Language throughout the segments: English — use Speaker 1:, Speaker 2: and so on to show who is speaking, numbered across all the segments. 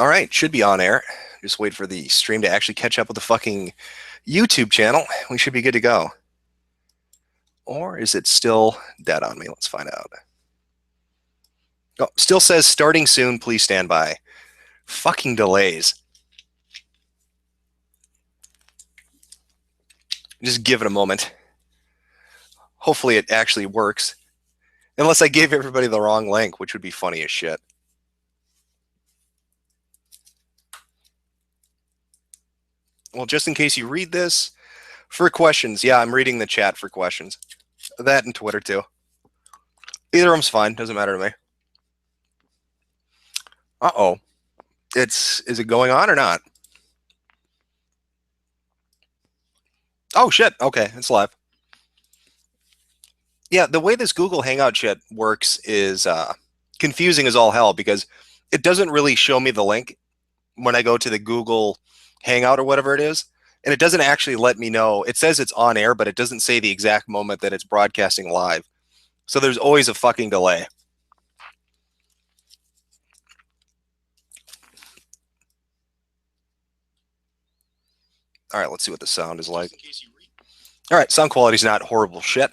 Speaker 1: All right, should be on air. Just wait for the stream to actually catch up with the fucking YouTube channel. We should be good to go. Or is it still dead on me? Let's find out. Oh, still says starting soon. Please stand by. Fucking delays. Just give it a moment. Hopefully it actually works. Unless I gave everybody the wrong link, which would be funny as shit. Well, just in case you read this, for questions, yeah, I'm reading the chat for questions. That and Twitter too. Either of them's fine. Doesn't matter to me. Uh-oh. Is it going on or not? Oh, shit. Okay, it's live. Yeah, the way this Google Hangout shit works is confusing as all hell because it doesn't really show me the link when I go to the Google Hangout or whatever it is. And it doesn't actually let me know. It says it's on air, but it doesn't say the exact moment that it's broadcasting live. So there's always a fucking delay. All right, let's see what the sound is like. All right, sound quality's not horrible shit.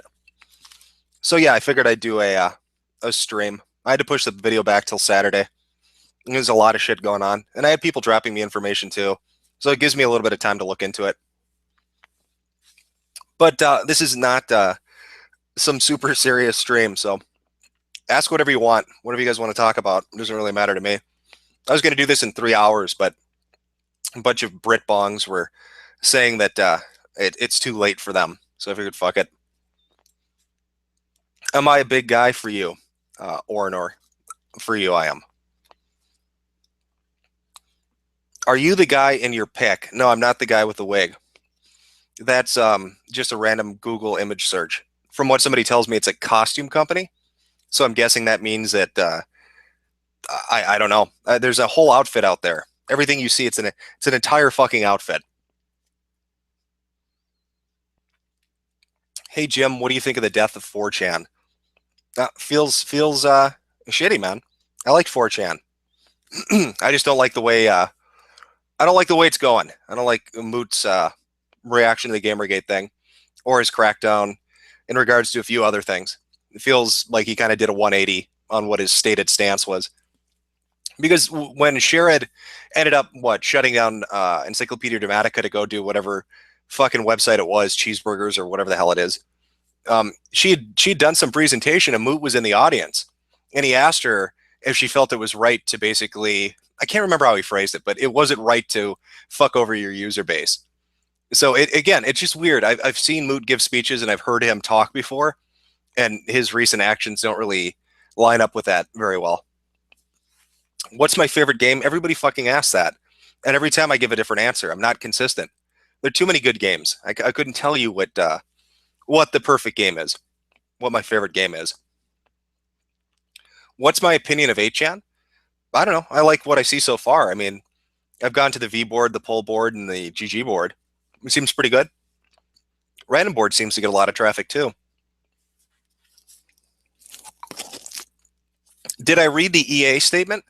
Speaker 1: So yeah, I figured I'd do a stream. I had to push the video back till Saturday. There's a lot of shit going on, and I had people dropping me information too, so it gives me a little bit of time to look into it. But this is not some super serious stream, so ask whatever you want, whatever you guys want to talk about. It doesn't really matter to me. I was going to do this in 3 hours, but a bunch of Brit bongs were saying that it's too late for them, so I figured fuck it. Am I a big guy for you, Orinor? For you, I am. Are you the guy in your pic? No, I'm not the guy with the wig. That's just a random Google image search. From what somebody tells me, it's a costume company. So I'm guessing that means that I don't know. There's a whole outfit out there. Everything you see, it's an entire fucking outfit. Hey Jim, what do you think of the death of 4chan? Feels shitty, man. I like 4chan. I just don't like the way I don't like the way it's going. I don't like Moot's reaction to the Gamergate thing or his crackdown in regards to a few other things. It feels like he kind of did a 180 on what his stated stance was. Because when Sherrod ended up, shutting down Encyclopedia Dramatica to go do whatever fucking website it was, Cheeseburgers or whatever the hell it is, she'd done some presentation and Moot was in the audience. And he asked her if she felt it was right to basically, I can't remember how he phrased it, but it wasn't right to fuck over your user base. So it's just weird. I've seen Moot give speeches and I've heard him talk before, and his recent actions don't really line up with that very well. What's my favorite game? Everybody fucking asks that. And every time I give a different answer. I'm not consistent. There are too many good games. I couldn't tell you what the perfect game is, what my favorite game is. What's my opinion of 8chan? I don't know. I like what I see so far. I mean, I've gone to the V board, the poll board, and the GG board. It seems pretty good. Random board seems to get a lot of traffic too. Did I read the EA statement?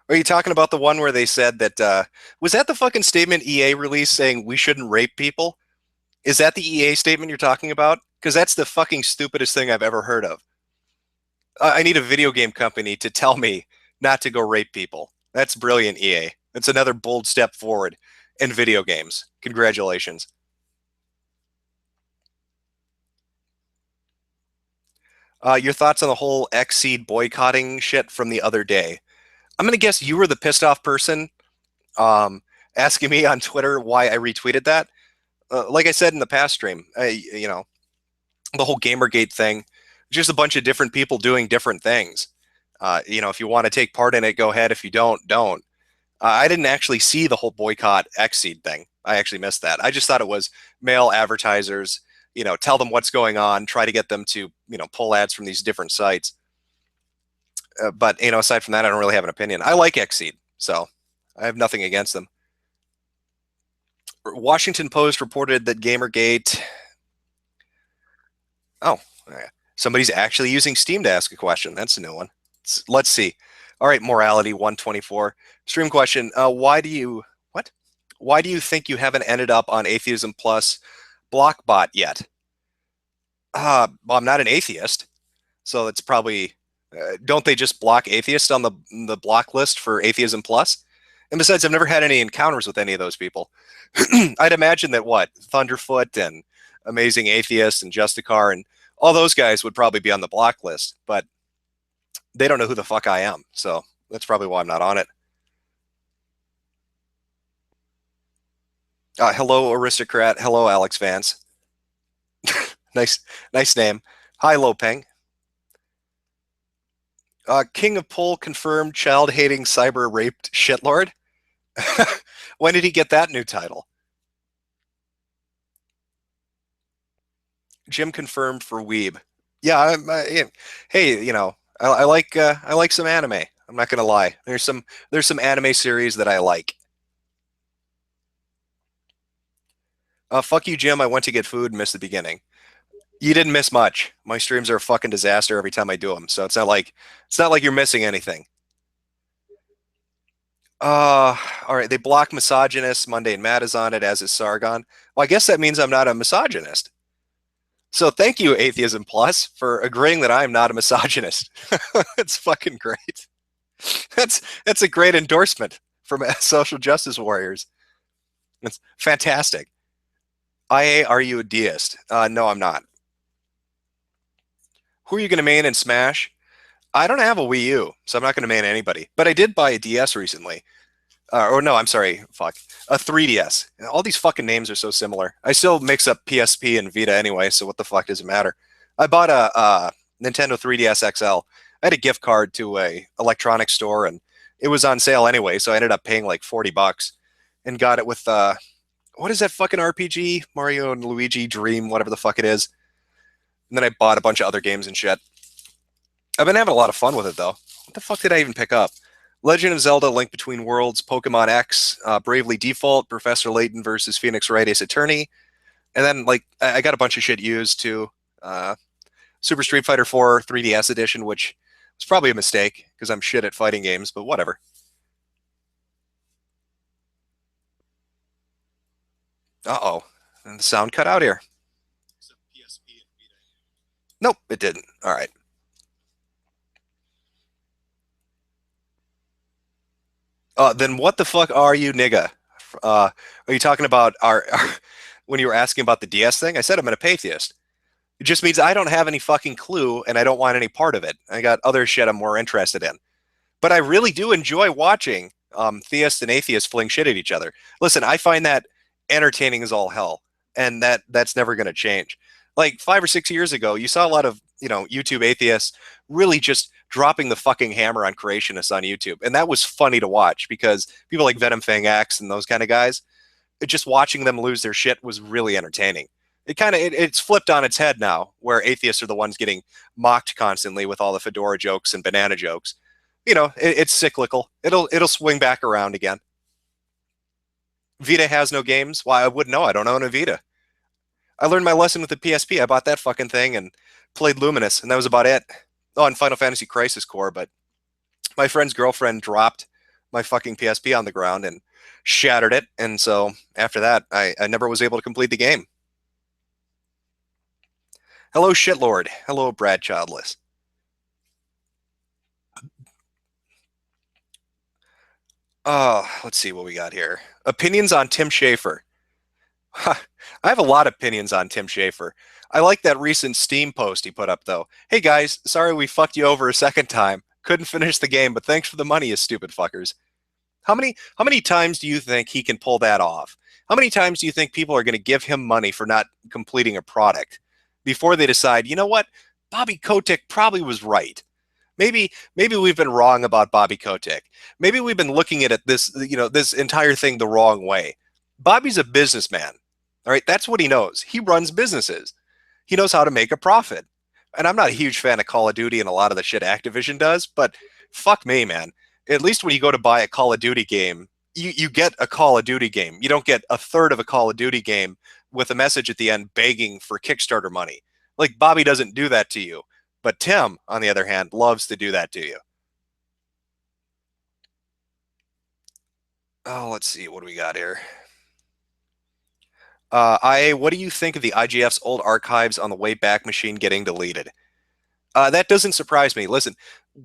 Speaker 1: Are you talking about the one where they said that, was that the fucking statement EA released saying we shouldn't rape people? Is that the EA statement you're talking about? Because that's the fucking stupidest thing I've ever heard of. I need a video game company to tell me not to go rape people. That's brilliant, EA. That's another bold step forward in video games. Congratulations. Your thoughts on the whole Xseed boycotting shit from the other day? I'm going to guess you were the pissed off person asking me on Twitter why I retweeted that. Like I said in the past stream, the whole Gamergate thing, just a bunch of different people doing different things. If you want to take part in it, go ahead. If you don't, don't. I didn't actually see the whole boycott Xseed thing. I actually missed that. I just thought it was male advertisers, tell them what's going on, try to get them to, pull ads from these different sites. But, aside from that, I don't really have an opinion. I like Xseed, so I have nothing against them. Washington Post reported that Gamergate... Oh, somebody's actually using Steam to ask a question. That's a new one. Let's see. All right, morality 124. Stream question. What? Why do you think you haven't ended up on Atheism Plus Blockbot yet? Well, I'm not an atheist, so it's probably. Don't they just block atheists on the block list for Atheism Plus? And besides, I've never had any encounters with any of those people. I'd imagine that what Thunderfoot and Amazing Atheist and Justicar and all those guys would probably be on the block list, but they don't know who the fuck I am, so that's probably why I'm not on it. Hello, aristocrat. Hello, Alex Vance. Nice, nice name. Hi, Lopeng. King of Pole confirmed child-hating cyber raped shitlord. When did he get that new title? Jim confirmed for Weeb. Yeah, hey, I like some anime. I'm not gonna lie. There's some anime series that I like. Fuck you, Jim. I went to get food and missed the beginning. You didn't miss much. My streams are a fucking disaster every time I do them, so it's not like you're missing anything. All right. They block misogynist. Mundane Matt is on it, as is Sargon. Well, I guess that means I'm not a misogynist. So thank you, Atheism Plus, for agreeing that I'm not a misogynist. It's fucking great. That's a great endorsement from social justice warriors. It's fantastic. IA, are you a deist? No, I'm not. Who are you going to main in Smash? I don't have a Wii U, so I'm not going to main anybody. But I did buy a DS recently. Or no, I'm sorry, fuck. A 3DS. All these fucking names are so similar. I still mix up PSP and Vita anyway, so what the fuck does it matter? I bought a Nintendo 3DS XL. I had a gift card to a electronics store, and it was on sale anyway, so I ended up paying like $40 and got it with what is that fucking RPG? Mario and Luigi Dream, whatever the fuck it is. And then I bought a bunch of other games and shit. I've been having a lot of fun with it though. What the fuck did I even pick up? Legend of Zelda: Link Between Worlds, Pokemon X, Bravely Default, Professor Layton versus Phoenix Wright Ace Attorney, and then like I got a bunch of shit used too. Super Street Fighter 4 3DS edition, which was probably a mistake because I'm shit at fighting games, but whatever. Uh-oh. And the sound cut out here. Nope, it didn't. All right. Then what the fuck are you, nigga? Are you talking about when you were asking about the DS thing? I said I'm an apatheist. It just means I don't have any fucking clue and I don't want any part of it. I got other shit I'm more interested in. But I really do enjoy watching theists and atheists fling shit at each other. Listen, I find that entertaining as all hell, and that's never going to change. Like 5 or 6 years ago, you saw a lot of YouTube atheists really just dropping the fucking hammer on creationists on YouTube, and that was funny to watch because people like Venom Fang X and those kind of guys, just watching them lose their shit was really entertaining. It's flipped on its head now, where atheists are the ones getting mocked constantly with all the fedora jokes and banana jokes. It's cyclical. It'll swing back around again. Vita has no games. Why, I wouldn't know. I don't own a Vita. I learned my lesson with the PSP. I bought that fucking thing and played Luminous, and that was about it. Oh, and Final Fantasy Crisis Core, but my friend's girlfriend dropped my fucking PSP on the ground and shattered it, and so after that, I never was able to complete the game. Hello, shitlord. Hello, Brad Childless. Let's see what we got here. Opinions on Tim Schafer. I have a lot of opinions on Tim Schafer. I like that recent Steam post he put up, though. Hey guys, sorry we fucked you over a second time. Couldn't finish the game, but thanks for the money, you stupid fuckers. How many times do you think he can pull that off? How many times do you think people are going to give him money for not completing a product before they decide, you know what, Bobby Kotick probably was right? Maybe we've been wrong about Bobby Kotick. Maybe we've been looking at this entire thing the wrong way. Bobby's a businessman. All right, that's what he knows. He runs businesses. He knows how to make a profit. And I'm not a huge fan of Call of Duty and a lot of the shit Activision does, but fuck me, man. At least when you go to buy a Call of Duty game, you get a Call of Duty game. You don't get a third of a Call of Duty game with a message at the end begging for Kickstarter money. Like, Bobby doesn't do that to you. But Tim, on the other hand, loves to do that to you. Oh, let's see. What do we got here? what do you think of the IGF's old archives on the Wayback Machine getting deleted? That doesn't surprise me. Listen,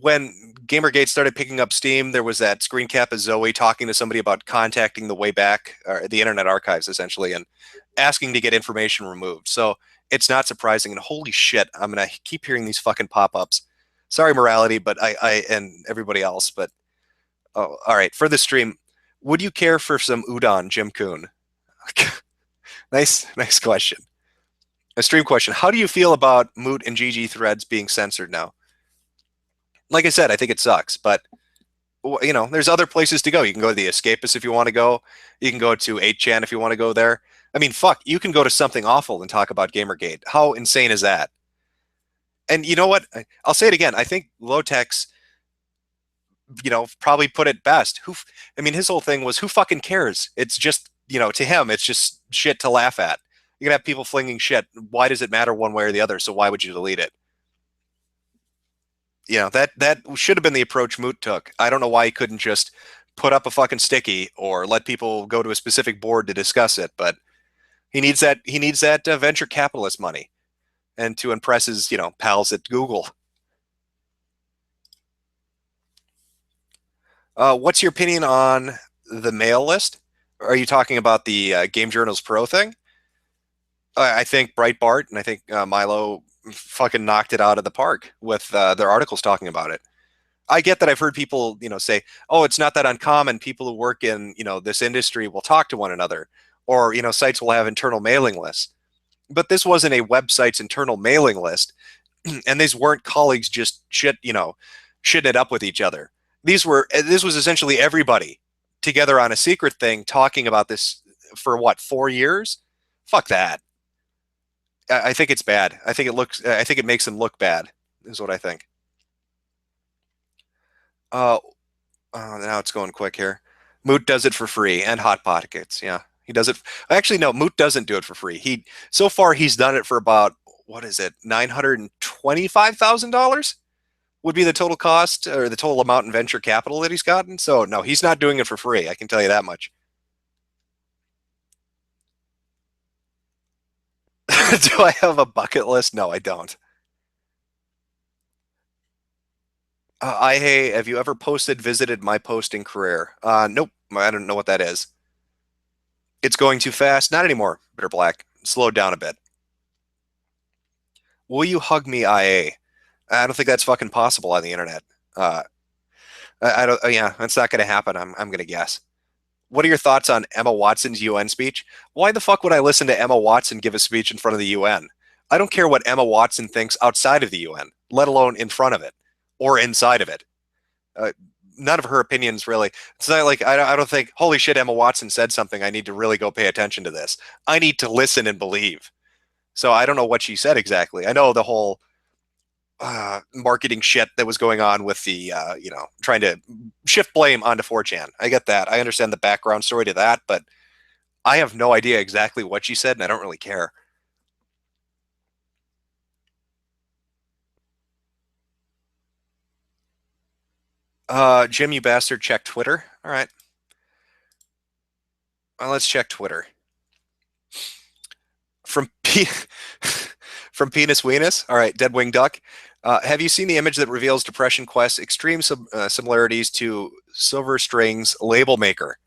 Speaker 1: when Gamergate started picking up steam, there was that screen cap of Zoe talking to somebody about contacting the Wayback, or the Internet Archives, essentially, and asking to get information removed. So it's not surprising. And holy shit, I'm gonna keep hearing these fucking pop-ups. Sorry, morality, but I and everybody else. But oh, all right. For the stream, would you care for some udon, Jim Coon? Nice question. A stream question. How do you feel about Moot and GG threads being censored now? Like I said, I think it sucks, but there's other places to go. You can go to the Escapist if you want to go. You can go to 8chan if you want to go there. I mean, fuck, you can go to Something Awful and talk about Gamergate. How insane is that? And you know what? I'll say it again. I think Lowtex, probably put it best. I mean, his whole thing was, who fucking cares? It's just, to him, it's just shit to laugh at. You're gonna have people flinging shit. Why does it matter one way or the other? So why would you delete it? That should have been the approach Moot took. I don't know why he couldn't just put up a fucking sticky or let people go to a specific board to discuss it. But he needs that venture capitalist money, and to impress his pals at Google. What's your opinion on the mail list? Are you talking about the Game Journals Pro thing? I think Breitbart and I think Milo fucking knocked it out of the park with their articles talking about it. I get that I've heard people, say, "Oh, it's not that uncommon. People who work in, this industry will talk to one another, or sites will have internal mailing lists." But this wasn't a website's internal mailing list, and these weren't colleagues just shitting it up with each other. This was essentially everybody together on a secret thing talking about this for what, 4 years? Fuck that. I think it's bad. I think it makes them look bad, is what I think. Uh, now it's going quick here. Moot does it for free and Hot Pockets. Yeah, he does it. Actually, no, Moot doesn't do it for free. So far he's done it for about, what is it, $925,000 would be the total cost or the total amount in venture capital that he's gotten. So no, he's not doing it for free. I can tell you that much. Do I have a bucket list? No, I don't. Hey, have you ever visited my posting career? Nope. I don't know what that is. It's going too fast. Not anymore, Bitter Black. Slowed down a bit. Will you hug me, IA? I don't think that's fucking possible on the internet. Uh, I don't. Yeah, that's not going to happen. I'm going to guess. What are your thoughts on Emma Watson's UN speech? Why the fuck would I listen to Emma Watson give a speech in front of the UN? I don't care what Emma Watson thinks outside of the UN, let alone in front of it or inside of it. Uh, None of her opinions really. It's not like I don't think, holy shit, Emma Watson said something. I need to really go pay attention to this. I need to listen and believe. So I don't know what she said exactly. I know the whole marketing shit that was going on with the, trying to shift blame onto 4chan. I get that. I understand the background story to that, but I have no idea exactly what she said, and I don't really care. Jim, you bastard, check Twitter. All right. Well, let's check Twitter. From P from Penis Weenus. All right, Dead Wing Duck. Have you seen the image that reveals Depression Quest's extreme similarities to Silver String's label maker?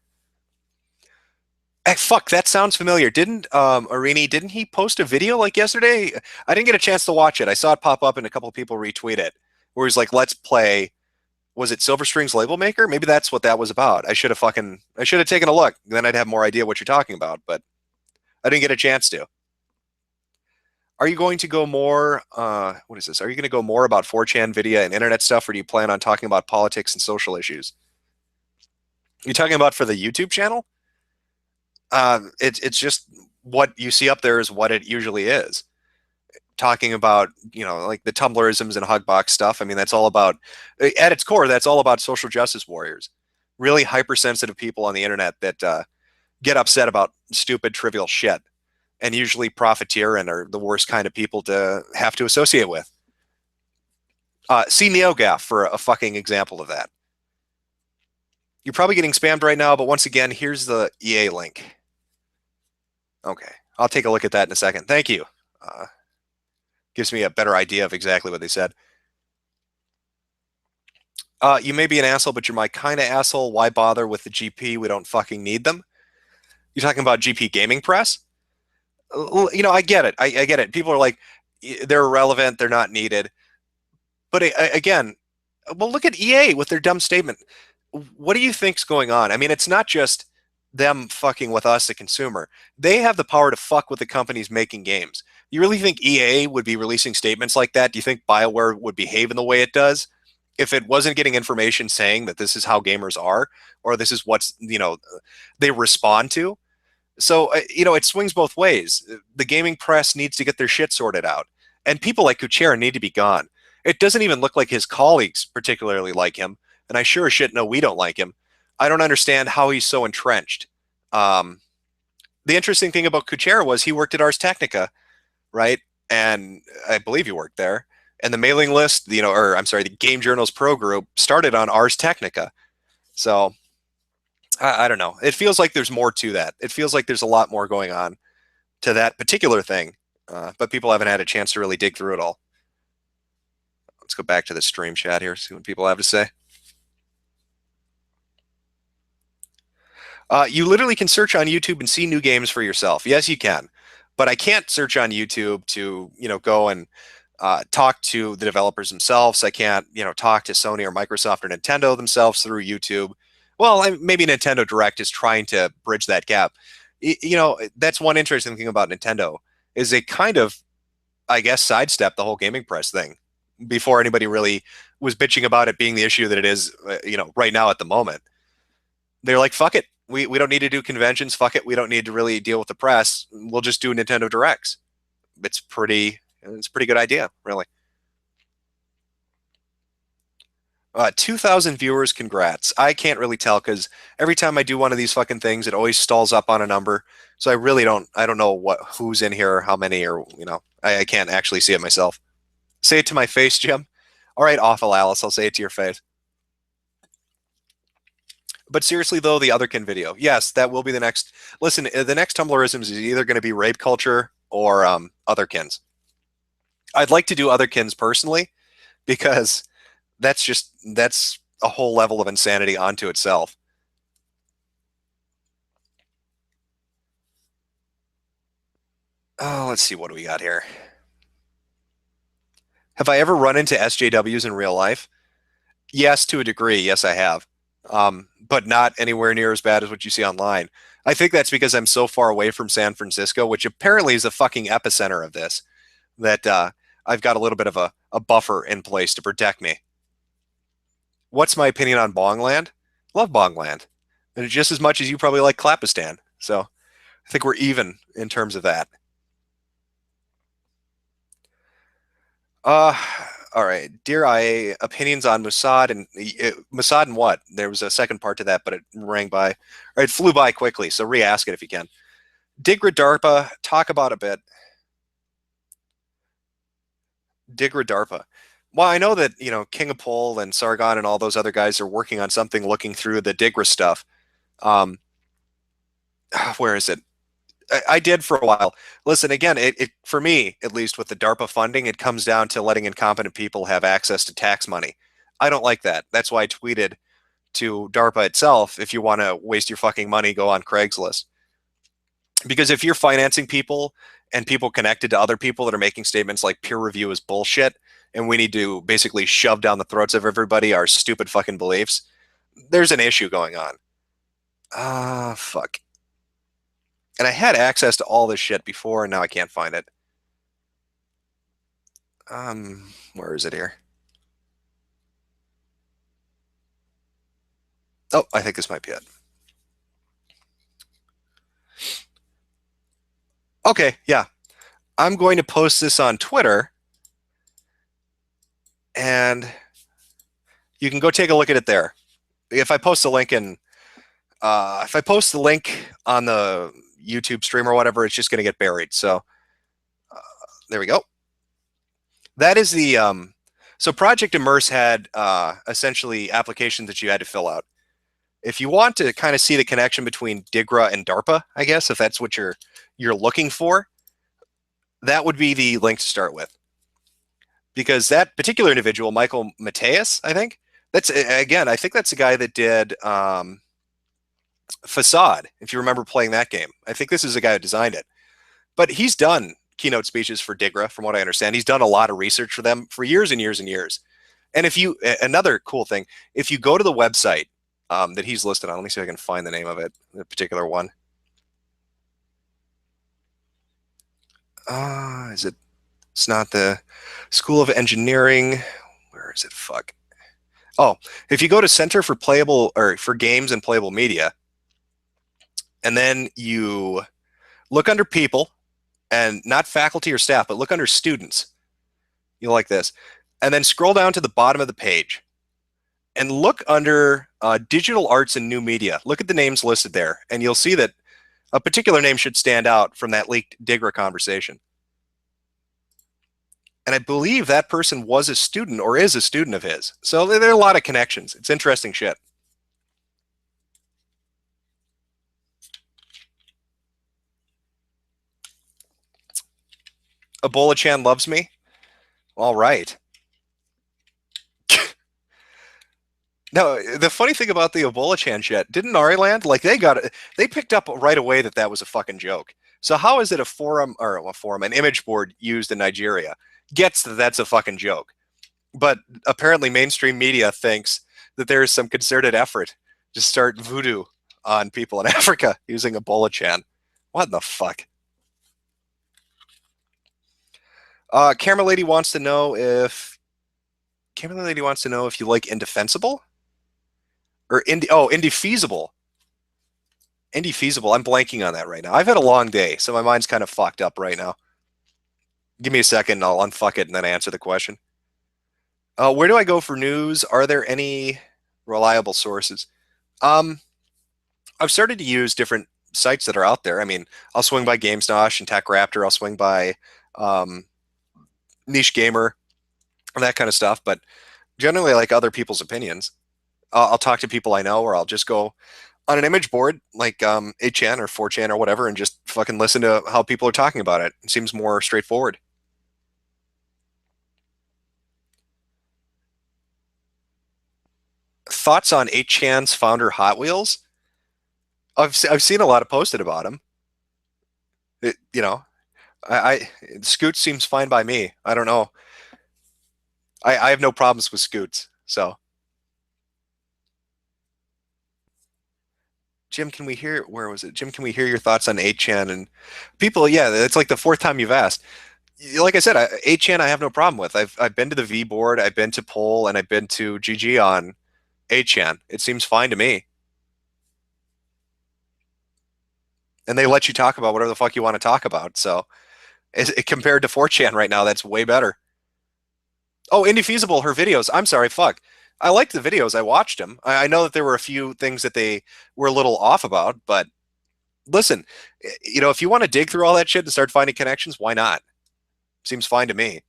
Speaker 1: Fuck, that sounds familiar. Didn't Arini, didn't he post a video like yesterday? I didn't get a chance to watch it. I saw it pop up and a couple of people retweet it, where he's like, "Let's play." Was it Silver String's label maker? Maybe that's what that was about. I should have taken a look. Then I'd have more idea what you're talking about, but I didn't get a chance to. Are you going to go more? What is this? Are you going to go more about 4chan video and internet stuff, or do you plan on talking about politics and social issues? You talking about for the YouTube channel? It's just what you see up there is what it usually is. Talking about like the Tumblrisms and Hugbox stuff. I mean, that's all about, at its core, that's all about social justice warriors, really hypersensitive people on the internet that get upset about stupid, trivial shit, and usually profiteer and are the worst kind of people to have to associate with. See NeoGaf for a fucking example of that. You're probably getting spammed right now, but once again, here's the EA link. Okay, I'll take a look at that in a second. Thank you. Uh, Gives me a better idea of exactly what they said. You may be an asshole, but you're my kind of asshole. Why bother with the GP? We don't fucking need them. You're talking about GP Gaming Press? You know, I get it. I get it. People are like, they're irrelevant. They're not needed. But again, well, look at EA with their dumb statement. What do you think's going on? I mean, it's not just them fucking with us, the consumer. They have the power to fuck with the companies making games. You really think EA would be releasing statements like that? Do you think BioWare would behave in the way it does if it wasn't getting information saying that this is how gamers are, or this is what's, they respond to? So, it swings both ways. The gaming press needs to get their shit sorted out. And people like Kuchera need to be gone. It doesn't even look like his colleagues particularly like him. And I sure as shit know we don't like him. I don't understand how he's so entrenched. Um, the interesting thing about Kuchera was he worked at Ars Technica, right? And I believe he worked there. And the mailing list, or I'm sorry, the Game Journals Pro Group started on Ars Technica. So I don't know. It feels like there's more to that. It feels like there's a lot more going on to that particular thing, but people haven't had a chance to really dig through it all. Let's go back to the stream chat here, see what people have to say. You literally can search on YouTube and see new games for yourself. Yes, you can, but I can't search on YouTube to go and talk to the developers themselves. I can't talk to Sony or Microsoft or Nintendo themselves through YouTube. Well, maybe Nintendo Direct is trying to bridge that gap. That's one interesting thing about Nintendo is they kind of, I guess, sidestep the whole gaming press thing before anybody really was bitching about it being the issue that it is, right now at the moment. They're like, fuck it. We don't need to do conventions. Fuck it. We don't need to really deal with the press. We'll just do Nintendo Directs. It's a pretty good idea, really. 2,000 viewers, congrats. I can't really tell because every time I do one of these fucking things, it always stalls up on a number. So I don't know who's in here, how many, or, I can't actually see it myself. Say it to my face, Jim. All right, awful Alice, I'll say it to your face. But seriously, though, the Otherkin video, yes, that will be the next. Listen, the next Tumblrisms is either going to be rape culture or Otherkins. I'd like to do Otherkins personally because that's a whole level of insanity onto itself. Oh, let's see, what do we got here? Have I ever run into SJWs in real life? Yes, to a degree. Yes, I have. But not anywhere near as bad as what you see online. I think that's because I'm so far away from San Francisco, which apparently is the fucking epicenter of this, that I've got a little bit of a buffer in place to protect me. What's my opinion on Bongland? Love Bongland. And just as much as you probably like Clapistan. So I think we're even in terms of that. Uh, all right. Dear IA, opinions on Mossad Mossad and what? There was a second part to that, but it rang by. Or it flew by quickly, so re-ask it if you can. Digra DARPA, talk about a bit. Digra DARPA. Well, I know that, King of Pole and Sargon and all those other guys are working on something looking through the Digra stuff. Where is it? I did for a while. Listen, again, it for me, at least with the DARPA funding, it comes down to letting incompetent people have access to tax money. I don't like that. That's why I tweeted to DARPA itself, if you want to waste your fucking money, go on Craigslist. Because if you're financing people and people connected to other people that are making statements like peer review is bullshit, and we need to basically shove down the throats of everybody our stupid fucking beliefs, there's an issue going on. Fuck. And I had access to all this shit before, and now I can't find it. Where is it here? Oh, I think this might be it. Okay, yeah. I'm going to post this on Twitter, and you can go take a look at it there. If I post the link if I post the link on the YouTube stream or whatever, it's just going to get buried. So there we go. That is the so Project Immerse had essentially applications that you had to fill out. If you want to kind of see the connection between Digra and DARPA, I guess, if that's what you're looking for, that would be the link to start with. Because that particular individual, Michael Mateus, I think, that's again, I think that's the guy that did Facade, if you remember playing that game. I think this is the guy who designed it. But he's done keynote speeches for Digra, from what I understand. He's done a lot of research for them for years and years and years. And if you, another cool thing, if you go to the website that he's listed on, let me see if I can find the name of it, the particular one. Is it? It's not the School of Engineering. Where is it? Fuck. Oh, if you go to Center for Playable or for Games and Playable Media, and then you look under people, and not faculty or staff, but look under students. You'll like this. And then scroll down to the bottom of the page and look under digital arts and new media. Look at the names listed there, and you'll see that a particular name should stand out from that leaked Digra conversation. And I believe that person was a student or is a student of his. So there are a lot of connections. It's interesting shit. Ebola Chan loves me. All right. No, the funny thing about the Ebola Chan shit, didn't Ariland, like they picked up right away that that was a fucking joke. So how is it an image board used in Nigeria gets that that's a fucking joke? But apparently mainstream media thinks that there is some concerted effort to start voodoo on people in Africa using Ebola Chan. What in the fuck? Camera Lady wants to know if you like Indefensible or Indefeasible. Indefeasible. I'm blanking on that right now. I've had a long day, so my mind's kind of fucked up right now. Give me a second, and I'll unfuck it and then answer the question. Where do I go for news? Are there any reliable sources? I've started to use different sites that are out there. I mean, I'll swing by GameSnosh and TechRaptor. I'll swing by Niche Gamer, that kind of stuff. But generally, I like other people's opinions. I'll talk to people I know, or I'll just go on an image board like 8chan or 4chan or whatever and just fucking listen to how people are talking about it. It seems more straightforward. Thoughts on 8chan's founder Hot Wheels? I've seen a lot of posted about him. You know, I Scoot seems fine by me. I don't know. I have no problems with Scoots. So, Jim, can we hear? Where was it? Jim, can we hear your thoughts on 8chan and people? Yeah, it's like the fourth time you've asked. Like I said, 8chan I have no problem with. I've been to the V board, I've been to Poll, and I've been to GG on 8chan. It seems fine to me. And they let you talk about whatever the fuck you want to talk about. So, compared to 4chan right now, that's way better. Oh, Indefeasible, her videos. I'm sorry, fuck. I liked the videos. I watched them. I know that there were a few things that they were a little off about, but listen, if you want to dig through all that shit and start finding connections, why not? Seems fine to me.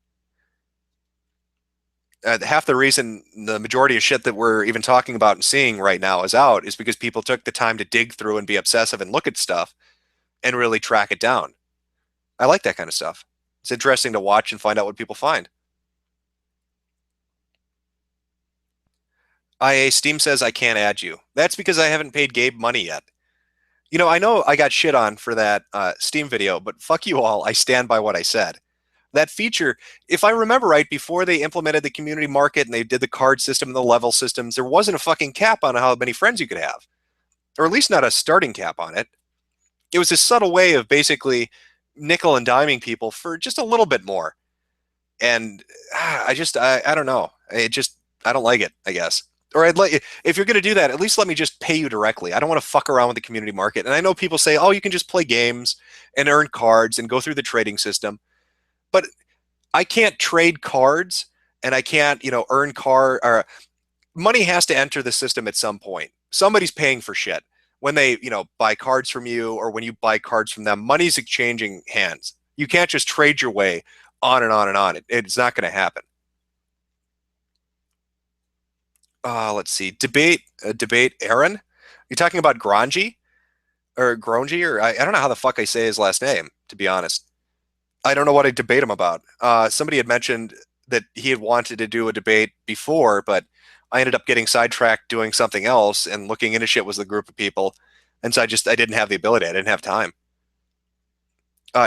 Speaker 1: Half the reason the majority of shit that we're even talking about and seeing right now is out is because people took the time to dig through and be obsessive and look at stuff and really track it down. I like that kind of stuff. It's interesting to watch and find out what people find. IA Steam says I can't add you. That's because I haven't paid Gabe money yet. I know I got shit on for that Steam video, but fuck you all. I stand by what I said. That feature, if I remember right, before they implemented the community market and they did the card system and the level systems, there wasn't a fucking cap on how many friends you could have, or at least not a starting cap on it. It was a subtle way of basically nickel and diming people for just a little bit more. And I don't know. I don't like it, I guess. Or if you're going to do that, at least let me just pay you directly. I don't want to fuck around with the community market. And I know people say, oh, you can just play games and earn cards and go through the trading system. But I can't trade cards and I can't, earn or money has to enter the system at some point. Somebody's paying for shit. When they, buy cards from you or when you buy cards from them, money's exchanging hands. You can't just trade your way on and on and on. It's not going to happen. Let's see. Debate Aaron. You talking about Grongi or Grongi or I don't know how the fuck I say his last name, to be honest. I don't know what I debate him about. Somebody had mentioned that he had wanted to do a debate before, but I ended up getting sidetracked doing something else and looking into shit with a group of people, and so I didn't have the ability. I didn't have time.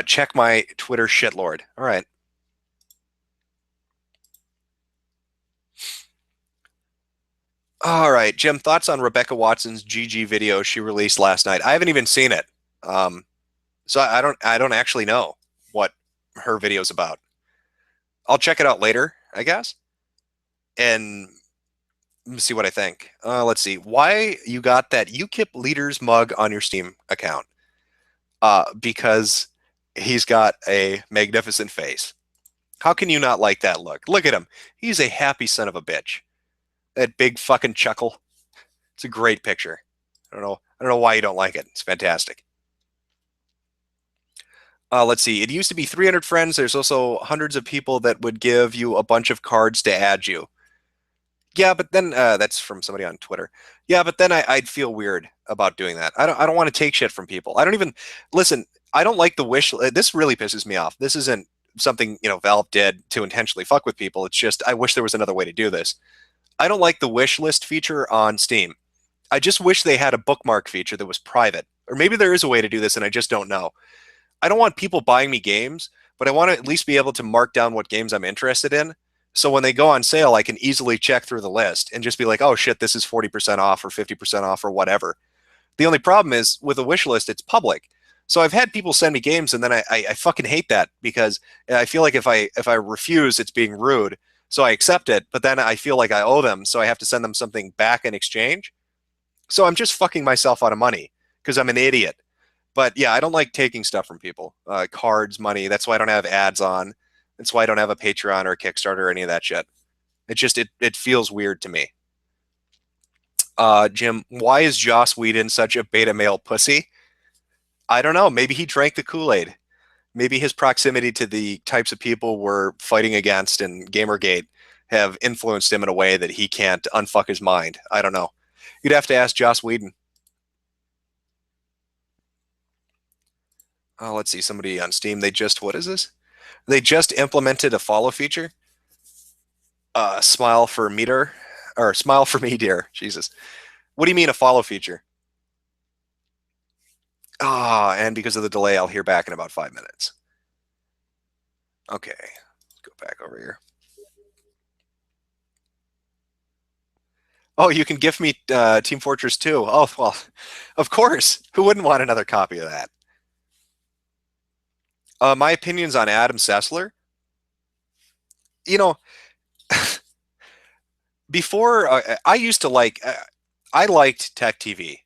Speaker 1: Check my Twitter shitlord. All right. All right, Jim. Thoughts on Rebecca Watson's GG video she released last night? I haven't even seen it, so I don't actually know what her video's about. I'll check it out later, I guess, and see what I think. Let's see. Why you got that UKIP leaders mug on your Steam account? Because he's got a magnificent face. How can you not like that look? Look at him. He's a happy son of a bitch. That big fucking chuckle. It's a great picture. I don't know why you don't like it. It's fantastic. Let's see. It used to be 300 friends. There's also hundreds of people that would give you a bunch of cards to add you. Yeah, but then that's from somebody on Twitter. Yeah, but then I'd feel weird about doing that. I don't want to take shit from people. I don't even listen. I don't like the wish. This really pisses me off. This isn't something Valve did to intentionally fuck with people. It's just I wish there was another way to do this. I don't like the wish list feature on Steam. I just wish they had a bookmark feature that was private, or maybe there is a way to do this, and I just don't know. I don't want people buying me games, but I want to at least be able to mark down what games I'm interested in. So when they go on sale, I can easily check through the list and just be like, oh shit, this is 40% off or 50% off or whatever. The only problem is with a wish list, it's public. So I've had people send me games and then I fucking hate that because I feel like if I refuse, it's being rude. So I accept it, but then I feel like I owe them. So I have to send them something back in exchange. So I'm just fucking myself out of money because I'm an idiot. But yeah, I don't like taking stuff from people. Cards, money. That's why I don't have ads on. That's why I don't have a Patreon or a Kickstarter or any of that shit. It feels weird to me. Jim, why is Joss Whedon such a beta male pussy? I don't know. Maybe he drank the Kool-Aid. Maybe his proximity to the types of people we're fighting against in Gamergate have influenced him in a way that he can't unfuck his mind. I don't know. You'd have to ask Joss Whedon. Oh, let's see. Somebody on Steam. What is this? They just implemented a follow feature. Smile for meter or smile for me, dear. Jesus. What do you mean a follow feature? Ah, and because of the delay, I'll hear back in about 5 minutes. Okay, let's go back over here. Oh, you can gift me Team Fortress 2. Oh, well, of course. Who wouldn't want another copy of that? My opinions on Adam Sessler. You know, before I used to I liked Tech TV.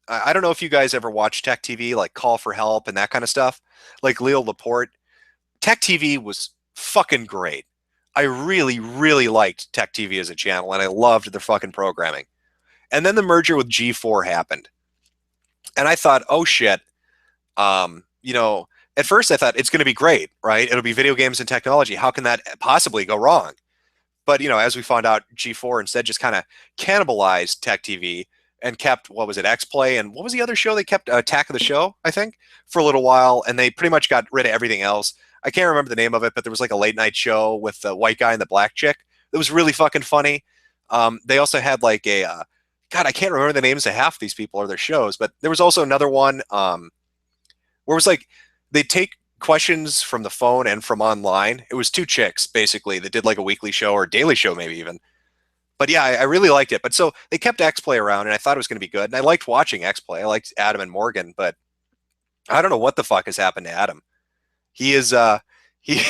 Speaker 1: I don't know if you guys ever watched Tech TV, like Call for Help and that kind of stuff, like Leo Laporte. Tech TV was fucking great. I really, really liked Tech TV as a channel, and I loved their fucking programming. And then the merger with G4 happened, and I thought, oh shit. At first I thought it's going to be great, right? It'll be video games and technology. How can that possibly go wrong? But as we found out, G4 instead just kind of cannibalized Tech TV and kept what was it, X Play, and what was the other show they kept? Attack of the Show, I think, for a little while, and they pretty much got rid of everything else. I can't remember the name of it, but there was like a late night show with the white guy and the black chick. It was really fucking funny. They also had like a God, I can't remember the names of half these people or their shows, but there was also another one where it was like they take questions from the phone and from online. It was two chicks basically that did like a weekly show or a daily show, maybe even. But yeah, I really liked it. But so they kept X Play around, and I thought it was going to be good. And I liked watching X Play. I liked Adam and Morgan, but I don't know what the fuck has happened to Adam. He is he.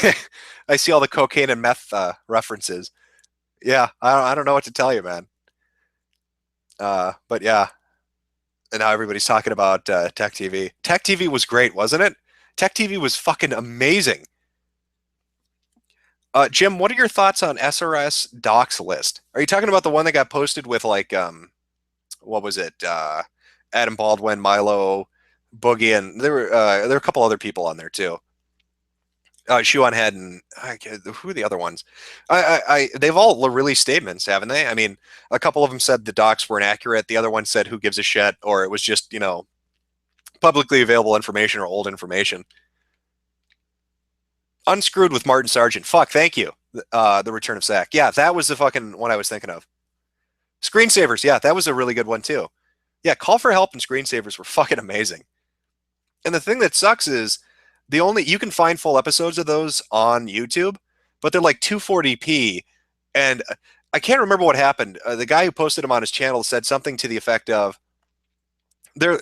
Speaker 1: I see all the cocaine and meth references. Yeah, I don't know what to tell you, man. But yeah, and now everybody's talking about Tech TV. Tech TV was great, wasn't it? Tech TV was fucking amazing. Jim, what are your thoughts on SRS docs list? Are you talking about the one that got posted with like what was it? Adam Baldwin, Milo, Boogie, and there were a couple other people on there too. Shoe on Head, and who are the other ones? They've all released statements, haven't they? I mean, a couple of them said the docs weren't accurate. The other one said, "Who gives a shit?" Or it was just publicly available information or old information. Unscrewed with Martin Sargent. Fuck, thank you. The Return of Zack. Yeah, that was the fucking one I was thinking of. Screensavers. Yeah, that was a really good one too. Yeah, Call for Help and Screensavers were fucking amazing. And the thing that sucks is the only you can find full episodes of those on YouTube, but they're like 240p, and I can't remember what happened. The guy who posted them on his channel said something to the effect of they're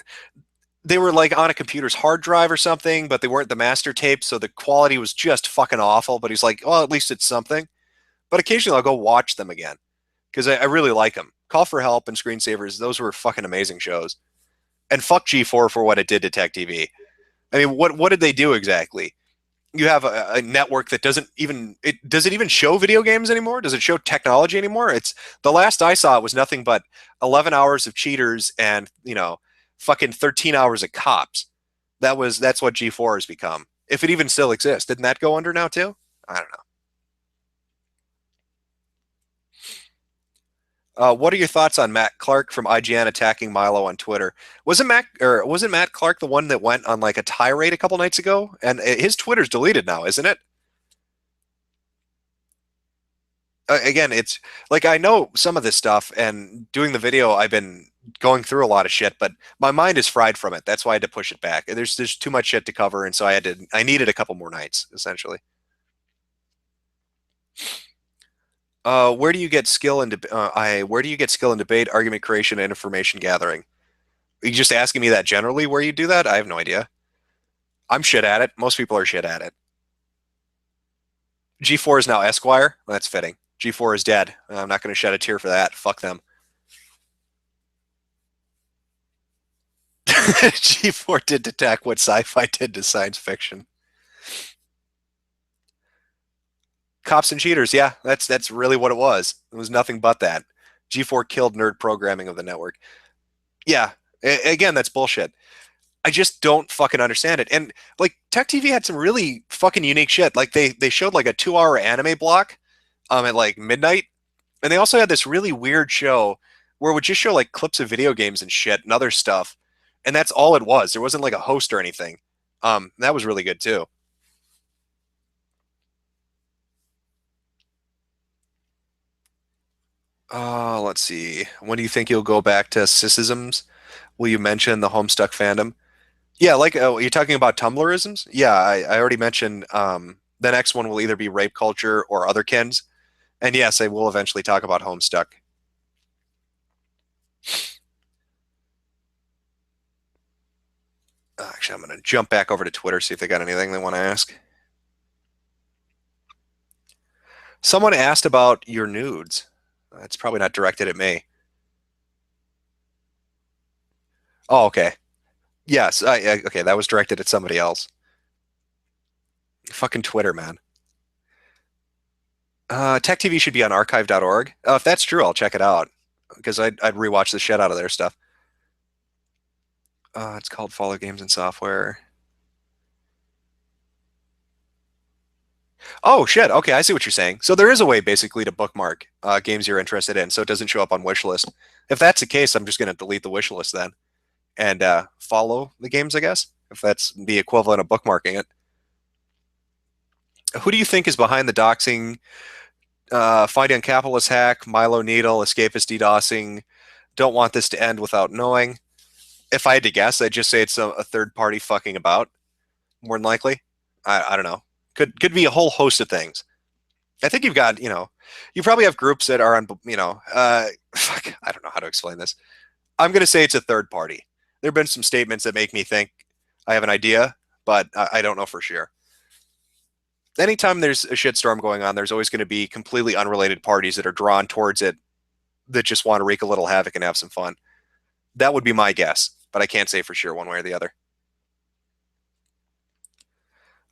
Speaker 1: they were like on a computer's hard drive or something, but they weren't the master tape, so the quality was just fucking awful. But he's like, well, at least it's something. But occasionally I'll go watch them again because I really like them. Call for Help and Screensavers, those were fucking amazing shows. And fuck G4 for what it did to Tech TV. I mean, what did they do exactly? You have a network that doesn't even does it even show video games anymore? Does it show technology anymore? It's the last I saw it was nothing but 11 hours of cheaters and fucking 13 hours of cops. That's what G4 has become. If it even still exists, didn't that go under now too? I don't know. What are your thoughts on Matt Clark from IGN attacking Milo on Twitter? Wasn't Matt Clark the one that went on like a tirade a couple nights ago? And his Twitter's deleted now, isn't it? Again, it's like I know some of this stuff, and doing the video, I've been going through a lot of shit, but my mind is fried from it. That's why I had to push it back. There's too much shit to cover, and so I needed a couple more nights essentially. Where do you get skill in where do you get skill in debate, argument creation, and information gathering? Are you just asking me that generally where you do that? I have no idea. I'm shit at it. Most people are shit at it. G4 is now Esquire. Well, that's fitting. G4 is dead. I'm not going to shed a tear for that. Fuck them. G4 did to tech what sci-fi did to science fiction. Cops and cheaters. Yeah, that's really what it was. It was nothing but that. G4 killed nerd programming of the network. Yeah. Again, that's bullshit. I just don't fucking understand it. And like Tech TV had some really fucking unique shit. Like they showed like a 2 hour anime block at like midnight. And they also had this really weird show where it would just show like clips of video games and shit and other stuff. And that's all it was. There wasn't like a host or anything. That was really good too. Let's see. When do you think you'll go back to Sisisms? Will you mention the Homestuck fandom? Yeah, like you're talking about Tumblrisms? Yeah, I already mentioned the next one will either be rape culture or otherkins. And yes, I will eventually talk about Homestuck. Actually, I'm going to jump back over to Twitter, see if they got anything they want to ask. Someone asked about your nudes. That's probably not directed at me. Oh, okay. Yes, okay, that was directed at somebody else. Fucking Twitter, man. Tech TV should be on archive.org. If that's true, I'll check it out because I'd rewatch the shit out of their stuff. It's called Follow Games and Software. Oh shit. Okay, I see what you're saying. So there is a way basically to bookmark games you're interested in, so it doesn't show up on wish list. If that's the case, I'm just going to delete the wish list then and follow the games, I guess. If that's the equivalent of bookmarking it. Who do you think is behind the doxing, finding capitalist hack, Milo Needle, escapist DDoSing? Don't want this to end without knowing. If I had to guess, I'd just say it's a third party fucking about. More than likely, I don't know. Could be a whole host of things. I think you've got you probably have groups that are on fuck, I don't know how to explain this. I'm gonna say it's a third party. There have been some statements that make me think I have an idea, but I don't know for sure. Anytime there's a shitstorm going on, there's always going to be completely unrelated parties that are drawn towards it that just want to wreak a little havoc and have some fun. That would be my guess, but I can't say for sure one way or the other.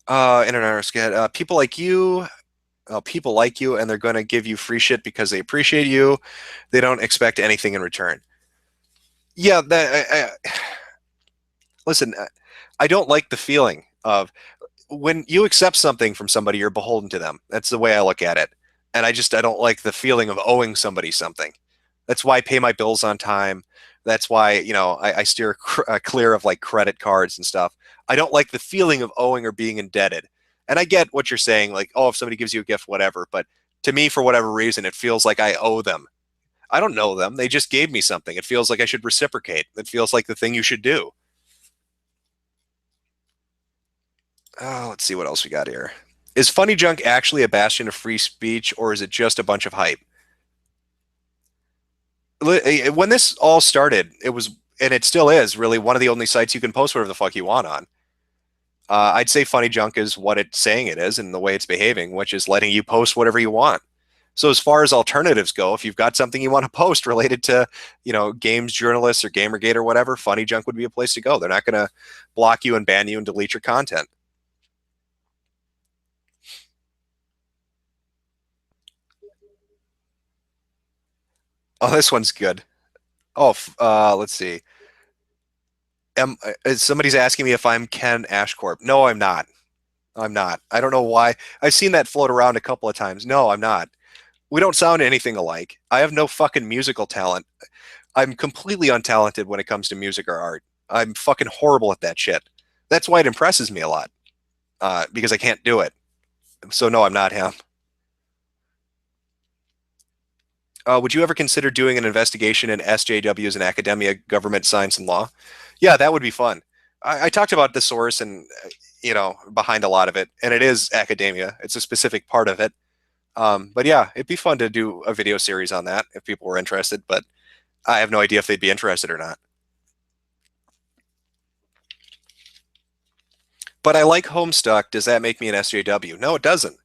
Speaker 1: Internet scat. People like you, and they're going to give you free shit because they appreciate you. They don't expect anything in return. Yeah, listen. I don't like the feeling of when you accept something from somebody, you're beholden to them. That's the way I look at it. And I don't like the feeling of owing somebody something. That's why I pay my bills on time. That's why, I steer clear of like credit cards and stuff. I don't like the feeling of owing or being indebted. And I get what you're saying, like, oh, if somebody gives you a gift, whatever. But to me, for whatever reason, it feels like I owe them. I don't know them. They just gave me something. It feels like I should reciprocate. It feels like the thing you should do. Oh, let's see what else we got here. Is Funny Junk actually a bastion of free speech, or is it just a bunch of hype? When this all started, it was, and it still is, really one of the only sites you can post whatever the fuck you want on. I'd say Funny Junk is what it's saying it is and the way it's behaving, which is letting you post whatever you want. So as far as alternatives go, if you've got something you want to post related to, games journalists or Gamergate or whatever, Funny Junk would be a place to go. They're not going to block you and ban you and delete your content. Oh, this one's good. Oh, let's see. Somebody's asking me if I'm Ken Ashcorp. No, I'm not. I'm not. I don't know why. I've seen that float around a couple of times. No, I'm not. We don't sound anything alike. I have no fucking musical talent. I'm completely untalented when it comes to music or art. I'm fucking horrible at that shit. That's why it impresses me a lot, because I can't do it. So no, I'm not him. Would you ever consider doing an investigation in SJWs in academia, government, science, and law? Yeah, that would be fun. I talked about the source and behind a lot of it, and it is academia. It's a specific part of it. But yeah, it'd be fun to do a video series on that if people were interested. But I have no idea if they'd be interested or not. But I like Homestuck. Does that make me an SJW? No, it doesn't.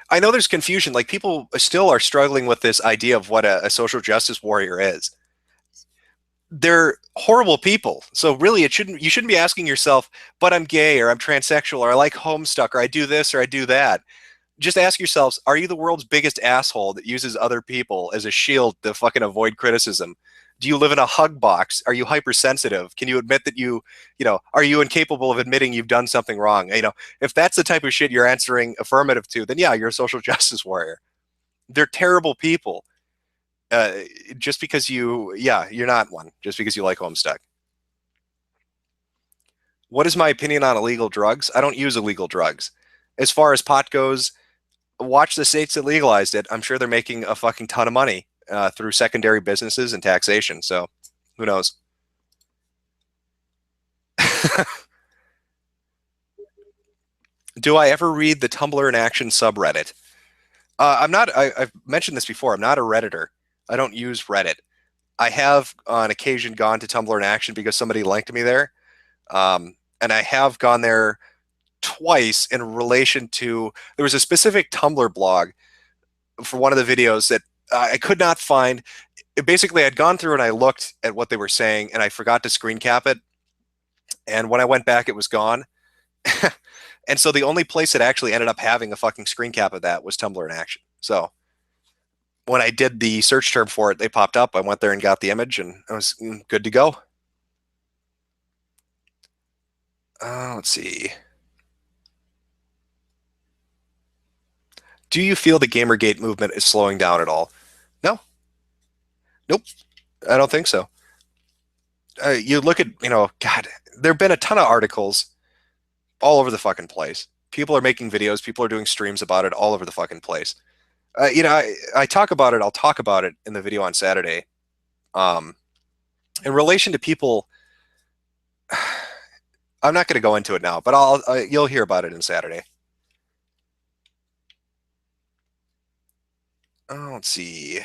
Speaker 1: I know there's confusion. Like people still are struggling with this idea of what a social justice warrior is. They're horrible people. So really, you shouldn't be asking yourself, "But I'm gay, or I'm transsexual, or I like Homestuck, or I do this, or I do that." Just ask yourselves, are you the world's biggest asshole that uses other people as a shield to fucking avoid criticism? Do you live in a hug box? Are you hypersensitive? Can you admit that are you incapable of admitting you've done something wrong? If that's the type of shit you're answering affirmative to, then yeah, you're a social justice warrior. They're terrible people. Uh, just because you're not one, just because you like Homestuck. What is my opinion on illegal drugs? I don't use illegal drugs. As far as pot goes, watch the states that legalized it. I'm sure they're making a fucking ton of money through secondary businesses and taxation. So who knows? Do I ever read the Tumblr in Action subreddit? I'm not. I've mentioned this before. I'm not a redditor. I don't use Reddit. I have on occasion gone to Tumblr in Action because somebody linked me there, and I have gone there twice in relation to there was a specific Tumblr blog for one of the videos that I could not find. Basically, I'd gone through and I looked at what they were saying, and I forgot to screen cap it. And when I went back, it was gone. And so the only place that actually ended up having a fucking screen cap of that was Tumblr in Action. So when I did the search term for it, they popped up. I went there and got the image, and I was good to go. Let's see. Do you feel the Gamergate movement is slowing down at all? No. Nope. I don't think so. You look at, God, there have been a ton of articles all over the fucking place. People are making videos, people are doing streams about it all over the fucking place. I talk about it, I'll talk about it in the video on Saturday. In relation to people, I'm not going to go into it now, but you'll hear about it in Saturday. Oh, let's see.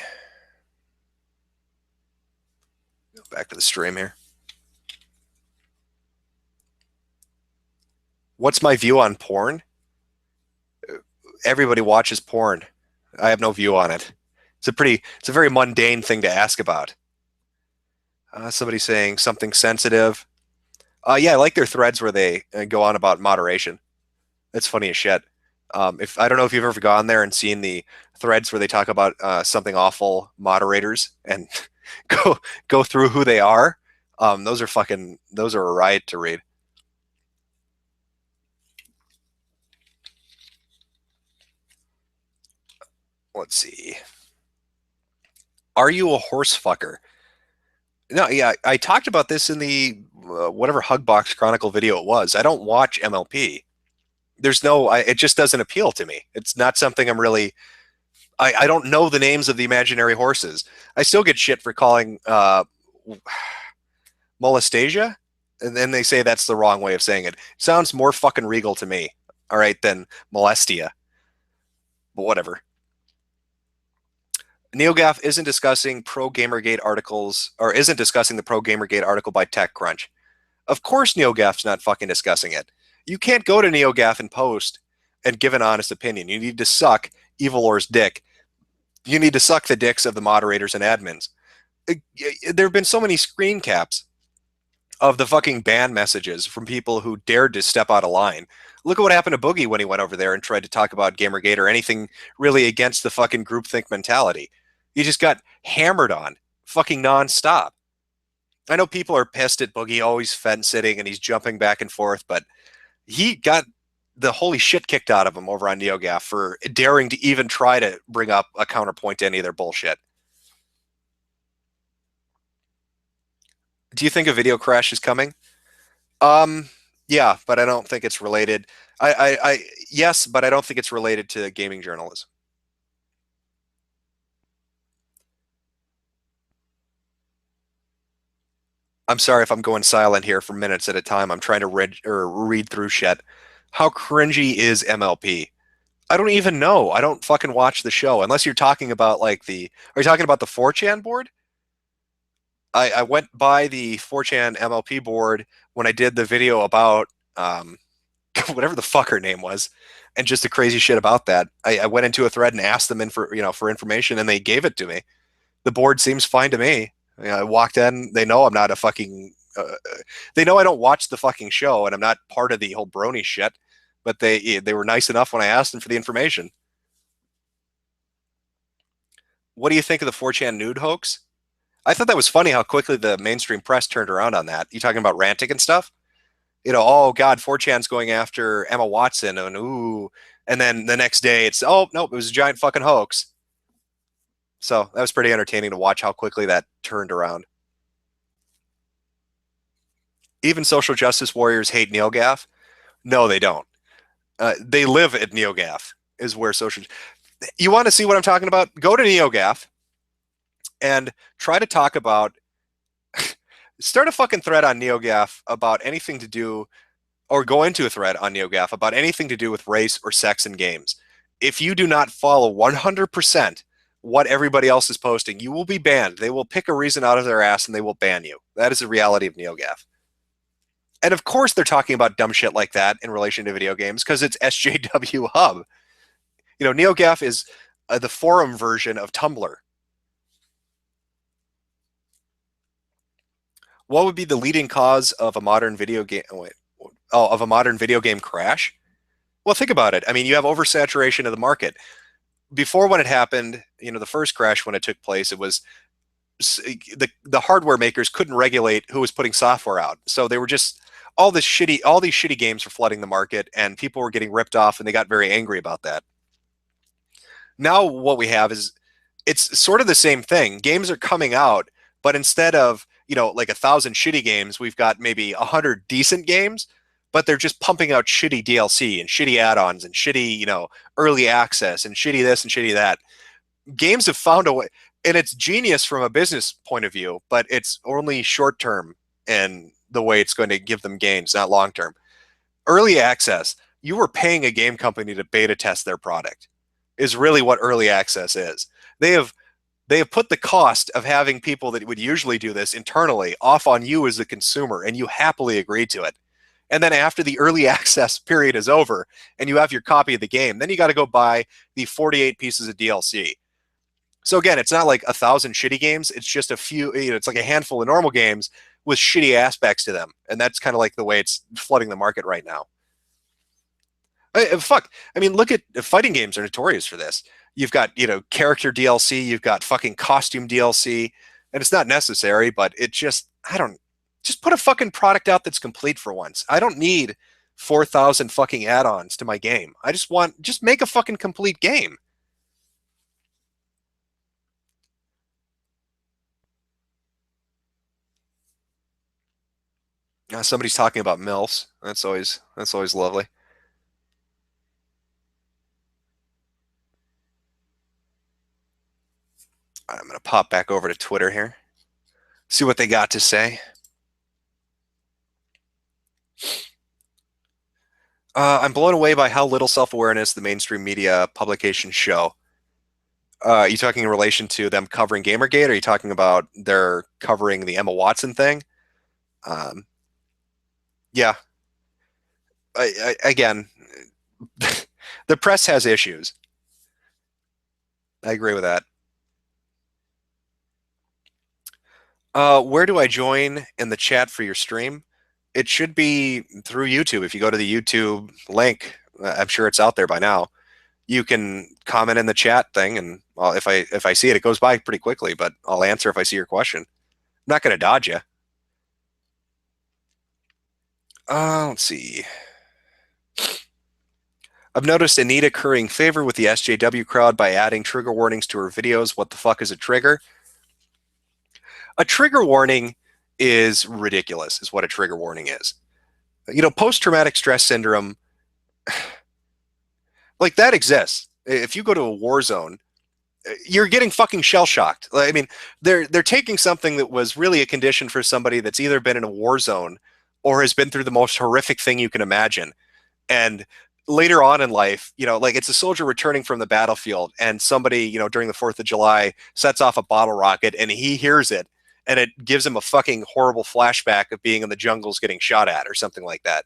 Speaker 1: Go back to the stream here. What's my view on porn? Everybody watches porn. I have no view on it. It's a very mundane thing to ask about. Somebody saying something sensitive. Yeah, I like their threads where they go on about moderation. That's funny as shit. If I don't know if you've ever gone there and seen the threads where they talk about something awful moderators and go through who they are. Those are a riot to read. Let's see. Are you a horse fucker? No, yeah, I talked about this in the whatever Hugbox Chronicle video it was. I don't watch MLP. It just doesn't appeal to me. It's not something I'm really. I don't know the names of the imaginary horses. I still get shit for calling molestasia, and then they say that's the wrong way of saying it. Sounds more fucking regal to me, all right, than molestia. But whatever. NeoGAF isn't discussing pro Gamergate articles, or isn't discussing the pro Gamergate article by TechCrunch. Of course, NeoGAF's not fucking discussing it. You can't go to NeoGAF and post and give an honest opinion. You need to suck Evilor's dick. You need to suck the dicks of the moderators and admins. There have been so many screen caps of the fucking ban messages from people who dared to step out of line. Look at what happened to Boogie when he went over there and tried to talk about Gamergate or anything really against the fucking groupthink mentality. He just got hammered on fucking nonstop. I know people are pissed at Boogie always fence sitting and he's jumping back and forth, but he got the holy shit kicked out of him over on NeoGAF for daring to even try to bring up a counterpoint to any of their bullshit. Do you think a video crash is coming? Yeah, but I don't think it's related. Yes, but I don't think it's related to gaming journalism. I'm sorry if I'm going silent here for minutes at a time. I'm trying to read through shit. How cringy is MLP? I don't even know. I don't fucking watch the show unless you're talking about like the. Are you talking about the 4chan board? I went by the 4chan MLP board when I did the video about whatever the fuck her name was, and just the crazy shit about that. I went into a thread and asked them for information, and they gave it to me. The board seems fine to me. I walked in. They know I'm not a fucking. They know I don't watch the fucking show, and I'm not part of the whole brony shit. But they were nice enough when I asked them for the information. What do you think of the 4chan nude hoax? I thought that was funny how quickly the mainstream press turned around on that. You talking about ranting and stuff? Oh God, 4chan's going after Emma Watson, and ooh, and then the next day it's nope, it was a giant fucking hoax. So that was pretty entertaining to watch how quickly that turned around. Even social justice warriors hate NeoGAF. No, they don't. They live at NeoGAF. Is where social. You want to see what I'm talking about? Go to NeoGAF and try to talk about. Start a fucking thread on NeoGAF about anything to do, or go into a thread on NeoGAF about anything to do with race or sex in games. If you do not follow 100% what everybody else is posting, you will be banned. They will pick a reason out of their ass and they will ban you. That is the reality of NeoGAF. And of course they're talking about dumb shit like that in relation to video games because it's SJW Hub. NeoGAF is the forum version of Tumblr. What would be the leading cause of a modern video game? Of a modern video game crash? Well, think about it. I mean, you have oversaturation of the market. Before, when it happened, the first crash when it took place, it was the hardware makers couldn't regulate who was putting software out, so they were just all these shitty games were flooding the market, and people were getting ripped off, and they got very angry about that. Now what we have is it's sort of the same thing. Games are coming out, but instead of like 1,000 shitty games, we've got maybe 100 decent games, but they're just pumping out shitty DLC and shitty add-ons and shitty early access and shitty this and shitty that. Games have found a way, and it's genius from a business point of view, but it's only short term in the way it's going to give them gains, not long term. Early access, you were paying a game company to beta test their product, is really what early access is. They have put the cost of having people that would usually do this internally off on you as the consumer, and you happily agreed to it. And then after the early access period is over and you have your copy of the game, then you got to go buy the 48 pieces of DLC. So again, it's not like 1,000 shitty games. It's just a few, it's like a handful of normal games with shitty aspects to them. And that's kind of like the way it's flooding the market right now. Fuck. I mean, look at fighting games are notorious for this. You've got, character DLC, you've got fucking costume DLC, and it's not necessary, but it just put a fucking product out that's complete for once. I don't need 4,000 fucking add-ons to my game. I just make a fucking complete game. Somebody's talking about MILFs. That's always lovely. I'm gonna pop back over to Twitter here, see what they got to say. I'm blown away by how little self-awareness the mainstream media publications show. Are you talking in relation to them covering Gamergate? Or are you talking about they're covering the Emma Watson thing? Um, yeah, again, the press has issues. I agree with that. Where do I join in the chat for your stream? It should be through YouTube. If you go to the YouTube link, I'm sure it's out there by now. You can comment in the chat thing, and if I see it, it goes by pretty quickly. But I'll answer if I see your question. I'm not going to dodge you. Let's see. I've noticed Anita currying favor with the SJW crowd by adding trigger warnings to her videos. What the fuck is a trigger? A trigger warning is ridiculous, is what a trigger warning is. Post-traumatic stress syndrome, like that exists. If you go to a war zone, you're getting fucking shell shocked. I mean, they're taking something that was really a condition for somebody that's either been in a war zone or has been through the most horrific thing you can imagine. And later on in life, like it's a soldier returning from the battlefield and somebody, during the 4th of July sets off a bottle rocket and he hears it and it gives him a fucking horrible flashback of being in the jungles getting shot at or something like that.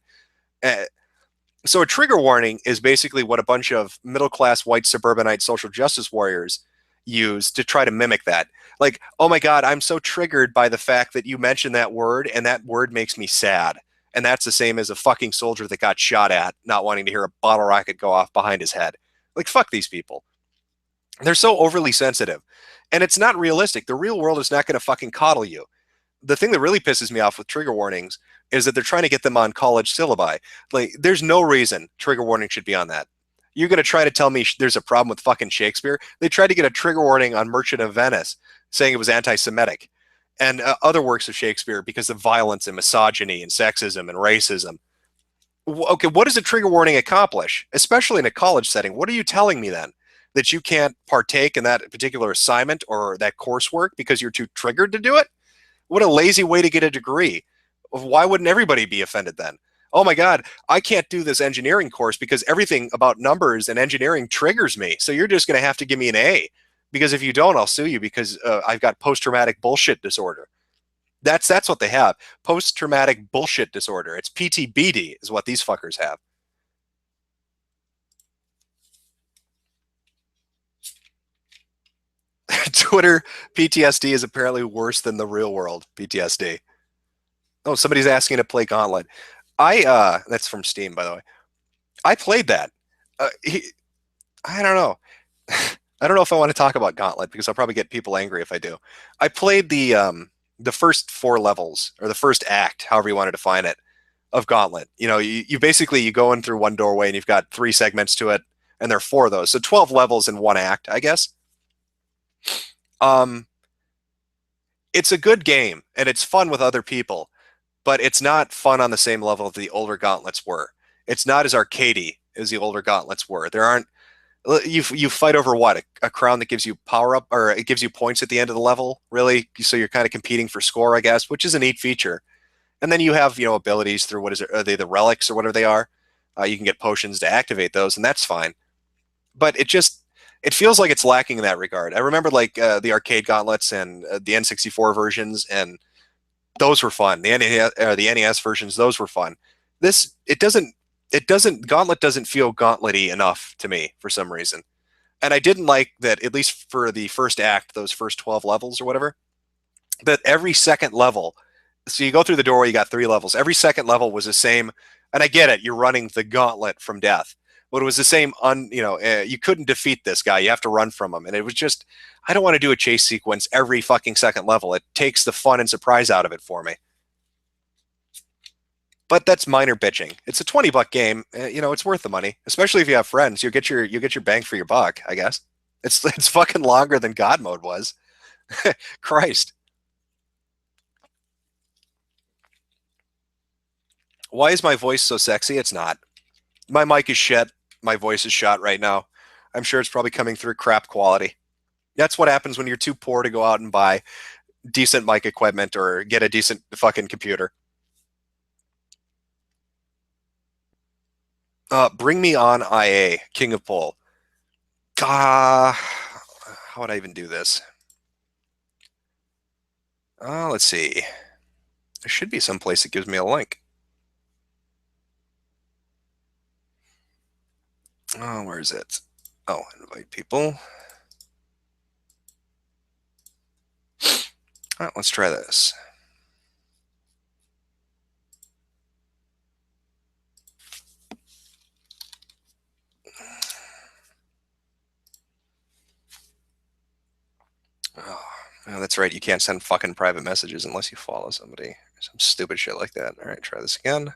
Speaker 1: So a trigger warning is basically what a bunch of middle-class white suburbanite social justice warriors use to try to mimic that. Like, oh my God, I'm so triggered by the fact that you mentioned that word and that word makes me sad. And that's the same as a fucking soldier that got shot at, not wanting to hear a bottle rocket go off behind his head. Like, fuck these people. They're so overly sensitive. And it's not realistic. The real world is not going to fucking coddle you. The thing that really pisses me off with trigger warnings is that they're trying to get them on college syllabi. Like, there's no reason trigger warning should be on that. You're going to try to tell me there's a problem with fucking Shakespeare? They tried to get a trigger warning on Merchant of Venice, saying it was anti-Semitic, and other works of Shakespeare because of violence and misogyny and sexism and racism. Okay, what does a trigger warning accomplish, especially in a college setting? What are you telling me then? That you can't partake in that particular assignment or that coursework because you're too triggered to do it? What a lazy way to get a degree. Why wouldn't everybody be offended then? Oh my God, I can't do this engineering course because everything about numbers and engineering triggers me. So you're just going to have to give me an A, because if you don't, I'll sue you because I've got post-traumatic bullshit disorder. That's what they have. Post-traumatic bullshit disorder. It's PTBD is what these fuckers have. Twitter PTSD is apparently worse than the real world PTSD. Oh, somebody's asking to play Gauntlet. That's from Steam, by the way. I played that. I don't know. I don't know if I want to talk about Gauntlet because I'll probably get people angry if I do. I played the first 4 levels, or the first act, however you want to define it, of Gauntlet. You basically you go in through one doorway and you've got 3 segments to it, and there are 4 of those. So 12 levels in one act, I guess. Um, it's a good game and it's fun with other people, but it's not fun on the same level that the older Gauntlets were. It's not as arcadey as the older Gauntlets were. There aren't you fight over what, a crown that gives you power up, or it gives you points at the end of the level, really. So you're kind of competing for score, I guess, which is a neat feature. And then you have abilities through, what is it? Are they the relics or whatever they are? You can get potions to activate those, and that's fine. But it feels like it's lacking in that regard. I remember like the arcade gauntlets and the N64 versions, and those were fun. The NES versions, those were fun. This Gauntlet doesn't feel gauntlet-y enough to me for some reason. And I didn't like that, at least for the first act, those first 12 levels or whatever, that every second level, so you go through the doorway, you got 3 levels. Every second level was the same, and I get it, you're running the gauntlet from death, but it was the same. You couldn't defeat this guy. You have to run from him, and it was just, I don't want to do a chase sequence every fucking second level. It takes the fun and surprise out of it for me. But that's minor bitching. It's a $20 game. It's worth the money, especially if you have friends. You get your bang for your buck, I guess. It's fucking longer than God mode was. Christ. Why is my voice so sexy? It's not. My mic is shit. My voice is shot right now. I'm sure it's probably coming through crap quality. That's what happens when you're too poor to go out and buy decent mic equipment or get a decent fucking computer. Bring me on IA, King of Pole. How would I even do this? Let's see. There should be some place that gives me a link. Oh, where is it? Oh, invite people. Let's try this. Oh, that's right. You can't send fucking private messages unless you follow somebody. Some stupid shit like that. All right, try this again.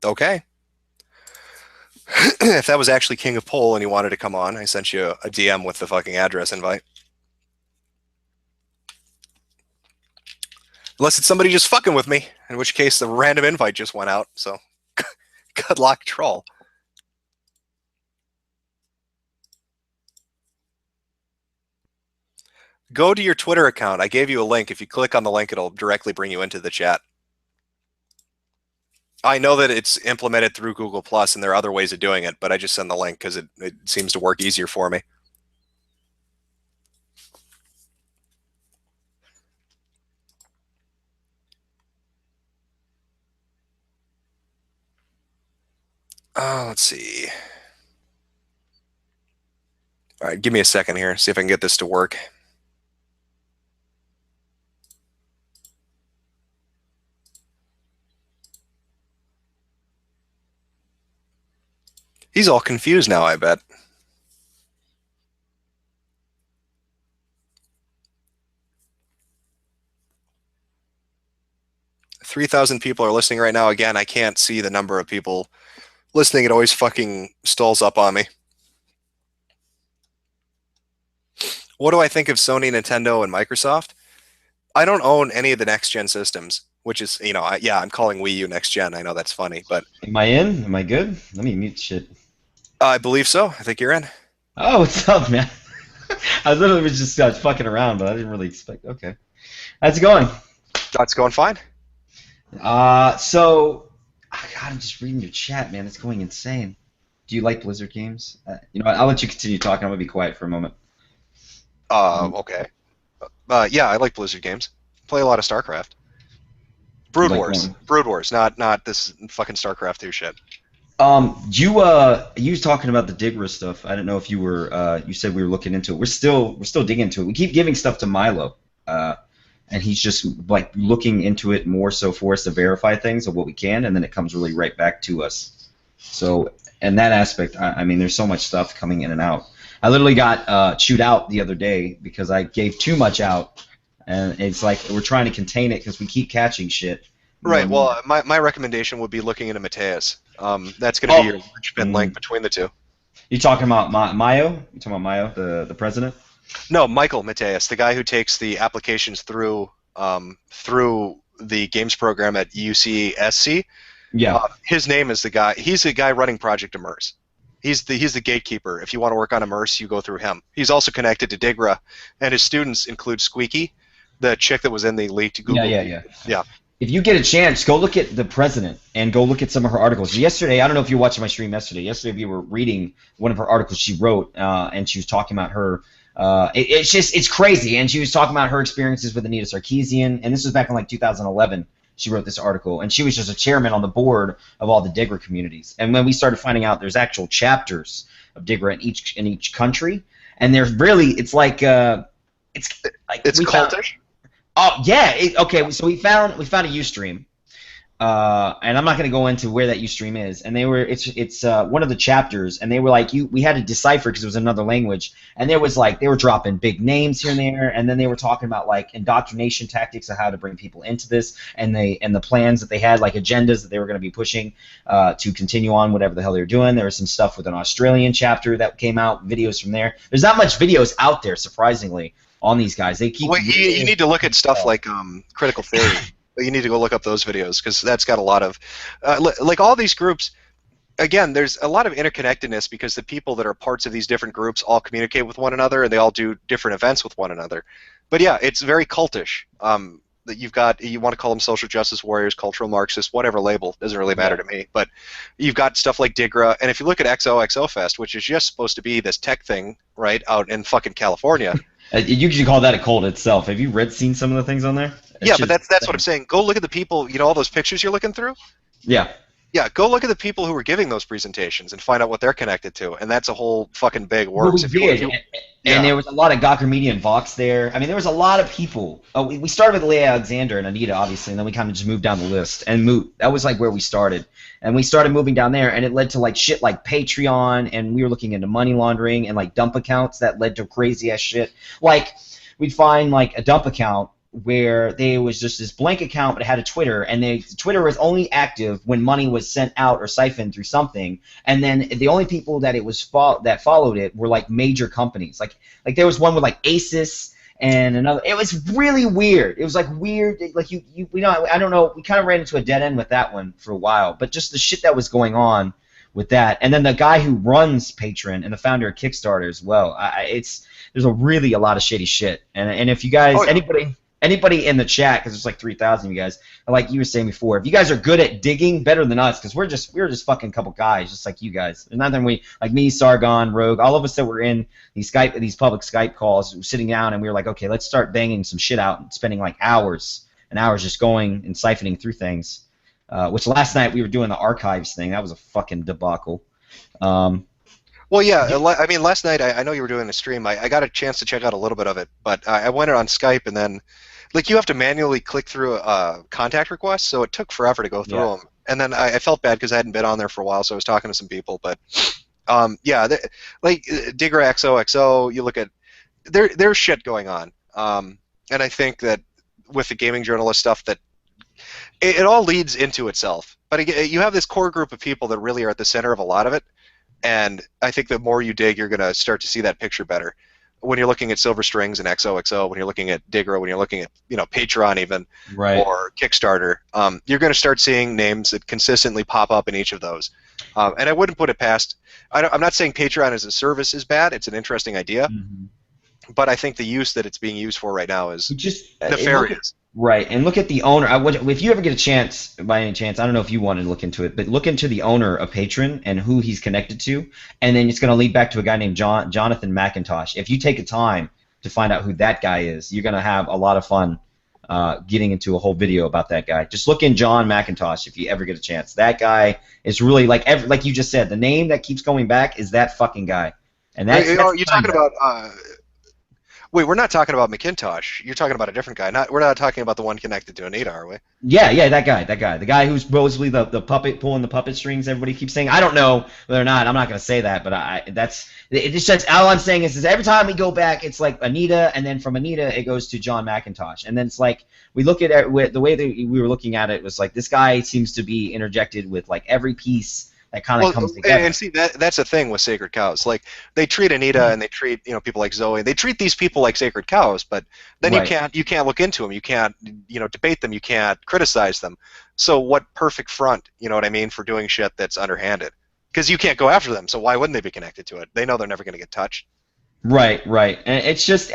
Speaker 1: Okay. If that was actually King of Pole and you wanted to come on, I sent you a DM with the fucking address invite. Unless it's somebody just fucking with me, in which case the random invite just went out. So, good luck, troll. Go to your Twitter account. I gave you a link. If you click on the link, it'll directly bring you into the chat. I know that it's implemented through Google Plus, and there are other ways of doing it, but I just send the link because it seems to work easier for me. Let's see. All right, give me a second here. See if I can get this to work. He's all confused now, I bet. $3,000 people are listening right now. Again, I can't see the number of people listening. It always fucking stalls up on me. What do I think of Sony, Nintendo, and Microsoft? I don't own any of the next-gen systems, which is, yeah, I'm calling Wii U next-gen. I know that's funny, but...
Speaker 2: Am I in? Am I good? Let me mute shit.
Speaker 1: I believe so. I think you're in.
Speaker 2: Oh, what's up, man? I literally was just fucking around, but I didn't really expect... Okay. How's it going?
Speaker 1: That's going fine.
Speaker 2: So... Oh, God, I'm just reading your chat, man. It's going insane. Do you like Blizzard games? You know what? I'll let you continue talking. I'm going to be quiet for a moment.
Speaker 1: Okay. Yeah, I like Blizzard games. Play a lot of StarCraft. Brood Wars. Brood Wars, not this fucking StarCraft 2 shit.
Speaker 2: You was talking about the Digra stuff. I didn't know if you were you said we were looking into it. We're still digging into it. We keep giving stuff to Milo. And he's just like looking into it more so for us to verify things of what we can, and then it comes really right back to us. So in that aspect, I mean, there's so much stuff coming in and out. I literally got chewed out the other day because I gave too much out, and it's like we're trying to contain it because we keep catching shit.
Speaker 1: Right. Well, my recommendation would be looking into Mateus. That's going to be your linchpin link between the two.
Speaker 2: You talking about Mayo? You talking about Mayo, the president?
Speaker 1: No, Michael Mateus, the guy who takes the applications through the games program at UCSC.
Speaker 2: Yeah.
Speaker 1: His name is the guy. He's the guy running Project Immerse. He's the gatekeeper. If you want to work on Immerse, you go through him. He's also connected to Digra, and his students include Squeaky, the chick that was in the leaked Google.
Speaker 2: Yeah. If you get a chance, go look at the president and go look at some of her articles. Yesterday, I don't know if you watched my stream yesterday. Yesterday, we were reading one of her articles she wrote, and she was talking about her. It's crazy, and she was talking about her experiences with Anita Sarkeesian, and this was back in like 2011. She wrote this article, and she was just a chairman on the board of all the Digra communities. And when we started finding out there's actual chapters of Digra in each country, and there's really it's
Speaker 1: cultish.
Speaker 2: Oh yeah, okay. So we found a UStream, and I'm not going to go into where that UStream is. And it's one of the chapters, and they were like we had to decipher because it was another language, and there was like they were dropping big names here and there, and then they were talking about like indoctrination tactics of how to bring people into this, and the plans that they had, like agendas that they were going to be pushing to continue on whatever the hell they were doing. There was some stuff with an Australian chapter that came out, videos from there. There's not much videos out there, surprisingly, on these guys. They keep.
Speaker 1: Well, you need to look at stuff like Critical Theory. You need to go look up those videos because that's got a lot of, like all these groups. Again, there's a lot of interconnectedness because the people that are parts of these different groups all communicate with one another and they all do different events with one another. But yeah, it's very cultish. That you want to call them social justice warriors, cultural Marxists, whatever label, doesn't really matter to me. But you've got stuff like Digra, and if you look at XOXO Fest, which is just supposed to be this tech thing, right, out in fucking California.
Speaker 2: You could call that a cult itself. Have you seen some of the things on there?
Speaker 1: Yeah, but that's what I'm saying. Go look at the people, all those pictures you're looking through?
Speaker 2: Yeah.
Speaker 1: Yeah, go look at the people who were giving those presentations and find out what they're connected to, and that's a whole fucking big works.
Speaker 2: Well, we did, and there was a lot of Gawker Media and Vox there. I mean, there was a lot of people. We started with Leah Alexander and Anita, obviously, and then we kind of just moved down the list. And that was like where we started. And we started moving down there, and it led to like shit like Patreon, and we were looking into money laundering and like dump accounts that led to crazy ass shit. Like we'd find like a dump account where there was just this blank account, but it had a Twitter, and Twitter was only active when money was sent out or siphoned through something, and then the only people that it was that followed it were like major companies. Like there was one with like Asus and another. It was really weird. It was like weird. Like I don't know. We kind of ran into a dead end with that one for a while, but just the shit that was going on with that, and then the guy who runs Patreon and the founder of Kickstarter as well. There's a lot of shady shit, and if you guys anybody in the chat, because there's like 3,000 of you guys, like you were saying before, if you guys are good at digging, better than us, because we're just fucking couple guys, just like you guys. There's nothing like me, Sargon, Rogue, all of us that were in these public Skype calls, sitting down, and we were like, okay, let's start banging some shit out and spending like hours and hours just going and siphoning through things. Which last night we were doing the archives thing. That was a fucking debacle.
Speaker 1: Well, yeah, I mean, last night I know you were doing a stream. I got a chance to check out a little bit of it, but I went on Skype, and then like you have to manually click through contact requests, so it took forever to go through them. And then I felt bad because I hadn't been on there for a while, so I was talking to some people. But like Digra XOXO, you look at there's shit going on, and I think that with the gaming journalist stuff, that it all leads into itself. But again, you have this core group of people that really are at the center of a lot of it, and I think the more you dig, you're going to start to see that picture better. When you're looking at Silver Strings and XOXO, when you're looking at Digra, when you're looking at Patreon even, or Kickstarter, you're going to start seeing names that consistently pop up in each of those. And I wouldn't put it past. I'm not saying Patreon as a service is bad. It's an interesting idea, but I think the use that it's being used for right now is just nefarious.
Speaker 2: Right, and look at the owner. If you ever get a chance, by any chance, I don't know if you want to look into it, but look into the owner of Patreon and who he's connected to, and then it's going to lead back to a guy named Jonathan McIntosh. If you take the time to find out who that guy is, you're going to have a lot of fun getting into a whole video about that guy. Just look in John McIntosh if you ever get a chance. That guy is really, like you just said, the name that keeps going back is that fucking guy. And that's
Speaker 1: you're talking about... Wait, we're not talking about McIntosh. You're talking about a different guy. We're not talking about the one connected to Anita, are we?
Speaker 2: Yeah, that guy. The guy who's supposedly the puppet pulling the puppet strings. Everybody keeps saying. I don't know whether or not. I'm not going to say that, but it's just all I'm saying is every time we go back, it's like Anita, and then from Anita it goes to John McIntosh, and then it's like we look at it, the way that we were looking at it was like this guy seems to be interjected with like every piece that kind of comes together.
Speaker 1: And see, that's the thing with sacred cows. Like they treat Anita and they treat people like Zoe. They treat these people like sacred cows, but then you can't look into them. You can't debate them. You can't criticize them. So what perfect front, you know what I mean, for doing shit that's underhanded? Because you can't go after them. So why wouldn't they be connected to it? They know they're never going to get touched.
Speaker 2: Right. And it's just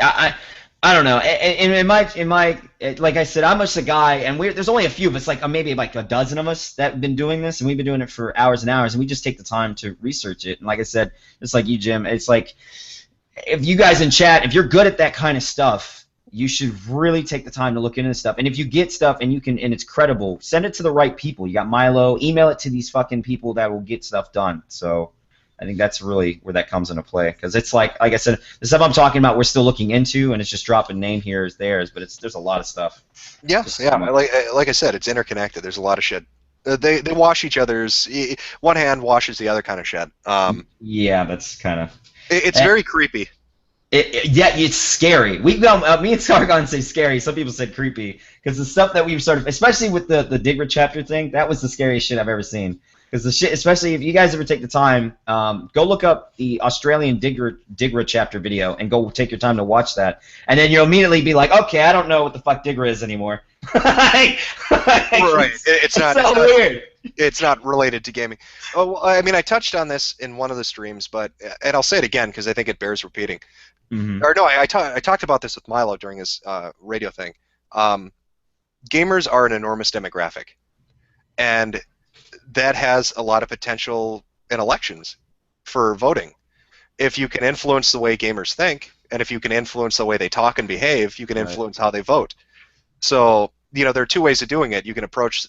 Speaker 2: I don't know. In my like I said, I'm just a guy, and there's only a few of us, like maybe like a dozen of us that have been doing this, and we've been doing it for hours and hours, and we just take the time to research it. And like I said, just like you, Jim, it's like if you guys in chat, if you're good at that kind of stuff, you should really take the time to look into this stuff. And if you get stuff and it's credible, send it to the right people. You got Milo, email it to these fucking people that will get stuff done. So I think that's really where that comes into play, because it's like I said, the stuff I'm talking about we're still looking into, and it's just dropping name here is theirs, but there's a lot of stuff.
Speaker 1: Yeah. Like I said, it's interconnected. There's a lot of shit. They wash each other's. One hand washes the other kind of shit.
Speaker 2: Yeah, that's kind of.
Speaker 1: It's very creepy.
Speaker 2: Yeah, it's scary. Me and Sargon say scary. Some people said creepy, because the stuff that we've especially with the Digra chapter thing, that was the scariest shit I've ever seen. Because the shit, especially if you guys ever take the time, go look up the Australian Digra chapter video and go take your time to watch that, and then you'll immediately be like, okay, I don't know what the fuck Digra is anymore.
Speaker 1: Right. It's not.
Speaker 2: So weird.
Speaker 1: It's not related to gaming. Oh, well, I mean, I touched on this in one of the streams, but and I'll say it again because I think it bears repeating. Or no, I talked about this with Milo during his radio thing. Gamers are an enormous demographic, and that has a lot of potential in elections for voting. If you can influence the way gamers think, and if you can influence the way they talk and behave, you can influence how they vote. So, there are two ways of doing it. You can approach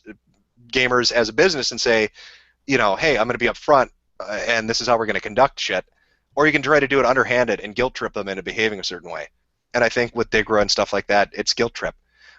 Speaker 1: gamers as a business and say, hey, I'm going to be up front, and this is how we're going to conduct shit. Or you can try to do it underhanded and guilt trip them into behaving a certain way. And I think with Digra and stuff like that, it's guilt trip.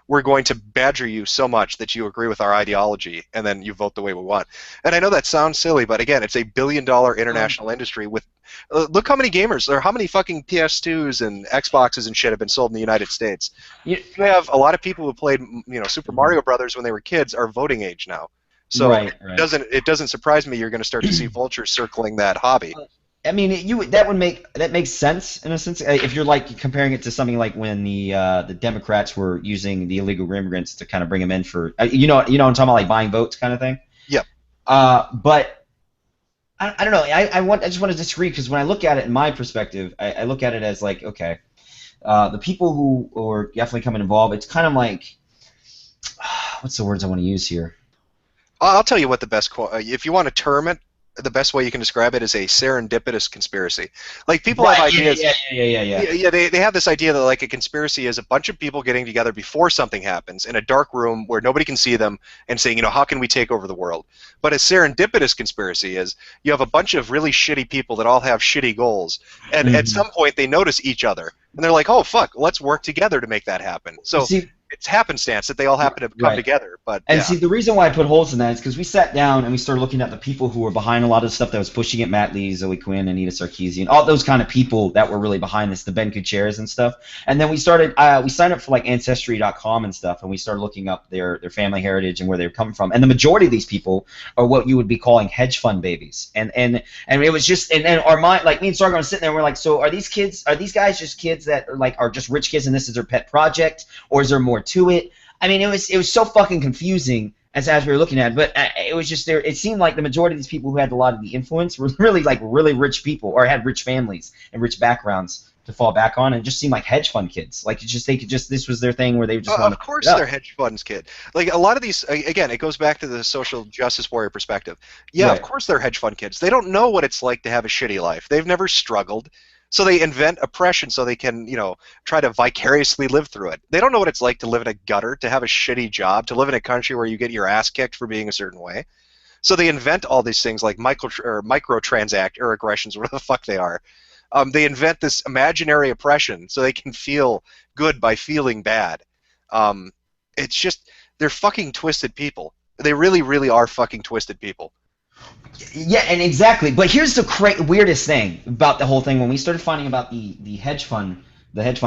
Speaker 1: We're going to badger you so much that you agree with our ideology, and then you vote the way we want. And I know that sounds silly, but again, it's a billion-dollar international industry with. Look how many gamers, or how many fucking PS2s and Xboxes and shit have been sold in the United States. You have a lot of people who played, Super Mario Brothers when they were kids are voting age now. So it doesn't surprise me you're going to start to see vultures circling that hobby.
Speaker 2: I mean, that makes sense in a sense. If you're like comparing it to something like when the Democrats were using the illegal immigrants to kind of bring them in for you know what I'm talking about, like buying votes kind of thing.
Speaker 1: Yep.
Speaker 2: But I don't know. I just want to disagree because when I look at it in my perspective, I look at it as like, okay, the people who are definitely coming involved. It's kind of like what's the words I want to use here?
Speaker 1: I'll tell you what the best if you want to term it. The best way you can describe it is a serendipitous conspiracy. Like people have ideas. Yeah. They have this idea that like a conspiracy is a bunch of people getting together before something happens in a dark room where nobody can see them and saying, how can we take over the world? But a serendipitous conspiracy is you have a bunch of really shitty people that all have shitty goals, and at some point they notice each other and they're like, oh fuck, let's work together to make that happen. So. It's happenstance that they all happen to come together. See,
Speaker 2: the reason why I put holes in that is because we sat down and we started looking at the people who were behind a lot of the stuff that was pushing it, Matt Lee, Zoe Quinn, Anita Sarkeesian, all those kind of people that were really behind this, the Ben Kucheras and stuff. And then we started, we signed up for like Ancestry.com and stuff, and we started looking up their family heritage and where they were coming from. And the majority of these people are what you would be calling hedge fund babies. And it was just, and our mind, like me and Sargon were sitting there, and we're like, so are these guys just kids that are just rich kids and this is their pet project, or is there more to it? I mean, it was so fucking confusing as we were looking at it, but it was just there. It seemed like the majority of these people who had a lot of the influence were really like really rich people or had rich families and rich backgrounds to fall back on, and it just seemed like hedge fund kids. Like this was their thing where they just wanted.
Speaker 1: Of course, they're hedge funds kid. Like a lot of these, again, it goes back to the social justice warrior perspective. Yeah, of course they're hedge fund kids. They don't know what it's like to have a shitty life. They've never struggled. So they invent oppression so they can, try to vicariously live through it. They don't know what it's like to live in a gutter, to have a shitty job, to live in a country where you get your ass kicked for being a certain way. So they invent all these things like microtransact or aggressions, whatever the fuck they are. They invent this imaginary oppression so they can feel good by feeling bad. It's just, they're fucking twisted people. They really, really are fucking twisted people.
Speaker 2: Yeah, and exactly. But here's the weirdest thing about the whole thing when we started finding about the hedge fund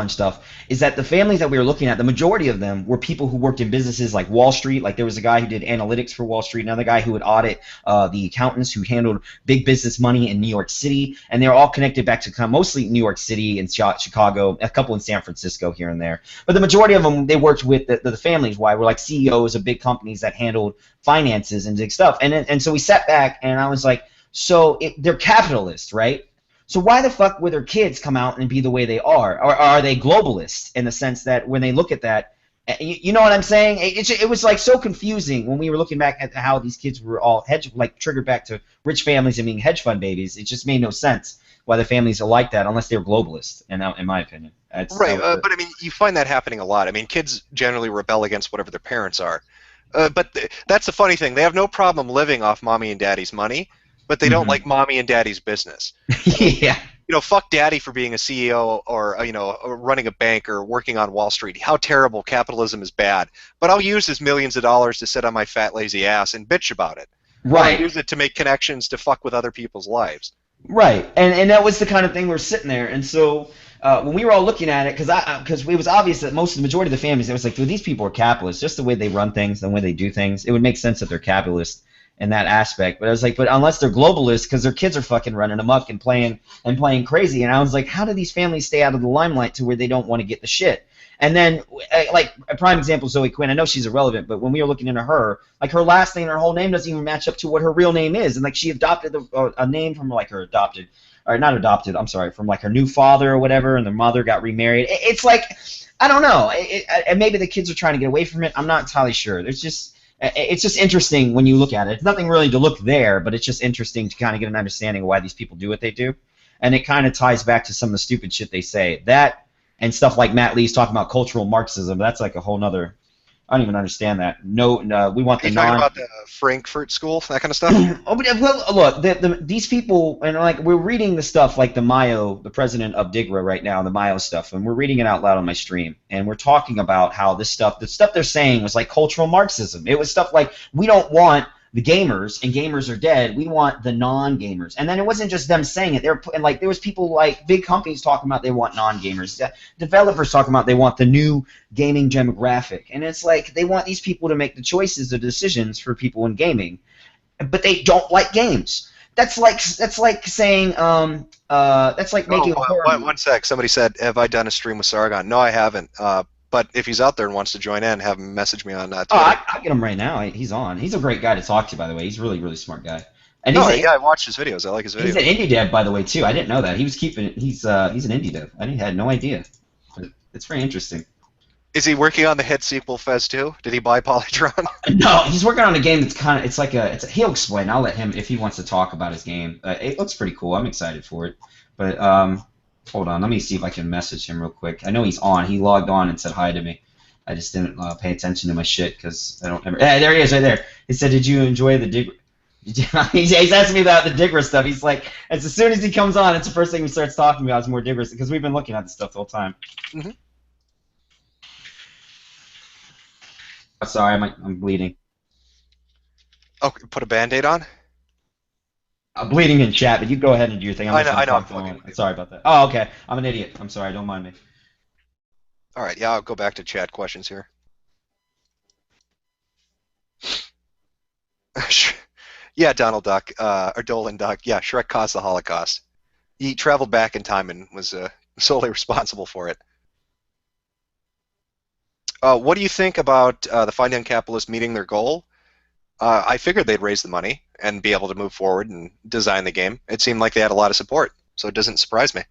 Speaker 2: stuff is that the families that we were looking at, the majority of them were people who worked in businesses like Wall Street. Like there was a guy who did analytics for Wall Street, another guy who would audit the accountants who handled big business money in New York City, and they're all connected back to kind of mostly New York City and Chicago, a couple in San Francisco here and there. But the majority of them, they worked with the families. Why were like CEOs of big companies that handled finances and big stuff. And so we sat back, and I was like, so they're capitalists, right? So why the fuck would their kids come out and be the way they are? Or are they globalists in the sense that when they look at that, you know what I'm saying? It was like so confusing when we were looking back at how these kids were all triggered back to rich families and being hedge fund babies. It just made no sense why the families are like that unless they're globalists, in my opinion.
Speaker 1: Right, but I mean, you find that happening a lot. I mean, kids generally rebel against whatever their parents are. But that's the funny thing. They have no problem living off mommy and daddy's money, but they don't like mommy and daddy's business.
Speaker 2: Yeah.
Speaker 1: Fuck daddy for being a CEO or, running a bank or working on Wall Street. How terrible. Capitalism is bad. But I'll use his millions of dollars to sit on my fat, lazy ass and bitch about it.
Speaker 2: Right.
Speaker 1: I'll use it to make connections to fuck with other people's lives.
Speaker 2: Right. And that was the kind of thing we're sitting there. And so when we were all looking at it, because it was obvious that the majority of the families, it was like, well, these people are capitalists. Just the way they run things, the way they do things, it would make sense that they're capitalists. in that aspect. But I was like, but unless they're globalists, because their kids are fucking running amok and playing crazy. And I was like, how do these families stay out of the limelight to where they don't want to get the shit? And then, like, a prime example, Zoe Quinn. I know she's irrelevant, but when we were looking into her, like, her last name and her whole name doesn't even match up to what her real name is. And, like, she adopted a name from, like, her adopted, or not adopted, I'm sorry, from, like, her new father or whatever, and their mother got remarried. It's like, I don't know. And maybe the kids are trying to get away from it. I'm not entirely sure. It's just interesting when you look at it. It's nothing really to look there, but it's just interesting to kind of get an understanding of why these people do what they do. And it kind of ties back to some of the stupid shit they say. That and stuff like Matt Lee's talking about cultural Marxism. That's like a whole nother. I don't even understand that. No, we want the
Speaker 1: talking about the Frankfurt School, that kind of stuff.
Speaker 2: Oh, but well, look, these people, and like we're reading the stuff like the Mayo, the president of DIGRA right now, the Mayo stuff, and we're reading it out loud on my stream, and we're talking about how the stuff they're saying was like cultural Marxism. It was stuff like, we don't want the gamers, and gamers are dead. We want the non-gamers. And then it wasn't just them saying it. Like, there was people like big companies talking about they want non-gamers. Developers talking about they want the new gaming demographic. And it's like they want these people to make the choices, the decisions for people in gaming, but they don't like games. That's like saying that's like making a horror movie.
Speaker 1: One sec. Somebody said, "Have I done a stream with Sargon?" No, I haven't. But if he's out there and wants to join in, have him message me on Twitter.
Speaker 2: Oh, I get him right now. He's on. He's a great guy to talk to, by the way. He's a really, really smart guy.
Speaker 1: And yeah, I watched his videos. I like his videos.
Speaker 2: He's an indie dev, by the way, too. I didn't know that. He's an indie dev. I had no idea. But it's very interesting.
Speaker 1: Is he working on the hit sequel Fez 2? Did he buy Polytron?
Speaker 2: No, he's working on a game that's kind of he'll explain. I'll let him if he wants to talk about his game. It looks pretty cool. I'm excited for it. But hold on, let me see if I can message him real quick. I know he's on. He logged on and said hi to me. I just didn't pay attention to my shit because I don't ever. There he is, right there. He said, "Did you enjoy the dig?" He's asking me about the DIGRA stuff. He's like, as soon as he comes on, it's the first thing he starts talking about is more DIGRA because we've been looking at this stuff the whole time.
Speaker 1: Mm-hmm.
Speaker 2: Oh, sorry, I'm bleeding.
Speaker 1: Oh, put a Band-Aid on?
Speaker 2: I'm bleeding in chat, but you go ahead and do your thing.
Speaker 1: I know. I'm
Speaker 2: sorry about that. Oh, okay. I'm an idiot. I'm sorry. Don't mind me.
Speaker 1: All right, yeah, I'll go back to chat questions here. Yeah, Donald Duck, or Dolan Duck. Yeah, Shrek caused the Holocaust. He traveled back in time and was solely responsible for it. What do you think about the Fine Young Capitalists meeting their goal? I figured they'd raise the money and be able to move forward and design the game. It seemed like they had a lot of support, so it doesn't surprise me.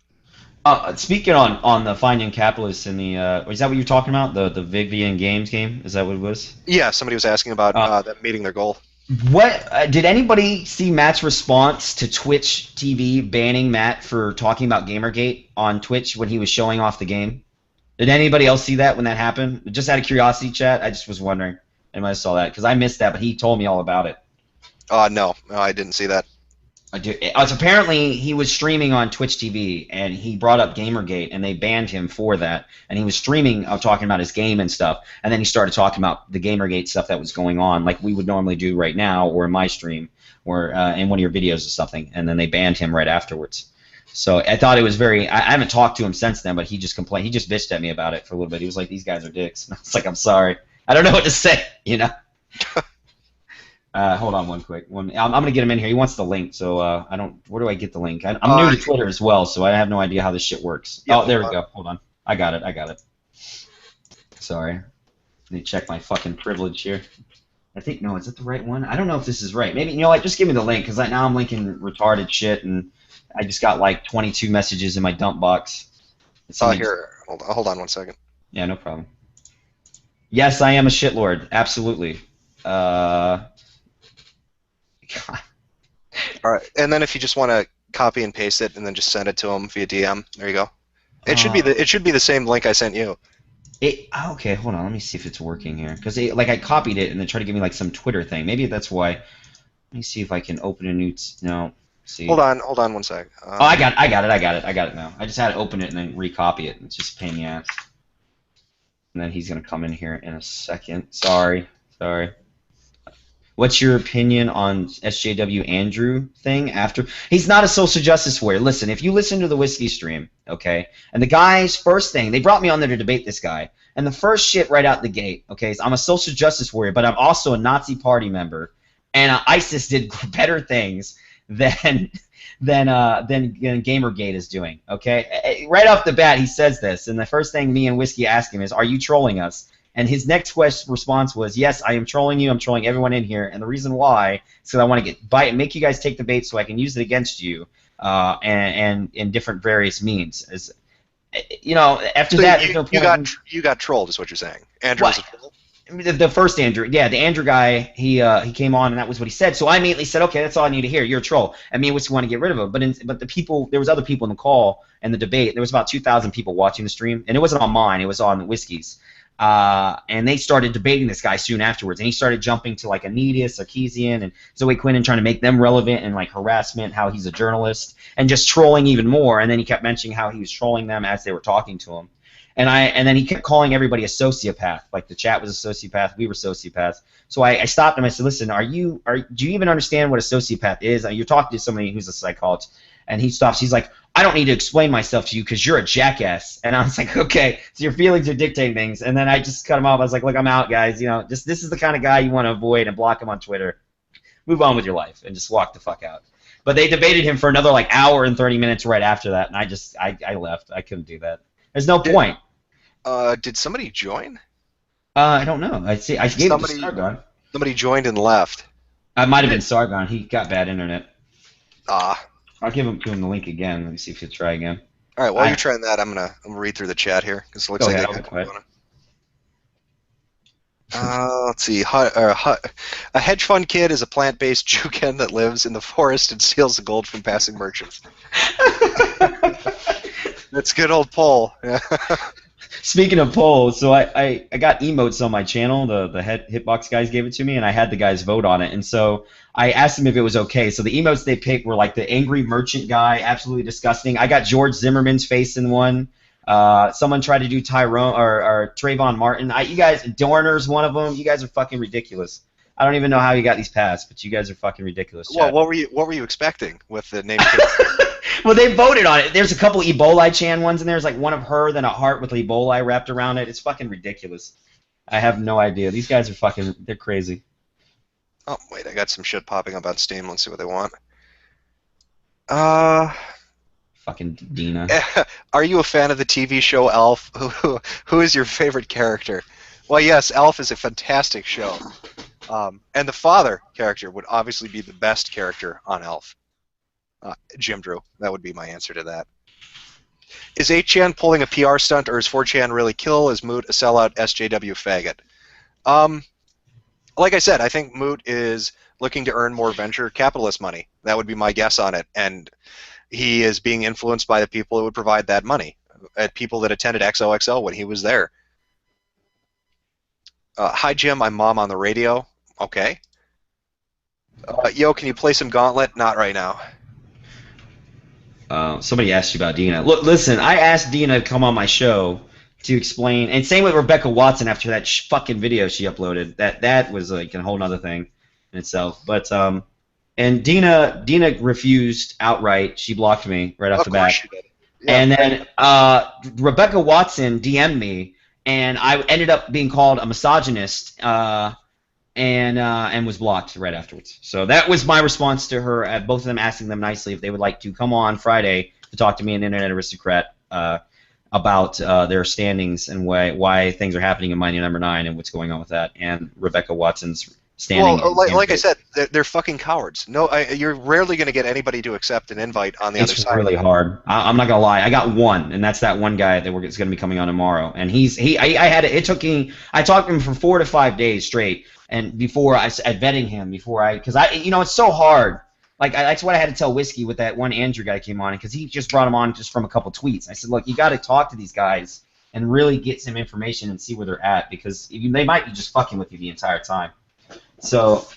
Speaker 2: Speaking on the Fine Young Capitalists and the is that what you're talking about? The Vivian Games game? Is that what it was?
Speaker 1: Yeah, somebody was asking about them meeting their goal.
Speaker 2: What did anybody see Matt's response to Twitch TV banning Matt for talking about Gamergate on Twitch when he was showing off the game? Did anybody else see that when that happened? Just out of curiosity, chat. I just was wondering. Anybody saw that? Because I missed that, but he told me all about it.
Speaker 1: No, I didn't see that.
Speaker 2: Apparently, he was streaming on Twitch TV, and he brought up Gamergate, and they banned him for that. And he was streaming, talking about his game and stuff, and then he started talking about the Gamergate stuff that was going on, like we would normally do right now, or in my stream, or in one of your videos or something, and then they banned him right afterwards. So I thought it was very. I haven't talked to him since then, but he just complained. He just bitched at me about it for a little bit. He was like, "These guys are dicks." And I was like, "I'm sorry. I don't know what to say," you know. Hold on one quick. I'm gonna get him in here. He wants the link, so I don't. Where do I get the link? I'm new to Twitter as well, so I have no idea how this shit works. Yeah, oh, there we go. Hold on. I got it. Sorry. Let me check my fucking privilege here. I think no. Is it the right one? I don't know if this is right. Maybe just give me the link because now I'm linking retarded shit, and I just got like 22 messages in my dump box.
Speaker 1: Here. Hold on one second.
Speaker 2: Yeah, no problem. Yes, I am a shitlord. Absolutely. God.
Speaker 1: All right, and then if you just want to copy and paste it and then just send it to him via DM, there you go. It should be the same link I sent you.
Speaker 2: Okay, hold on. Let me see if it's working here because I copied it and they tried to give me like some Twitter thing. Maybe that's why. Let me see if I can open a new. No. See.
Speaker 1: Hold on one sec.
Speaker 2: I got it now. I just had to open it and then recopy it. It's just a pain in the ass. And then he's gonna come in here in a second. Sorry. What's your opinion on SJW Andrew thing after? He's not a social justice warrior. Listen, if you listen to the Whiskey stream, okay, and the guy's first thing, they brought me on there to debate this guy, and the first shit right out the gate, okay, is I'm a social justice warrior, but I'm also a Nazi party member, and ISIS did better things than Gamergate is doing. Okay, right off the bat, he says this, and the first thing me and Whiskey ask him is, "Are you trolling us?" And his next response was, "Yes, I am trolling you. I'm trolling everyone in here, and the reason why is because I want to make you guys take the bait so I can use it against you, and in different various means." As you know, after
Speaker 1: So
Speaker 2: that,
Speaker 1: you got trolled, is what you're saying. Andrew was a troll.
Speaker 2: the first Andrew, yeah, the Andrew guy, he came on and that was what he said. So I immediately said, okay, that's all I need to hear. You're a troll. And me and Whiskey want to get rid of him. But the people, there was other people in the call and the debate. There was about 2,000 people watching the stream, and it wasn't on mine. It was on Whiskey's. And they started debating this guy soon afterwards, and he started jumping to like Anita Sarkeesian and Zoe Quinn and trying to make them relevant and like harassment, how he's a journalist, and just trolling even more. And then he kept mentioning how he was trolling them as they were talking to him. And then he kept calling everybody a sociopath. Like the chat was a sociopath, we were sociopaths. So I stopped him. I said, "Listen, do you even understand what a sociopath is? You're talking to somebody who's a psychologist." And he stops. He's like, "I don't need to explain myself to you because you're a jackass." And I was like, "Okay, so your feelings are dictating things." And then I just cut him off. I was like, "Look, I'm out, guys. You know, just this is the kind of guy you want to avoid and block him on Twitter. Move on with your life and just walk the fuck out." But they debated him for another like hour and 30 minutes right after that, and I left. I couldn't do that. There's no point.
Speaker 1: Did somebody join?
Speaker 2: I don't know. I gave it to Sargon.
Speaker 1: Somebody joined and left.
Speaker 2: I might have been Sargon. He got bad internet.
Speaker 1: Ah.
Speaker 2: I'll give him the link again. Let me see if he'll try again.
Speaker 1: All right. While you're trying that, I'm gonna read through the chat here because it looks like let's see. A hedge fund kid is a plant-based Juken that lives in the forest and steals the gold from passing merchants. That's good old Paul.
Speaker 2: Speaking of polls, so I got emotes on my channel. The Hitbox guys gave it to me, and I had the guys vote on it. And so I asked them if it was okay. So the emotes they picked were like the angry merchant guy, absolutely disgusting. I got George Zimmerman's face in one. Someone tried to do Tyrone or Trayvon Martin. You guys, Dorner's one of them. You guys are fucking ridiculous. I don't even know how you got these passed, but you guys are fucking ridiculous.
Speaker 1: Well, what were you expecting with the name?
Speaker 2: Well, they voted on it. There's a couple Ebola Chan ones in there. There's like one of her, then a heart with Ebola wrapped around it. It's fucking ridiculous. I have no idea. These guys are fucking, they're crazy.
Speaker 1: Oh, wait, I got some shit popping up on Steam. Let's see what they want.
Speaker 2: Fucking Dina.
Speaker 1: Are you a fan of the TV show Elf? Who is your favorite character? Well, yes, Elf is a fantastic show. And the father character would obviously be the best character on Elf. Jim Drew. That would be my answer to that. Is 8chan pulling a PR stunt, or is 4chan really kill? Is Moot a sellout SJW faggot? Like I said, I think Moot is looking to earn more venture capitalist money. That would be my guess on it. And he is being influenced by the people who would provide that money, people that attended XOXO when he was there. Hi, Jim. I'm Mom on the radio. Okay. Yo, can you play some Gauntlet? Not right now.
Speaker 2: Somebody asked you about Dina. Look, listen, I asked Dina to come on my show to explain, and same with Rebecca Watson after that fucking video she uploaded. That was like a whole other thing in itself. But and Dina refused outright. She blocked me right off the bat. She did. Yeah. And then Rebecca Watson DM'd me, and I ended up being called a misogynist. And was blocked right afterwards. So that was my response to her, at both of them asking them nicely if they would like to come on Friday to talk to me, an internet aristocrat, about their standings and why things are happening in Mining Number 9 and what's going on with that, and Rebecca Watson's standing.
Speaker 1: Well, like I said, they're fucking cowards. No, you're rarely going to get anybody to accept an invite on the other side.
Speaker 2: It's really hard. I'm not gonna lie. I got one, and that's that one guy that is going to be coming on tomorrow. And I talked to him for 4 to 5 days straight. And before I vetting him, because it's so hard. Like that's what I had to tell Whiskey with that one Andrew guy came on, because he just brought him on just from a couple tweets. I said, look, you got to talk to these guys and really get some information and see where they're at, because they might be just fucking with you the entire time. So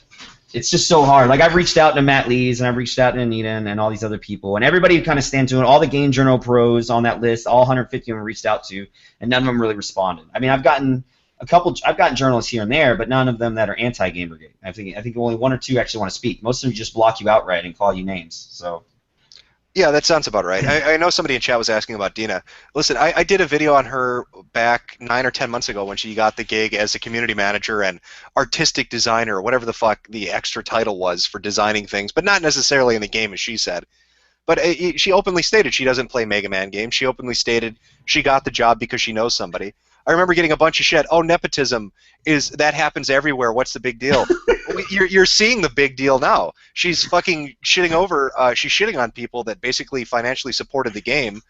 Speaker 2: it's just so hard. Like I've reached out to Matt Lees and I've reached out to Anita and all these other people, and everybody kind of stands to it. All the Game Journal pros on that list, all 150 of them reached out to, and none of them really responded. I mean, I've gotten journalists here and there, but none of them that are anti-Gamergate. I think only 1 or 2 actually want to speak. Most of them just block you outright and call you names. So
Speaker 1: Yeah, that sounds about right. I know somebody in chat was asking about Dina. Listen, I did a video on her back 9 or 10 months ago when she got the gig as a community manager and artistic designer, or whatever the fuck the extra title was for designing things, but not necessarily in the game, as she said. But she openly stated she doesn't play Mega Man games. She openly stated she got the job because she knows somebody. I remember getting a bunch of shit. Oh, nepotism that happens everywhere. What's the big deal? You're seeing the big deal now. She's fucking shitting over. She's shitting on people that basically financially supported the game,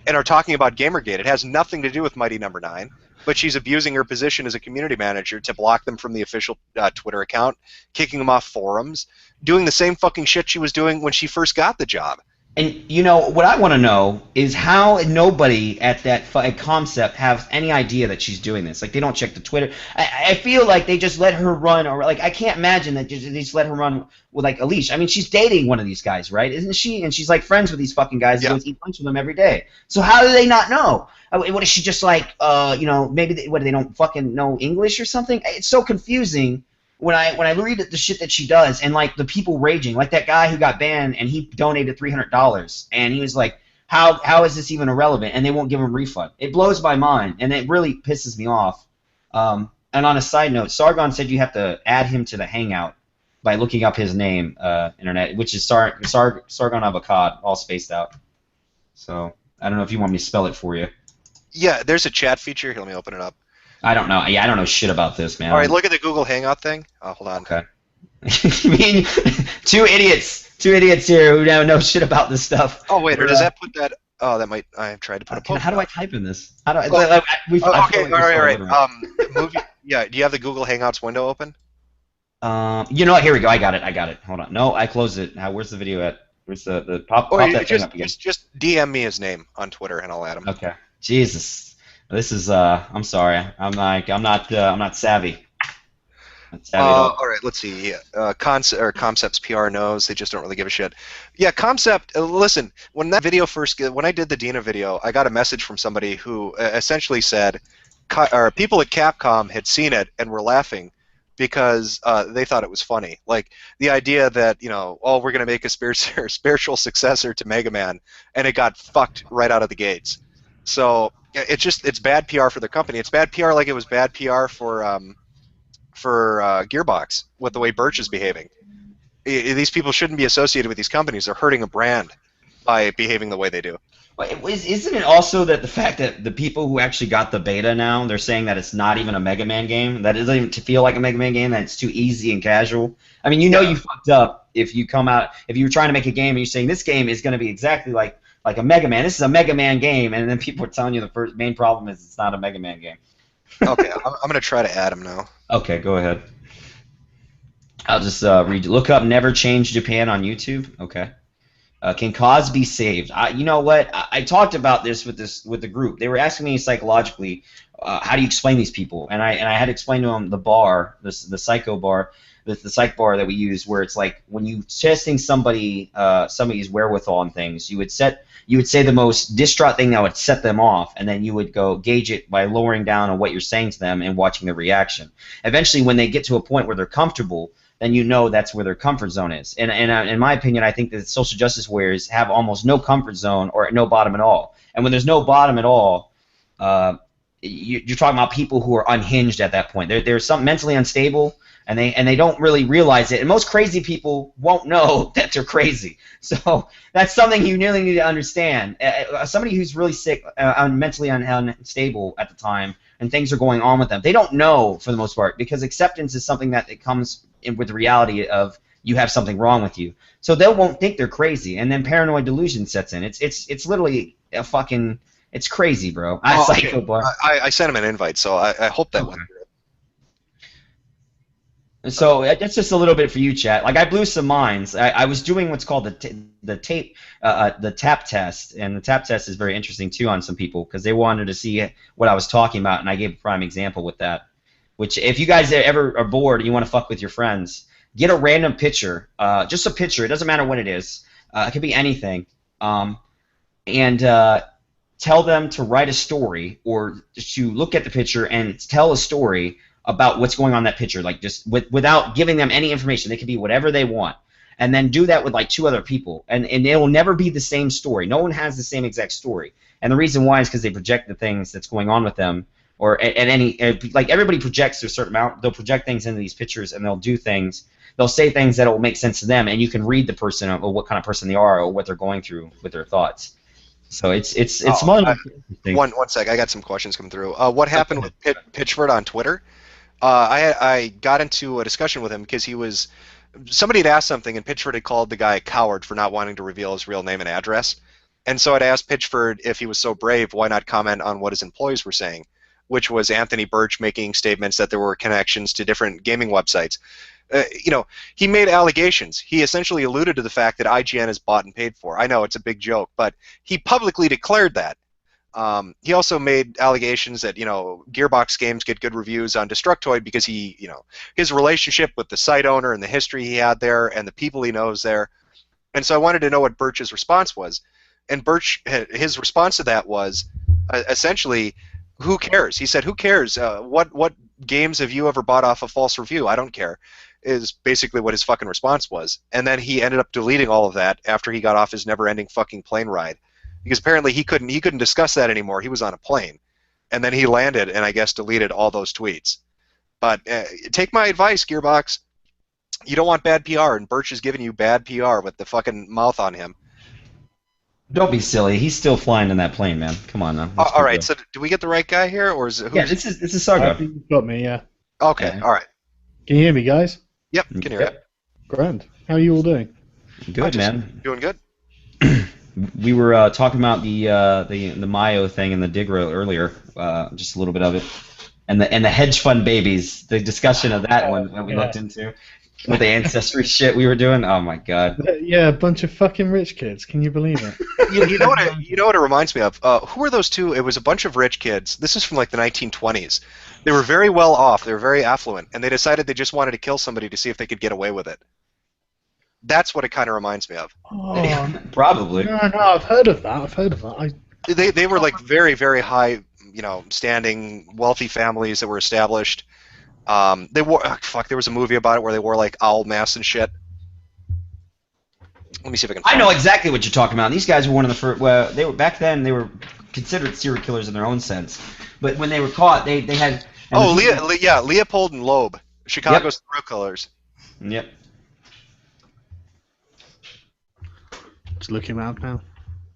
Speaker 1: and are talking about Gamergate. It has nothing to do with Mighty Number 9, but she's abusing her position as a community manager to block them from the official Twitter account, kicking them off forums, doing the same fucking shit she was doing when she first got the job.
Speaker 2: And you know what I want to know is how nobody at that concept has any idea that she's doing this. Like they don't check the Twitter. I feel like they just let her run, or like I can't imagine that they just let her run with like a leash. I mean, she's dating one of these guys, right? Isn't she? And she's like friends with these fucking guys.
Speaker 1: Yeah.
Speaker 2: Goes eat lunch with them every day. So how do they not know? What is she just like? You know, maybe they don't fucking know English or something. It's so confusing. When I read the shit that she does, and like the people raging, like that guy who got banned and he donated $300, and he was like, how is this even irrelevant? And they won't give him a refund. It blows my mind, and it really pisses me off. And on a side note, Sargon said you have to add him to the Hangout by looking up his name, internet, which is Sargon Avocad, all spaced out. So I don't know if you want me to spell it for you.
Speaker 1: Yeah, there's a chat feature. Here, let me open it up.
Speaker 2: I don't know. Yeah, I don't know shit about this, man.
Speaker 1: All right, look at the Google Hangout thing. Oh, hold on.
Speaker 2: Okay. You mean two idiots here who don't know shit about this stuff.
Speaker 1: Oh wait, or does that put that? Oh, that might. I tried to put a poke.
Speaker 2: How do I type in this? How do I?
Speaker 1: Okay, all right. Movie. Yeah, do you have the Google Hangouts window open?
Speaker 2: You know what? Here we go. I got it. Hold on. No, I closed it. Now, where's the video at? Where's the pop that thing up again?
Speaker 1: Just DM me his name on Twitter and I'll add him.
Speaker 2: Okay. Jesus. This is I'm sorry. I'm not savvy.
Speaker 1: All right, let's see. Concepts PR knows. They just don't really give a shit. Yeah, Concept. Listen, when I did the Dina video, I got a message from somebody who essentially said, people at Capcom had seen it and were laughing because they thought it was funny. Like the idea that we're gonna make a spiritual successor to Mega Man, and it got fucked right out of the gates. So it's bad PR for the company. It's bad PR like it was bad PR for Gearbox with the way Birch is behaving. These people shouldn't be associated with these companies. They're hurting a brand by behaving the way they do.
Speaker 2: Isn't it also that the fact that the people who actually got the beta now, they're saying that it's not even a Mega Man game, that it doesn't even feel like a Mega Man game, that it's too easy and casual? I mean, you fucked up if you were trying to make a game and you're saying this game is going to be exactly like a Mega Man. This is a Mega Man game, and then people are telling you the main problem is it's not a Mega Man game.
Speaker 1: Okay, I'm going to try to add him now.
Speaker 2: Okay, go ahead. I'll just read. Look up "Never Change Japan" on YouTube. Okay. Can cause be saved? You know what? I talked about this with the group. They were asking me psychologically, how do you explain these people? And I had to explain to them the psycho bar. The psych bar that we use, where it's like when you testing somebody's wherewithal and things, you would say the most distraught thing that would set them off, and then you would go gauge it by lowering down on what you're saying to them and watching their reaction. Eventually, when they get to a point where they're comfortable, then you know that's where their comfort zone is. And in my opinion, I think that social justice warriors have almost no comfort zone or no bottom at all. And when there's no bottom at all, you're talking about people who are unhinged at that point. They're some mentally unstable. And they don't really realize it. And most crazy people won't know that they're crazy. So that's something you really need to understand. Somebody who's really sick, mentally unstable at the time, and things are going on with them, they don't know for the most part, because acceptance is something that it comes in with the reality of you have something wrong with you. So they won't think they're crazy, and then paranoid delusion sets in. It's literally a fucking, it's crazy, bro.
Speaker 1: Okay. I sent him an invite, so I hope that went through.
Speaker 2: So that's just a little bit for you, chat. Like I blew some minds. I was doing what's called the tap test, and the tap test is very interesting too on some people because they wanted to see what I was talking about, and I gave a prime example with that. Which, if you guys ever are bored and you want to fuck with your friends, get a random picture, just a picture. It doesn't matter what it is. It could be anything, and tell them to write a story or to look at the picture and tell a story about what's going on in that picture, like just without giving them any information. They could be whatever they want. and then do that with like 2 other people, and it will never be the same story. No one has the same exact story, and the reason why is because they project the things that's going on with them, or at any like everybody projects a certain amount. They'll project things into these pictures, and they'll do things. They'll say things that will make sense to them, and you can read the person or what kind of person they are or what they're going through with their thoughts. So it's interesting.
Speaker 1: One sec, I got some questions coming through. What happened with Pitchford on Twitter? I got into a discussion with him because somebody had asked something, and Pitchford had called the guy a coward for not wanting to reveal his real name and address. And so I'd asked Pitchford if he was so brave, why not comment on what his employees were saying, which was Anthony Birch making statements that there were connections to different gaming websites. He made allegations. He essentially alluded to the fact that IGN is bought and paid for. I know it's a big joke, but he publicly declared that. He also made allegations that Gearbox games get good reviews on Destructoid because his relationship with the site owner and the history he had there and the people he knows there. And so I wanted to know what Birch's response was. And his response to that was essentially, who cares? He said, who cares? What games have you ever bought off a false review? I don't care, is basically what his fucking response was. And then he ended up deleting all of that after he got off his never-ending fucking plane ride. Because apparently he couldn't discuss that anymore. He was on a plane. And then he landed and I guess deleted all those tweets. But take my advice, Gearbox. You don't want bad PR, and Birch is giving you bad PR with the fucking mouth on him.
Speaker 2: Don't be silly. He's still flying in that plane, man. Come on now.
Speaker 1: All right. So do we get the right guy here, or is it?
Speaker 2: Yeah, this is Sargo.
Speaker 3: I think you've got me. Yeah.
Speaker 1: Okay.
Speaker 2: Yeah.
Speaker 1: All right.
Speaker 3: Can you hear me, guys?
Speaker 1: Yep. Can hear it.
Speaker 3: Grand. How are you all doing?
Speaker 2: Good, man.
Speaker 1: Doing good.
Speaker 2: We were talking about the Mayo thing and the Digra earlier, just a little bit of it, and the hedge fund babies. The discussion of that one when we looked into with the ancestry shit we were doing. Oh my god.
Speaker 3: Yeah, a bunch of fucking rich kids. Can you believe it?
Speaker 1: you know what it reminds me of? Who were those two? It was a bunch of rich kids. This is from like the 1920s. They were very well off. They were very affluent, and they decided they just wanted to kill somebody to see if they could get away with it. That's what it kind of reminds me of.
Speaker 3: Oh,
Speaker 2: Probably.
Speaker 3: no, I've heard of that.
Speaker 1: They were like very, very high, standing, wealthy families that were established. They wore there was a movie about it where they wore like owl masks and shit. Let me see if I can.
Speaker 2: I know exactly what you're talking about. These guys were one of the first. Well, they were back then. They were considered serial killers in their own sense, but when they were caught, they had.
Speaker 1: Leopold and Loeb, Chicago's serial killers.
Speaker 2: Yep.
Speaker 3: Just looking around now.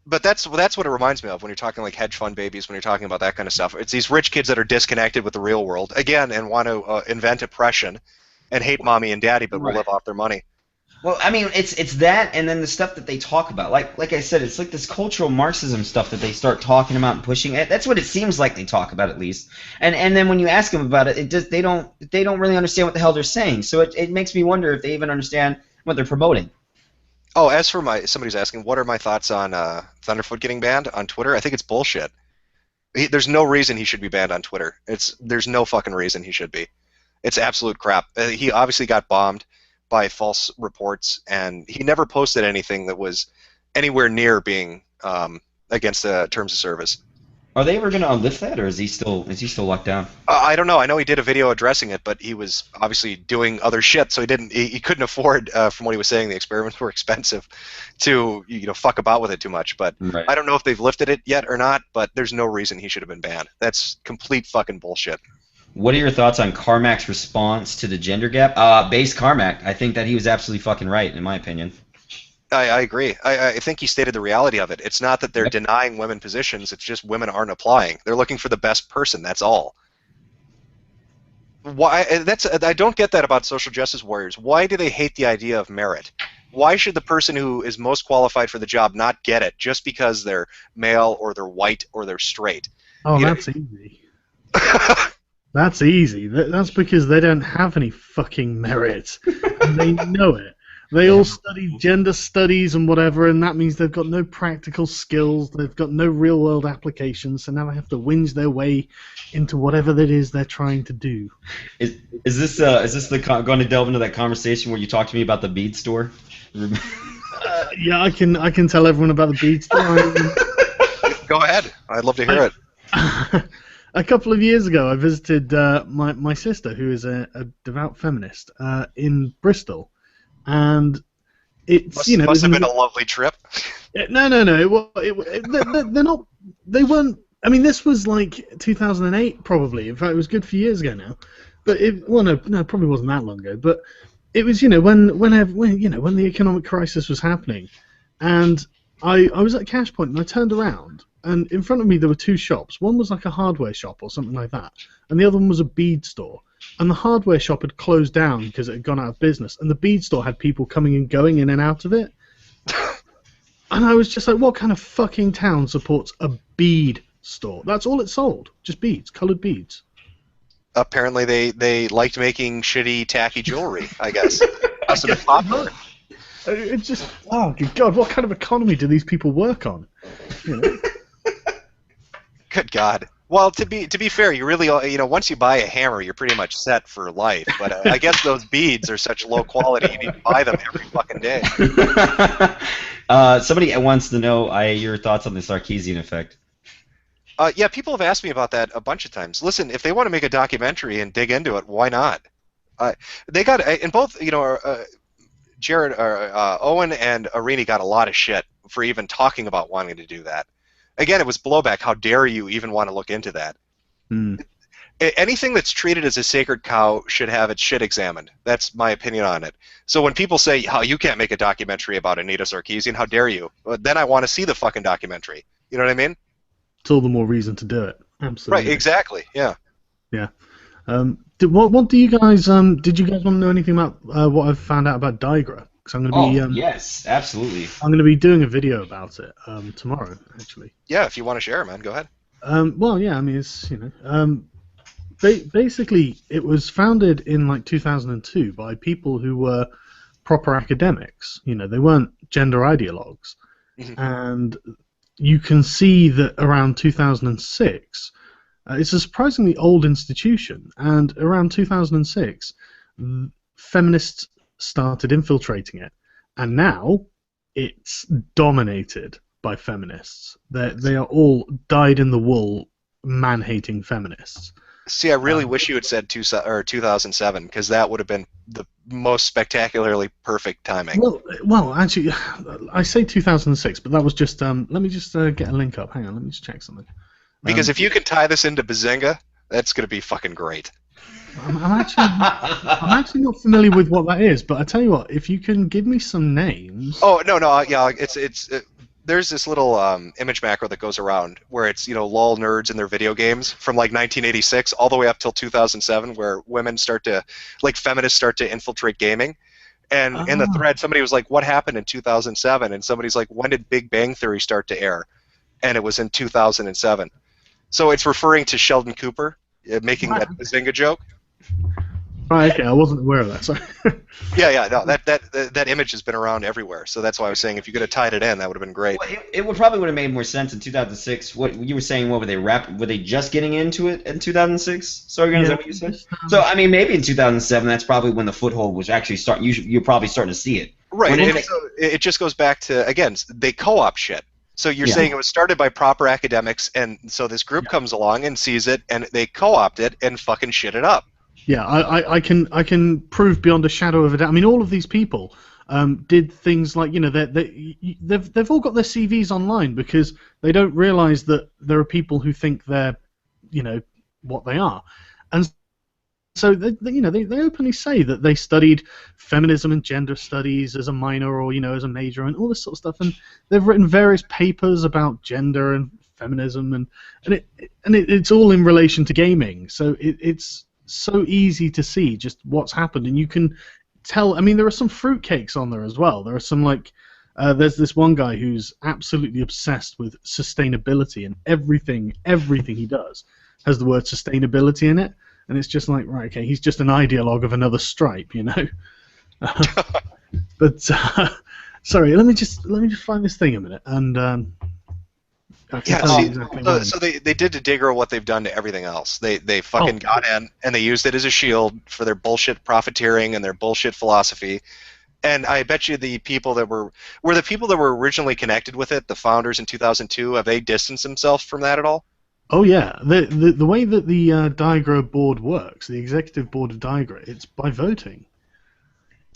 Speaker 1: But that's what it reminds me of when you're talking like hedge fund babies, when you're talking about that kind of stuff. It's these rich kids that are disconnected with the real world, again, and want to invent oppression and hate mommy and daddy, but will live off their money.
Speaker 2: Well, I mean, it's that, and then the stuff that they talk about. Like I said, it's like this cultural Marxism stuff that they start talking about and pushing. That's what it seems like they talk about, at least. And then when you ask them about it, they don't really understand what the hell they're saying. So it makes me wonder if they even understand what they're promoting.
Speaker 1: Oh, as for somebody's asking, what are my thoughts on Thunderfoot getting banned on Twitter? I think it's bullshit. There's no reason he should be banned on Twitter. There's no fucking reason he should be. It's absolute crap. He obviously got bombed by false reports, and he never posted anything that was anywhere near being against the terms of service.
Speaker 2: Are they ever going to lift that, or is he still locked down?
Speaker 1: I don't know. I know he did a video addressing it, but he was obviously doing other shit, so he couldn't afford, from what he was saying, the experiments were expensive, to fuck about with it too much. But
Speaker 2: right.
Speaker 1: I don't know if they've lifted it yet or not. But there's no reason he should have been banned. That's complete fucking bullshit.
Speaker 2: What are your thoughts on Carmack's response to the gender gap? Base Carmack, I think that he was absolutely fucking right, in my opinion.
Speaker 1: I agree. I think he stated the reality of it. It's not that they're denying women positions. It's just women aren't applying. They're looking for the best person. That's all. Why? I don't get that about social justice warriors. Why do they hate the idea of merit? Why should the person who is most qualified for the job not get it just because they're male or they're white or they're straight?
Speaker 3: Oh, that's easy. That's easy. That's because they don't have any fucking merit. And they know it. They all study gender studies and whatever, and that means they've got no practical skills, they've got no real-world applications, so now they have to whinge their way into whatever that is they're trying to do.
Speaker 2: Is this going to delve into that conversation where you talked to me about the bead store?
Speaker 3: Yeah, I can tell everyone about the bead store.
Speaker 1: Go ahead. I'd love to hear it.
Speaker 3: A couple of years ago, I visited my sister, who is a devout feminist, in Bristol. And it's
Speaker 1: Must, must have been a lovely trip.
Speaker 3: No, no, no. They're not. They weren't. I mean, this was like 2008, probably. In fact, it was good few years ago now. But no, it probably wasn't that long ago. But it was, when the economic crisis was happening, and I was at Cash Point and I turned around, and in front of me there were two shops. One was like a hardware shop or something like that, and the other one was a bead store. And the hardware shop had closed down because it had gone out of business, and the bead store had people coming and going in and out of it. And I was just like, what kind of fucking town supports a bead store? That's all it sold. Just beads, colored beads.
Speaker 1: Apparently they liked making shitty, tacky jewelry, I guess. Must have been popular.
Speaker 3: It's just, oh, good God, what kind of economy do these people work on?
Speaker 1: Good God. Well, to be fair, you really, once you buy a hammer, you're pretty much set for life. But I guess those beads are such low quality, you need to buy them every fucking day.
Speaker 2: Somebody wants to know your thoughts on the Sarkeesian effect.
Speaker 1: Yeah, people have asked me about that a bunch of times. Listen, if they want to make a documentary and dig into it, why not? They got, in both, Jared, Owen and Arini got a lot of shit for even talking about wanting to do that. Again, it was blowback. How dare you even want to look into that? Anything that's treated as a sacred cow should have its shit examined. That's my opinion on it. So when people say, "How you can't make a documentary about Anita Sarkeesian? How dare you?" Well, then I want to see the fucking documentary. You know what I mean?
Speaker 3: It's all the more reason to do it. Absolutely.
Speaker 1: Right. Exactly. Yeah.
Speaker 3: Yeah. What do you guys? Did you guys want to know anything about what I've found out about Digra? Because I'm going to be.
Speaker 2: Yes, absolutely.
Speaker 3: I'm going to be doing a video about it tomorrow, actually.
Speaker 1: Yeah, if you want to share, man, go ahead.
Speaker 3: Well, yeah. I mean, it's basically it was founded in like 2002 by people who were proper academics. They weren't gender ideologues, and you can see that around 2006. It's a surprisingly old institution, and around 2006, feminists started infiltrating it, and now it's dominated by feminists. They are all dyed-in-the-wool, man-hating feminists.
Speaker 1: See, I really wish you had said 2007, because that would have been the most spectacularly perfect timing.
Speaker 3: Well, actually, I say 2006, but that was just. Let me just get a link up. Hang on, let me just check something.
Speaker 1: Because if you can tie this into Bazinga, that's going to be fucking great.
Speaker 3: I'm actually not familiar with what that is, but I tell you what, if you can give me some names.
Speaker 1: Oh no, yeah, there's this little image macro that goes around where it's lol nerds in their video games from like 1986 all the way up till 2007, where women feminists start to infiltrate gaming. And in the thread, somebody was like, "What happened in 2007?" And somebody's like, "When did Big Bang Theory start to air?" And it was in 2007. So it's referring to Sheldon Cooper making that Bazinga joke.
Speaker 3: Right, okay, I wasn't aware of that. Sorry.
Speaker 1: Yeah, no, that image has been around everywhere. So that's why I was saying if you could have tied it in, that would have been great.
Speaker 2: Well, it would probably have made more sense in 2006. What you were saying, what were they Were they just getting into it in 2006? Sorry, is that what you said? So I mean, maybe in 2007, that's probably when the foothold was actually starting. You're probably starting to see it.
Speaker 1: Right. It just goes back to, again, they co-op shit. So you're saying it was started by proper academics, and so this group comes along and sees it, and they co-opt it and fucking shit it up.
Speaker 3: Yeah, I can prove beyond a shadow of a doubt. I mean, all of these people did things like they've all got their CVs online because they don't realize that there are people who think they're what they are, and so they openly say that they studied feminism and gender studies as a minor or as a major and all this sort of stuff, and they've written various papers about gender and feminism and it's all in relation to gaming. So it's so easy to see just what's happened, and you can tell. I mean, there are some fruitcakes on there as well. There are some there's this one guy who's absolutely obsessed with sustainability, and everything he does has the word sustainability in it. And it's just like, right, okay, he's just an ideologue of another stripe, But sorry, let me just find this thing a minute, and
Speaker 1: so they did to Digra what they've done to everything else. They fucking got in and they used it as a shield for their bullshit profiteering and their bullshit philosophy. And I bet you the people that were the people that were originally connected with it, the founders in 2002, have they distanced themselves from that at all?
Speaker 3: Oh yeah, the way that the Digra board works, the executive board of Digra, it's by voting.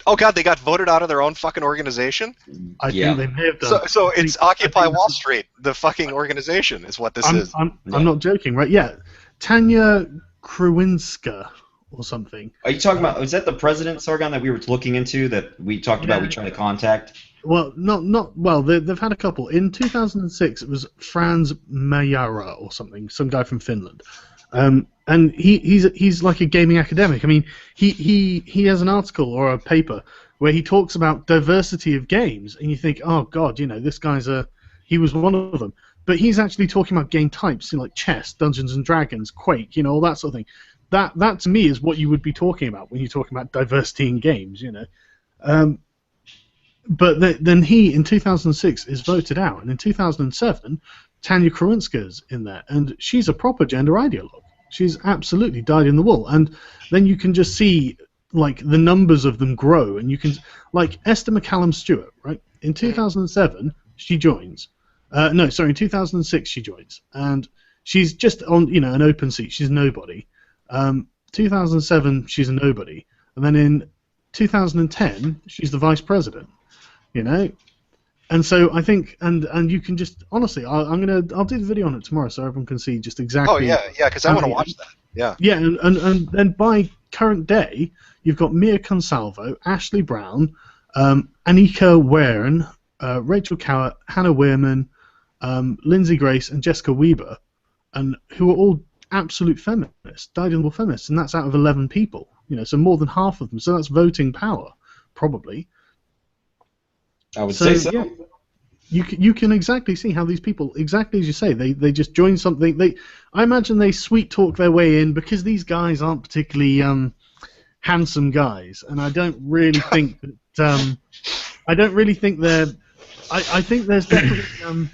Speaker 1: Oh God, they got voted out of their own fucking organization.
Speaker 3: I
Speaker 2: Yeah.
Speaker 3: think they may have done.
Speaker 1: So it's Occupy
Speaker 3: think
Speaker 1: Wall Street, the fucking organization, is what this is.
Speaker 3: I'm
Speaker 2: Yeah.
Speaker 3: not joking, right? Yeah, Tanya Kruwinska or something.
Speaker 2: Are you talking about? Was that the president, Sargon, that we were looking into that we talked about? We
Speaker 3: Yeah.
Speaker 2: tried to contact.
Speaker 3: Well, not well. They've had a couple. In 2006, it was Franz Majara or something, some guy from Finland, and he's like a gaming academic. I mean, he has an article or a paper where he talks about diversity of games, and you think, oh God, you know, this guy's he was one of them. But he's actually talking about game types, like chess, Dungeons and Dragons, Quake, you know, all that sort of thing. That to me is what you would be talking about when you're talking about diversity in games, you know. But then he, in 2006, is voted out, and in 2007, Tanya Kruwinska's in there, and she's a proper gender ideologue. She's absolutely dyed in the wool, and then you can just see like the numbers of them grow, and you can like Esther McCallum Stewart, right? In 2007, she joins. No, sorry, in 2006 she joins, and she's just on an open seat. She's nobody. 2007 she's a nobody, and then in 2010 she's the vice president. You know, and so I think, and you can just honestly, I'll do the video on it tomorrow so everyone can see just exactly.
Speaker 1: Oh yeah, because I want to watch that. Yeah.
Speaker 3: Yeah, and then by current day, you've got Mia Consalvo, Ashley Brown, Anika Warren, Rachel Cowart, Hannah Weirman, Lindsay Grace, and Jessica Weber, and who are all absolute feminists, dyed-in-the-wool feminists, and that's out of 11 people. You know, so more than half of them. So that's voting power, probably.
Speaker 2: I would say so.
Speaker 3: Yeah, you can exactly see how these people, exactly as you say, they just join something. I imagine they sweet talk their way in because these guys aren't particularly handsome guys, and I don't really think that. I don't really think they're. I think there's definitely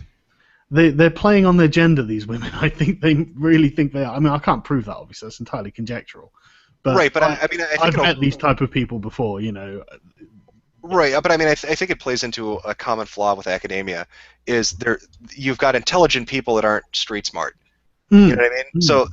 Speaker 3: they're playing on their gender. These women, I think they really think they are. I mean, I can't prove that. Obviously, that's entirely conjectural. But
Speaker 1: right, but I mean, I think
Speaker 3: I've met these type of people before. You know.
Speaker 1: Right, but I mean, I think it plays into a common flaw with academia, is you've got intelligent people that aren't street smart. You know what I mean? So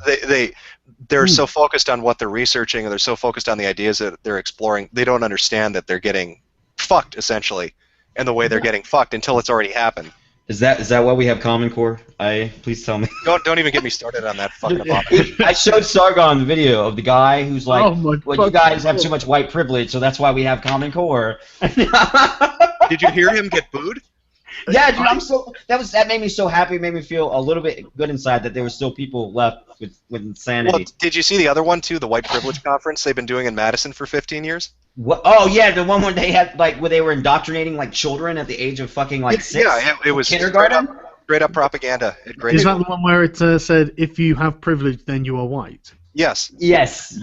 Speaker 1: they're so focused on what they're researching, or they're so focused on the ideas that they're exploring, they don't understand that they're getting fucked essentially, and the way they're getting fucked until it's already happened.
Speaker 2: Is that why we have Common Core? Please tell me.
Speaker 1: Don't even get me started on that fucking abomination.
Speaker 2: I showed Sargon the video of the guy who's like,
Speaker 3: Oh my
Speaker 2: well, you guys have too much white privilege, so that's why we have Common Core.
Speaker 1: Did you hear him get booed?
Speaker 2: Yeah, dude, that made me so happy. It made me feel a little bit good inside that there were still people left with insanity.
Speaker 1: Well, did you see the other one too? The white privilege conference they've been doing in Madison for 15 years.
Speaker 2: What? Oh yeah, the one where they had where they were indoctrinating children at the age of fucking 6.
Speaker 1: Yeah, it was
Speaker 2: kindergarten.
Speaker 1: Straight up propaganda at grade
Speaker 3: Is
Speaker 1: school.
Speaker 3: that the one where it said, if you have privilege, then you are white?
Speaker 1: Yes.
Speaker 2: Yes.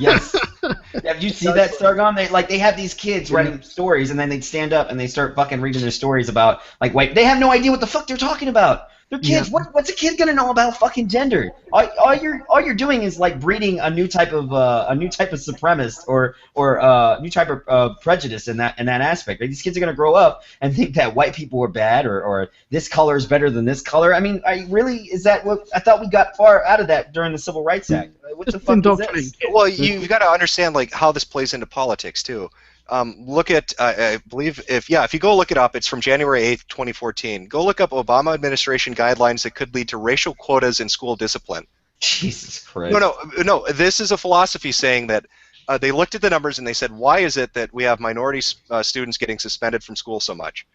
Speaker 2: Have you seen that, Sargon? They have these kids writing stories, and then they'd stand up and they start fucking reading their stories about white. They have no idea what the fuck they're talking about. They're kids.
Speaker 3: Yeah.
Speaker 2: What's a kid gonna know about fucking gender? All you're doing is breeding a new type of supremacist or new type of prejudice in that aspect. These kids are gonna grow up and think that white people are bad or this color is better than this color. I mean, is that what I thought we got far out of that during the Civil Rights Act? What the fuck is this?
Speaker 1: Well, you've got to understand how this plays into politics too. Look at, I believe, if you go look it up, it's from January 8th, 2014. Go look up Obama administration guidelines that could lead to racial quotas in school discipline.
Speaker 2: Jesus Christ.
Speaker 1: No. This is a philosophy saying that they looked at the numbers and they said, why is it that we have minority students getting suspended from school so much?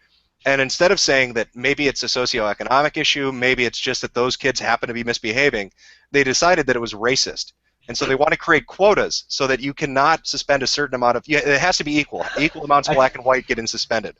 Speaker 1: And instead of saying that maybe it's a socioeconomic issue, maybe it's just that those kids happen to be misbehaving, they decided that it was racist. And so they want to create quotas so that you cannot suspend a certain amount of. It has to be equal. Equal amounts of black and white getting suspended.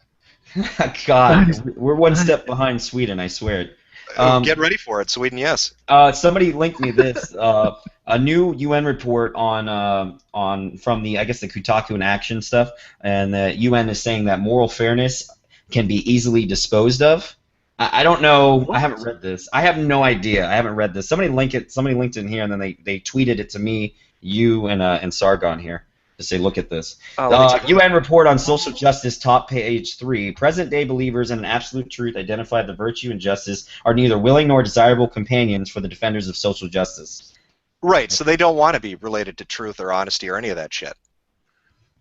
Speaker 2: God, we're one step behind Sweden, I swear.
Speaker 1: Get ready for it, Sweden. Yes.
Speaker 2: Somebody linked me this a new UN report from the Kotaku and Action stuff, and the UN is saying that moral fairness can be easily disposed of. I don't know. I haven't read this. I have no idea. I haven't read this. Somebody linked it in here, and then they tweeted it to me, you, and Sargon here to say, look at this. UN report on social justice, top page 3. Present-day believers in an absolute truth identify that virtue and justice are neither willing nor desirable companions for the defenders of social justice.
Speaker 1: Right. So they don't want to be related to truth or honesty or any of that shit.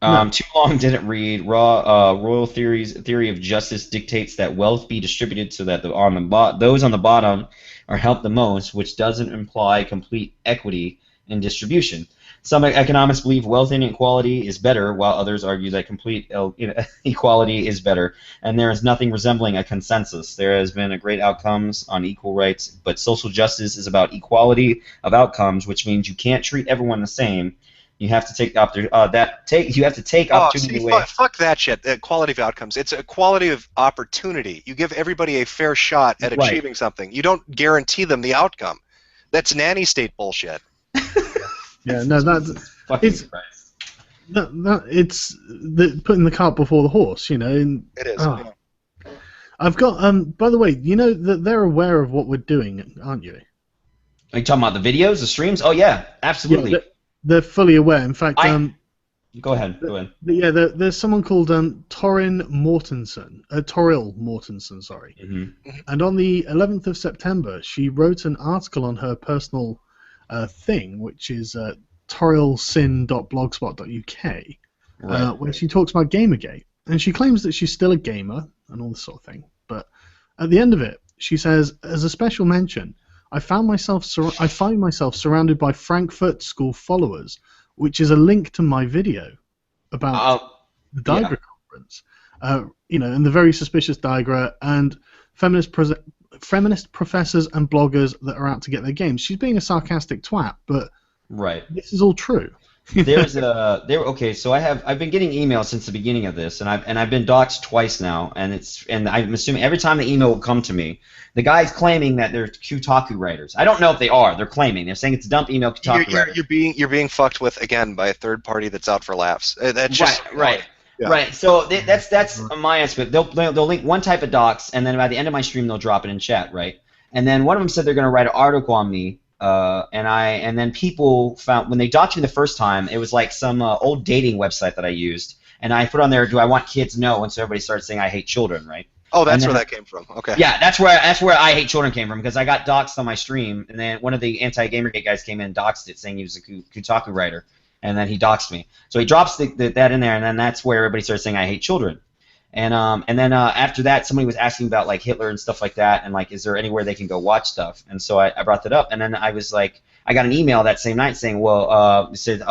Speaker 3: No.
Speaker 2: Too long, didn't read. Royal theory of justice dictates that wealth be distributed so that those on the bottom are helped the most, which doesn't imply complete equity in distribution. Some economists believe wealth inequality is better, while others argue that complete equality is better. And there is nothing resembling a consensus. There has been a great outcomes on equal rights, but social justice is about equality of outcomes, which means you can't treat everyone the same. You have to take opportunity away.
Speaker 1: Fuck that shit. Quality of outcomes. It's a quality of opportunity. You give everybody a fair shot at achieving something. You don't guarantee them the outcome. That's nanny state bullshit.
Speaker 3: Yeah, no, it's putting the cart before the horse, you know. And,
Speaker 1: it is.
Speaker 3: Yeah. I've got by the way, you know that they're aware of what we're doing, aren't you?
Speaker 2: Are you talking about the videos, the streams? Oh yeah, absolutely.
Speaker 3: Yeah, they're fully aware. In fact,
Speaker 2: go ahead.
Speaker 3: Yeah, there's someone called Toril Mortensen, sorry.
Speaker 2: Mm-hmm.
Speaker 3: And on the 11th of September, she wrote an article on her personal thing, which is torilsin.blogspot.uk, where she talks about Gamergate, and she claims that she's still a gamer and all this sort of thing. But at the end of it, she says, as a special mention, I find myself surrounded by Frankfurt School followers, which is a link to my video about the Digra conference. You know, and the very suspicious Digra and feminist professors and bloggers that are out to get their games. She's being a sarcastic twat, but this is all true.
Speaker 2: Okay, so I've been getting emails since the beginning of this, and I've been doxxed twice now, and I'm assuming every time the email will come to me, the guy's claiming that they're Kotaku writers. I don't know if they are. They're claiming. They're saying it's a dump email Kotaku writers.
Speaker 1: You're being fucked with again by a third party that's out for laughs. That's just
Speaker 2: right.
Speaker 1: Yeah.
Speaker 2: Right, so that's my answer. They'll link one type of docs, and then by the end of my stream, they'll drop it in chat, right? And then one of them said they're going to write an article on me, and then people found when they doxed me the first time, it was like some old dating website that I used, and I put on there, "Do I want kids?" No, and so everybody started saying I hate children, right?
Speaker 1: Oh, that's where that came from. Okay.
Speaker 2: Yeah, that's where I hate children came from, because I got doxed on my stream, and then one of the anti-Gamergate guys came in and doxed it, saying he was a Kotaku writer. And then he doxed me. So he drops that in there, and then that's where everybody starts saying I hate children. And then after that, somebody was asking about like Hitler and stuff like that, and like, is there anywhere they can go watch stuff? And so I brought that up, and then I was like, I got an email that same night saying, well, it said,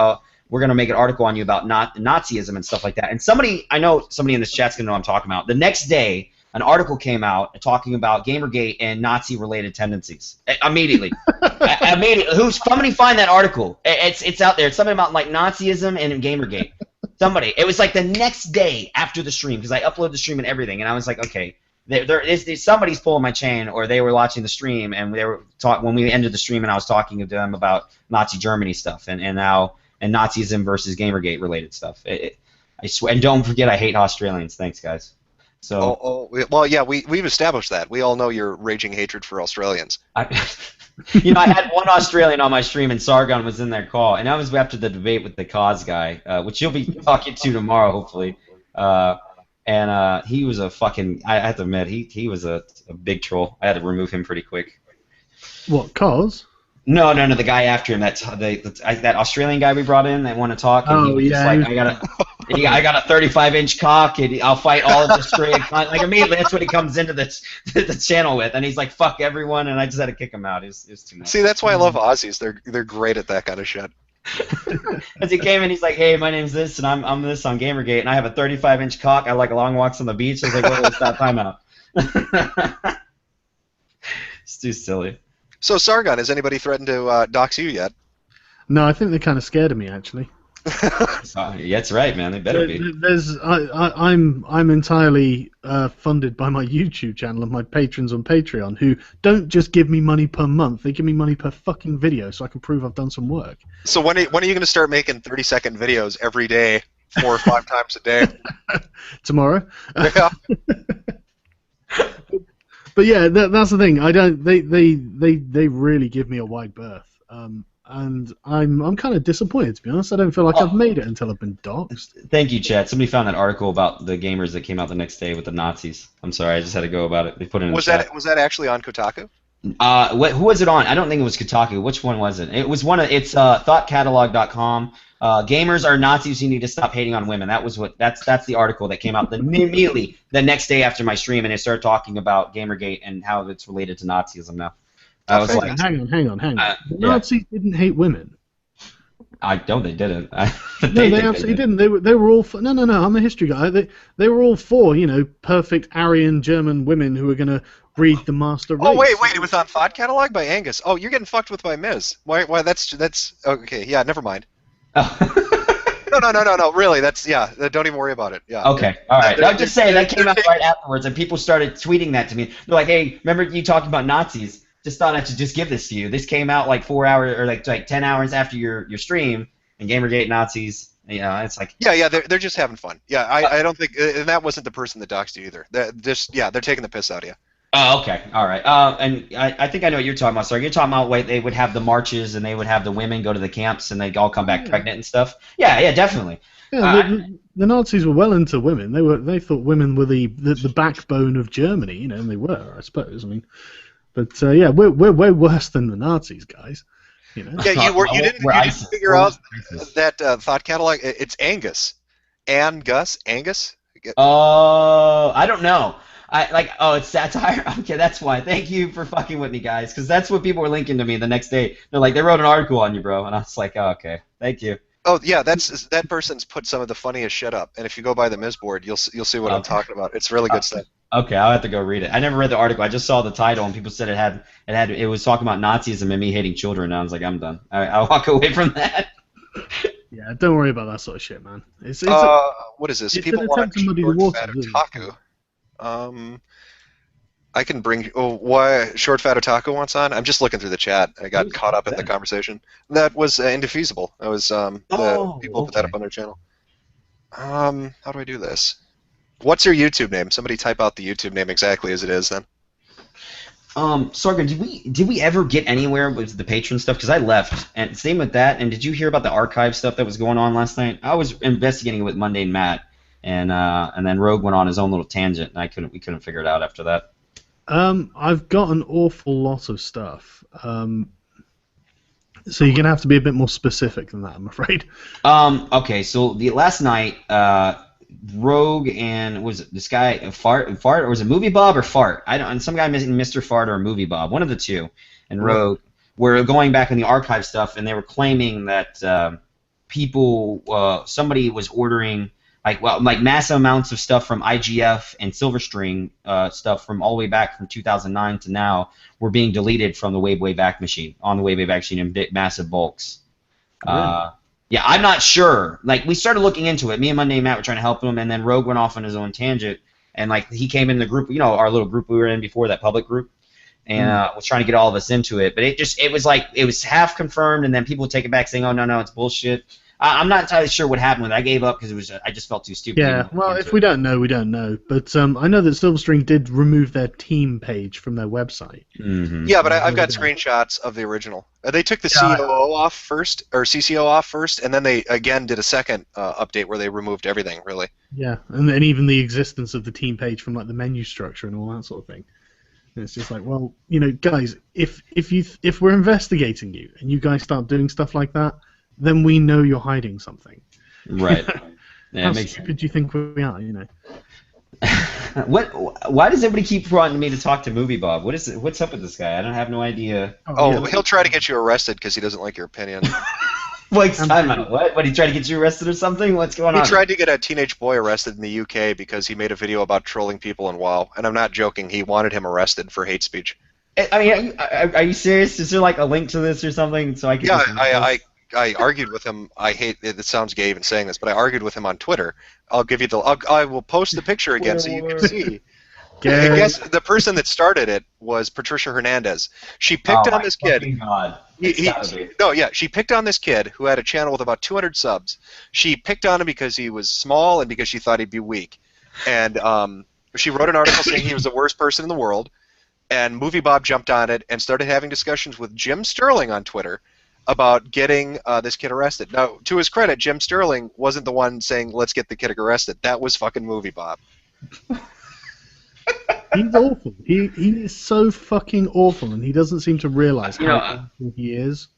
Speaker 2: we're gonna make an article on you about Nazism and stuff like that. And I know somebody in this chat's gonna know what I'm talking about. The next day, an article came out talking about Gamergate and Nazi-related tendencies. Immediately. Somebody find that article. It's out there. It's something about like Nazism and Gamergate. Somebody. It was like the next day after the stream, because I uploaded the stream and everything, and I was like, okay, somebody's pulling my chain, or they were watching the stream, and they were when we ended the stream, and I was talking to them about Nazi Germany stuff and Nazism versus Gamergate related stuff. I swear, and don't forget, I hate Australians. Thanks, guys. So,
Speaker 1: well, yeah, we've established that. We all know your raging hatred for Australians.
Speaker 2: I had one Australian on my stream, and Sargon was in their call, and that was after the debate with the cause guy, which you'll be talking to tomorrow, hopefully. And he was a fucking. I have to admit, he was a big troll. I had to remove him pretty quick.
Speaker 3: What, cause?
Speaker 2: No, the guy after him, that Australian guy we brought in that wanted to talk. And he was just like, I got a 35-inch cock, and I'll fight all of the straight. Like immediately, that's what he comes into the channel with, and he's like, "Fuck everyone," and I just had to kick him out. It was too much.
Speaker 1: See, that's why I love Aussies. They're great at that kind of shit.
Speaker 2: As he came in, he's like, "Hey, my name's this, and I'm this on Gamergate, and I have a 35-inch cock. I like long walks on the beach." I was like, "Well, let's stop timeout." It's too silly.
Speaker 1: So, Sargon, has anybody threatened to dox you yet?
Speaker 3: No, I think they're kind of scared of me, actually.
Speaker 2: Yeah, that's right, man. They better be.
Speaker 3: I'm entirely funded by my YouTube channel and my patrons on Patreon, who don't just give me money per month; they give me money per fucking video, so I can prove I've done some work.
Speaker 1: So when are you going to start making 30-second videos every day, 4 or 5 times a day?
Speaker 3: Tomorrow.
Speaker 1: Yeah.
Speaker 3: But yeah, that's the thing. They really give me a wide berth, and I'm kind of disappointed, to be honest. I don't feel like I've made it until I've been doxxed.
Speaker 2: Thank you, Chad. Somebody found that article about the gamers that came out the next day with the Nazis. I'm sorry, I just had to go about it. They put it in.
Speaker 1: Was that actually on Kotaku?
Speaker 2: Who was it on? I don't think it was Kotaku. Which one was it? It was one of it's thoughtcatalog.com. Gamers are Nazis. You need to stop hating on women. That's the article that came out immediately the next day after my stream, and it started talking about Gamergate and how it's related to Nazism now. I was like,
Speaker 3: hang on. The
Speaker 2: yeah.
Speaker 3: Nazis didn't hate women.
Speaker 2: I don't. They didn't.
Speaker 3: No, they absolutely didn't. They were all for, no. I'm a history guy. They were all for perfect Aryan German women who were going to breed the master race.
Speaker 1: Oh wait, it was on Thought Catalog by Angus. Oh, you're getting fucked with by Miz. Why? That's okay. Yeah, never mind.
Speaker 2: Oh.
Speaker 1: No. Really, that's Don't even worry about it. Yeah.
Speaker 2: Okay. All right. I'm just saying that came out right afterwards, and people started tweeting that to me. They're like, "Hey, remember you talking about Nazis? Just thought I should just give this to you. This came out like 4 hours or like 10 hours after your stream, and Gamergate Nazis. It's like
Speaker 1: they're just having fun. Yeah, I don't think, and that wasn't the person that doxed you either. They're taking the piss out of you.
Speaker 2: Oh, okay, all right. And I think I know what you're talking about. Sorry, you're talking about they would have the marches and they would have the women go to the camps and they'd all come back pregnant and stuff. Yeah, definitely.
Speaker 3: Yeah, the Nazis were well into women. They thought women were the backbone of Germany, and they were, I suppose. I mean, but we're way worse than the Nazis, guys.
Speaker 1: Yeah, you didn't figure out that Thought Catalog. It's Angus, Angus.
Speaker 2: I don't know. It's satire. Okay, that's why. Thank you for fucking with me, guys, because that's what people were linking to me the next day. They're like, they wrote an article on you, bro, and I was like, oh, okay, thank you.
Speaker 1: Oh yeah, that person's put some of the funniest shit up, and if you go by the Miz board, you'll see what I'm talking about. It's really good stuff.
Speaker 2: Okay, I'll have to go read it. I never read the article. I just saw the title, and people said it was talking about Nazism and me hating children. And I was like, I'm done. I'll walk away from that.
Speaker 3: Yeah, don't worry about that sort of shit, man.
Speaker 1: What is this?
Speaker 3: It's
Speaker 1: People
Speaker 3: an
Speaker 1: want
Speaker 3: attempt to muddy the
Speaker 1: short fat
Speaker 3: water.
Speaker 1: otaku. I can bring. Oh, why short fat otaku wants on? I'm just looking through the chat. I got caught up in the conversation. That was Indefeasible. That was the people put that up on their channel. How do I do this? What's your YouTube name? Somebody type out the YouTube name exactly as it is then.
Speaker 2: Sargon, did we ever get anywhere with the patron stuff? Because I left, and same with that. And did you hear about the archive stuff that was going on last night? I was investigating it with Monday and Matt, and then Rogue went on his own little tangent, and we couldn't figure it out after that.
Speaker 3: I've got an awful lot of stuff. So you're gonna have to be a bit more specific than that, I'm afraid.
Speaker 2: Okay, so the last night, Rogue and was this guy Fart, or was it Movie Bob or Fart? And some guy Mr. Fart or Movie Bob, one of the two, and Rogue were going back in the archive stuff, and they were claiming that somebody was ordering like massive amounts of stuff from IGF and Silverstring stuff from all the way back from 2009 to now were being deleted from the Wayback Machine in big massive bulks.
Speaker 3: Really?
Speaker 2: Yeah, I'm not sure. Like, we started looking into it. Me and Monday and Matt were trying to help him, and then Rogue went off on his own tangent, and like he came in the group, our little group we were in before, that public group, and was trying to get all of us into it. But it was half confirmed, and then people would take it back saying, "Oh no, it's bullshit." I'm not entirely sure what happened with it. I gave up because I just felt too stupid.
Speaker 3: Yeah, well, if we don't know, we don't know. But I know that Silverstring did remove their team page from their website.
Speaker 2: Mm-hmm.
Speaker 1: Yeah, but I've got screenshots of the original. They took the COO off first, or CCO off first, and then they again did a second update where they removed everything, really.
Speaker 3: Yeah, and even the existence of the team page from like the menu structure and all that sort of thing. And it's just like, well, guys, if we're investigating you and you guys start doing stuff like that, then we know you're hiding something.
Speaker 2: Right. Yeah,
Speaker 3: How stupid do you think we are,
Speaker 2: Why does everybody keep wanting me to talk to Movie Bob? What's up with this guy? I don't have no idea.
Speaker 1: He'll try to get you arrested because he doesn't like your opinion.
Speaker 2: Time out. What? He tried to get you arrested or something? What's going on?
Speaker 1: He tried to get a teenage boy arrested in the UK because he made a video about trolling people in WoW. And I'm not joking. He wanted him arrested for hate speech.
Speaker 2: I mean, are you serious? Is there like a link to this or something so I can?
Speaker 1: Yeah, I argued with him. I hate it. It sounds gay even saying this, but I argued with him on Twitter. I will post the picture again so you can see. I guess the person that started it was Patricia Hernandez. She picked on this kid.
Speaker 2: God.
Speaker 1: She picked on this kid who had a channel with about 200 subs. She picked on him because he was small and because she thought he'd be weak. And she wrote an article saying he was the worst person in the world. And Movie Bob jumped on it and started having discussions with Jim Sterling on Twitter about getting this kid arrested. Now, to his credit, Jim Sterling wasn't the one saying, let's get the kid arrested. That was fucking Movie Bob.
Speaker 3: He's awful. He is so fucking awful, and he doesn't seem to realize
Speaker 2: You
Speaker 3: how
Speaker 2: know,
Speaker 3: awful he is.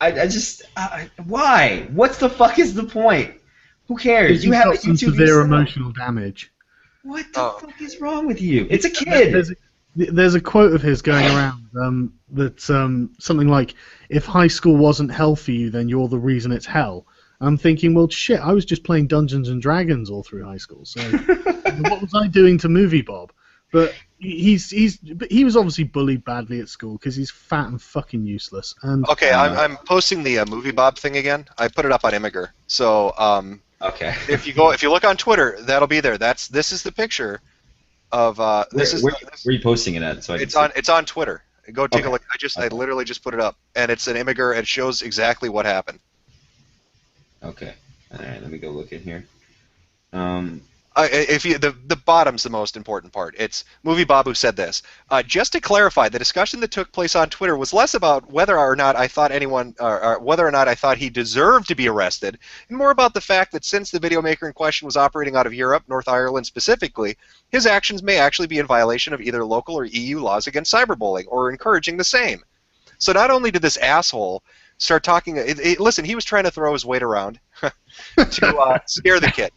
Speaker 2: I just why? What's the fuck is the point? Who cares?
Speaker 3: Because
Speaker 2: You
Speaker 3: he's
Speaker 2: have a
Speaker 3: got some
Speaker 2: YouTube
Speaker 3: severe
Speaker 2: yourself.
Speaker 3: emotional damage.
Speaker 2: What the
Speaker 1: Oh.
Speaker 2: fuck is wrong with you? It's a
Speaker 3: There's
Speaker 2: kid.
Speaker 3: there's a quote of his going around that's something like, "If high school wasn't hell for you, then you're the reason it's hell." I'm thinking, well, shit, I was just playing Dungeons and Dragons all through high school, so what was I doing to Movie Bob? But he was obviously bullied badly at school because he's fat and fucking useless. And
Speaker 1: Okay, I'm posting the movie Bob thing again. I put it up on Imgur. So
Speaker 2: Okay.
Speaker 1: if you look on Twitter, that'll be there. This is the picture of
Speaker 2: Where are you posting it at? So I can
Speaker 1: it's on Twitter. Go take a
Speaker 2: Okay.
Speaker 1: look. I literally just put it up, and it's an Imgur, and it shows exactly what happened.
Speaker 2: Okay. All right. Let me go look in here.
Speaker 1: If you the bottom's the most important part. It's Movie Bob who said this. Just to clarify, the discussion that took place on Twitter was less about whether or not I thought whether or not I thought he deserved to be arrested, and more about the fact that since the video maker in question was operating out of Europe, North Ireland specifically, his actions may actually be in violation of either local or EU laws against cyberbullying, or encouraging the same. So not only did this asshole start talking, listen, he was trying to throw his weight around to scare the kid.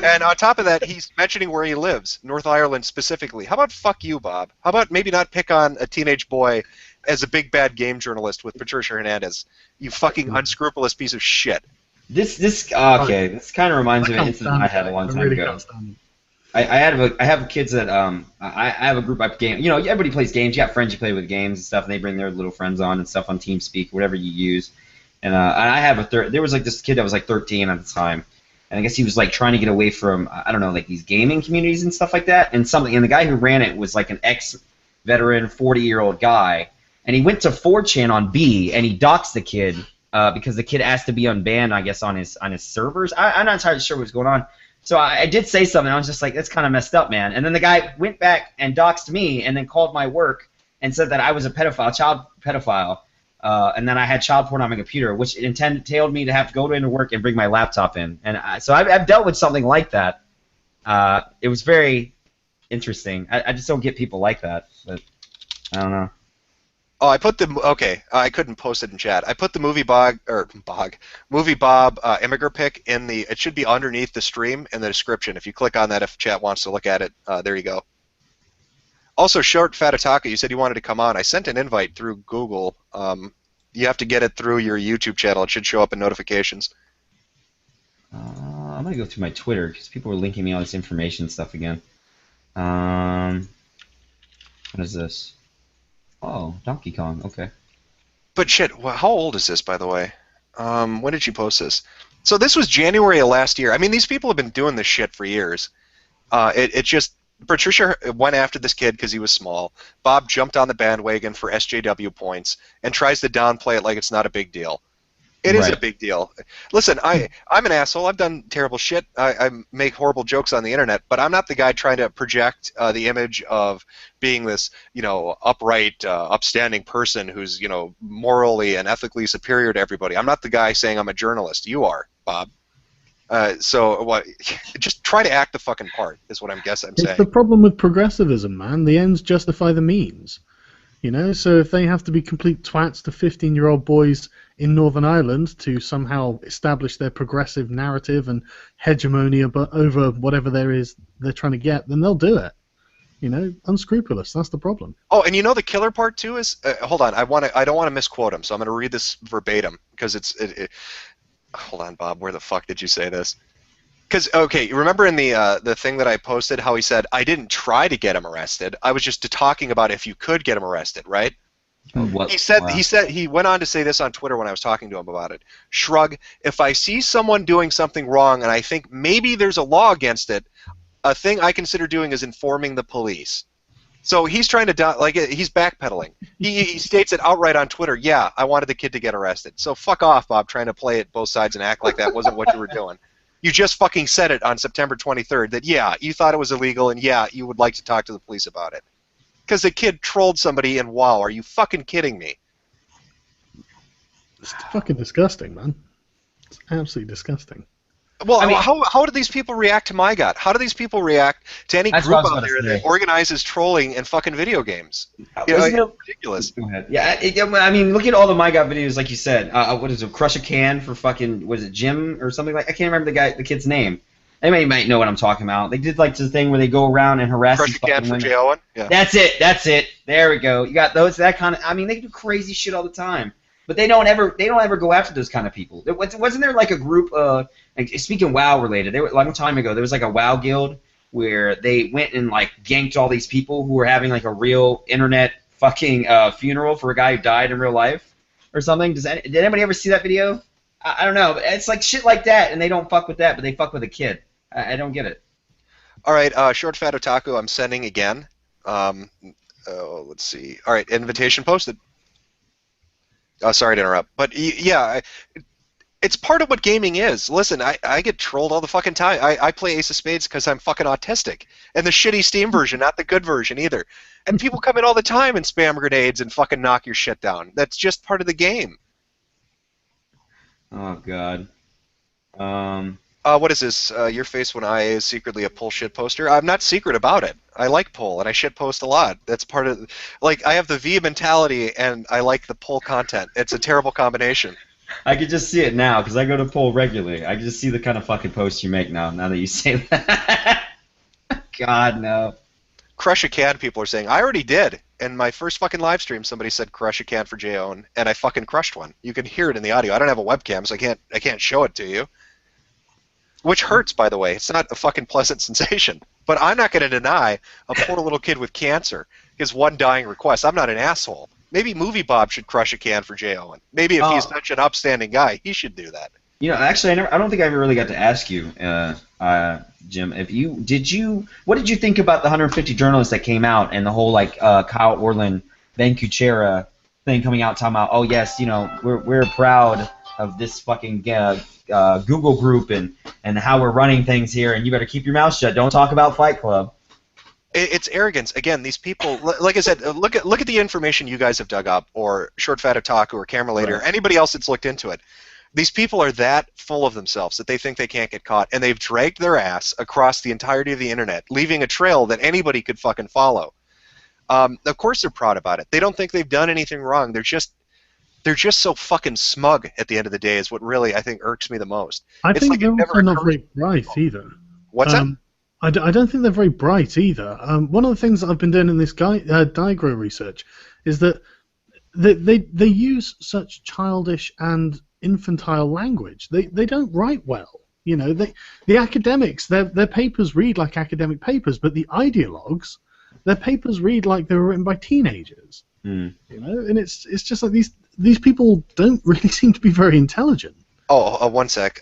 Speaker 1: And on top of that, he's mentioning where he lives, North Ireland specifically. How about fuck you, Bob? How about maybe not pick on a teenage boy as a big bad game journalist with Patricia Hernandez? You fucking unscrupulous piece of shit.
Speaker 2: This kind of reminds me of an incident I had a long time ago. I have kids that I have a group I game. You know, everybody plays games. You got friends you play with games and stuff, and they bring their little friends on and stuff on TeamSpeak, whatever you use. And I have there was like this kid that was like 13 at the time, and I guess he was like trying to get away from I don't know, like these gaming communities and stuff like that. And the guy who ran it was like an ex-veteran 40-year-old guy, and he went to 4chan on B and he doxed the kid because the kid asked to be unbanned, I guess, on his servers. I'm not entirely sure what's going on. So I did say something. I was just like, that's kind of messed up, man. And then the guy went back and doxed me and then called my work and said that I was a child pedophile, and then I had child porn on my computer, which entailed me to have to go into work and bring my laptop in. And so I've dealt with something like that. It was very interesting. I just don't get people like that. But I don't know.
Speaker 1: Oh, I couldn't post it in chat. I put the movie Bob Imgur pic in the. It should be underneath the stream in the description. If you click on that, if chat wants to look at it, there you go. Also, Short Fatataka, you said you wanted to come on. I sent an invite through Google. You have to get it through your YouTube channel. It should show up in notifications.
Speaker 2: I'm gonna go through my Twitter because people are linking me all this information stuff again. What is this? Oh, Donkey Kong. Okay.
Speaker 1: But shit, how old is this, by the way? When did you post this? So this was January of last year. I mean, these people have been doing this shit for years. It just Patricia went after this kid because he was small. Bob jumped on the bandwagon for SJW points and tries to downplay it like it's not a big deal. It is a big deal. Listen, I'm an asshole. I've done terrible shit. I make horrible jokes on the internet, but I'm not the guy trying to project the image of being this, upright, upstanding person who's, morally and ethically superior to everybody. I'm not the guy saying I'm a journalist. You are, Bob. So what? Just try to act the fucking part is what I'm saying.
Speaker 3: It's the problem with progressivism, man. The ends justify the means. So if they have to be complete twats to 15-year-old boys in Northern Ireland to somehow establish their progressive narrative and hegemony over whatever they're trying to get, then they'll do it. Unscrupulous. That's the problem.
Speaker 1: Oh, and the killer part too is hold on. I don't want to misquote him, so I'm going to read this verbatim because hold on, Bob. Where the fuck did you say this? Because you remember in the thing that I posted how he said I didn't try to get him arrested. I was just talking about if you could get him arrested, right? He went on to say this on Twitter when I was talking to him about it. Shrug. If I see someone doing something wrong and I think maybe there's a law against it, a thing I consider doing is informing the police. So he's trying to he's backpedaling. He states it outright on Twitter. Yeah, I wanted the kid to get arrested. So fuck off, Bob, trying to play it both sides and act like that wasn't what you were doing. You just fucking said it on September 23rd that, yeah, you thought it was illegal and, yeah, you would like to talk to the police about it. Because the kid trolled somebody in WoW. Are you fucking kidding me?
Speaker 3: It's fucking disgusting, man. It's absolutely disgusting.
Speaker 1: Well,
Speaker 2: I mean,
Speaker 1: how do these people react to my God? How do these people react to any
Speaker 2: that's what I
Speaker 1: group
Speaker 2: was
Speaker 1: out
Speaker 2: about to
Speaker 1: there that
Speaker 2: say.
Speaker 1: organizes trolling and fucking video games?
Speaker 2: Wasn't
Speaker 1: It's
Speaker 2: it?
Speaker 1: ridiculous.
Speaker 2: Go ahead. Yeah, I mean, look at all the My God videos, like you said. What is it? Crush a can for fucking, was it Jim or something like? I can't remember the kid's name. Anybody might know what I'm talking about. They did like the thing where they go around and harass
Speaker 1: Crush
Speaker 2: these
Speaker 1: a can
Speaker 2: fucking
Speaker 1: for
Speaker 2: women.
Speaker 1: Jay Owen? Yeah.
Speaker 2: That's it. That's it. There we go. You got those. That kind of. I mean, they do crazy shit all the time, but they don't ever. They don't ever go after those kind of people. Wasn't there like a group? Like, speaking WoW related, there a long time ago there was like a WoW guild where they went and like ganked all these people who were having like a real internet fucking funeral for a guy who died in real life or something. Did anybody ever see that video? I don't know. But it's like shit like that, and they don't fuck with that, but they fuck with a kid. I don't get it.
Speaker 1: All right, Short Fat Otaku, I'm sending again. Let's see. All right, invitation posted. Sorry to interrupt, but yeah, it's part of what gaming is. Listen, I get trolled all the fucking time. I play Ace of Spades because I'm fucking autistic, and the shitty Steam version, not the good version either. And people come in all the time and spam grenades and fucking knock your shit down. That's just part of the game.
Speaker 2: Oh God.
Speaker 1: What is this? Your face when I is secretly a pull shit poster. I'm not secret about it. I like pull, and I shit post a lot. That's part of, like, I have the V mentality, and I like the pull content. It's a terrible combination.
Speaker 2: I could just see it now because I go to poll regularly. I can just see the kind of fucking posts you make now. Now that you say that. God no.
Speaker 1: Crush a can. People are saying I already did. In my first fucking live stream, somebody said crush a can for J-Own, and I fucking crushed one. You can hear it in the audio. I don't have a webcam, so I can't show it to you. Which hurts, by the way. It's not a fucking pleasant sensation. But I'm not going to deny a poor little kid with cancer his one dying request. I'm not an asshole. Maybe Movie Bob should crush a can for Jay Owen. Maybe if he's such an upstanding guy, he should do that.
Speaker 2: You know, actually, I don't think I ever really got to ask you, Jim. What did you think about the 150 journalists that came out and the whole like Kyle Orland, Ben Kuchera thing coming out talking about, oh yes, you know, we're proud of this fucking Google group and how we're running things here, and you better keep your mouth shut. Don't talk about Fight Club.
Speaker 1: It's arrogance. Again, these people, like I said, look at the information you guys have dug up, or Short Fat Otaku, or Camera Later, or anybody else that's looked into it. These people are that full of themselves that they think they can't get caught, and they've dragged their ass across the entirety of the internet, leaving a trail that anybody could fucking follow. Of course they're proud about it. They don't think they've done anything wrong. They're just so fucking smug at the end of the day is what really, I think, irks me the most.
Speaker 3: I think they're also not very bright either.
Speaker 1: What's that?
Speaker 3: I don't think they're very bright either. One of the things that I've been doing in this Digro research is that they use such childish and infantile language. They don't write well. You know, the academics, their papers read like academic papers, but the ideologues, their papers read like they were written by teenagers. You know, and it's just like these people don't really seem to be very intelligent.
Speaker 1: Oh, one sec.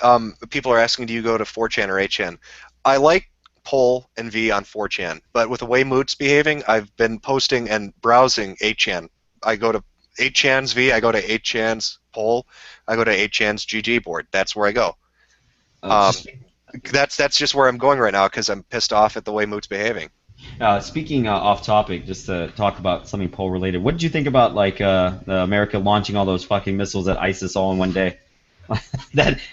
Speaker 1: People are asking, do you go to 4chan or 8chan? I like Poll and V on 4chan, but with the way Moot's behaving, I've been posting and browsing 8chan. I go to 8chan's V, I go to 8chan's Poll, I go to 8chan's GG board. That's where I go. That's just where I'm going right now because I'm pissed off at the way Moot's behaving.
Speaker 2: Speaking off topic, just to talk about something poll related, what did you think about like America launching all those fucking missiles at ISIS all in one day,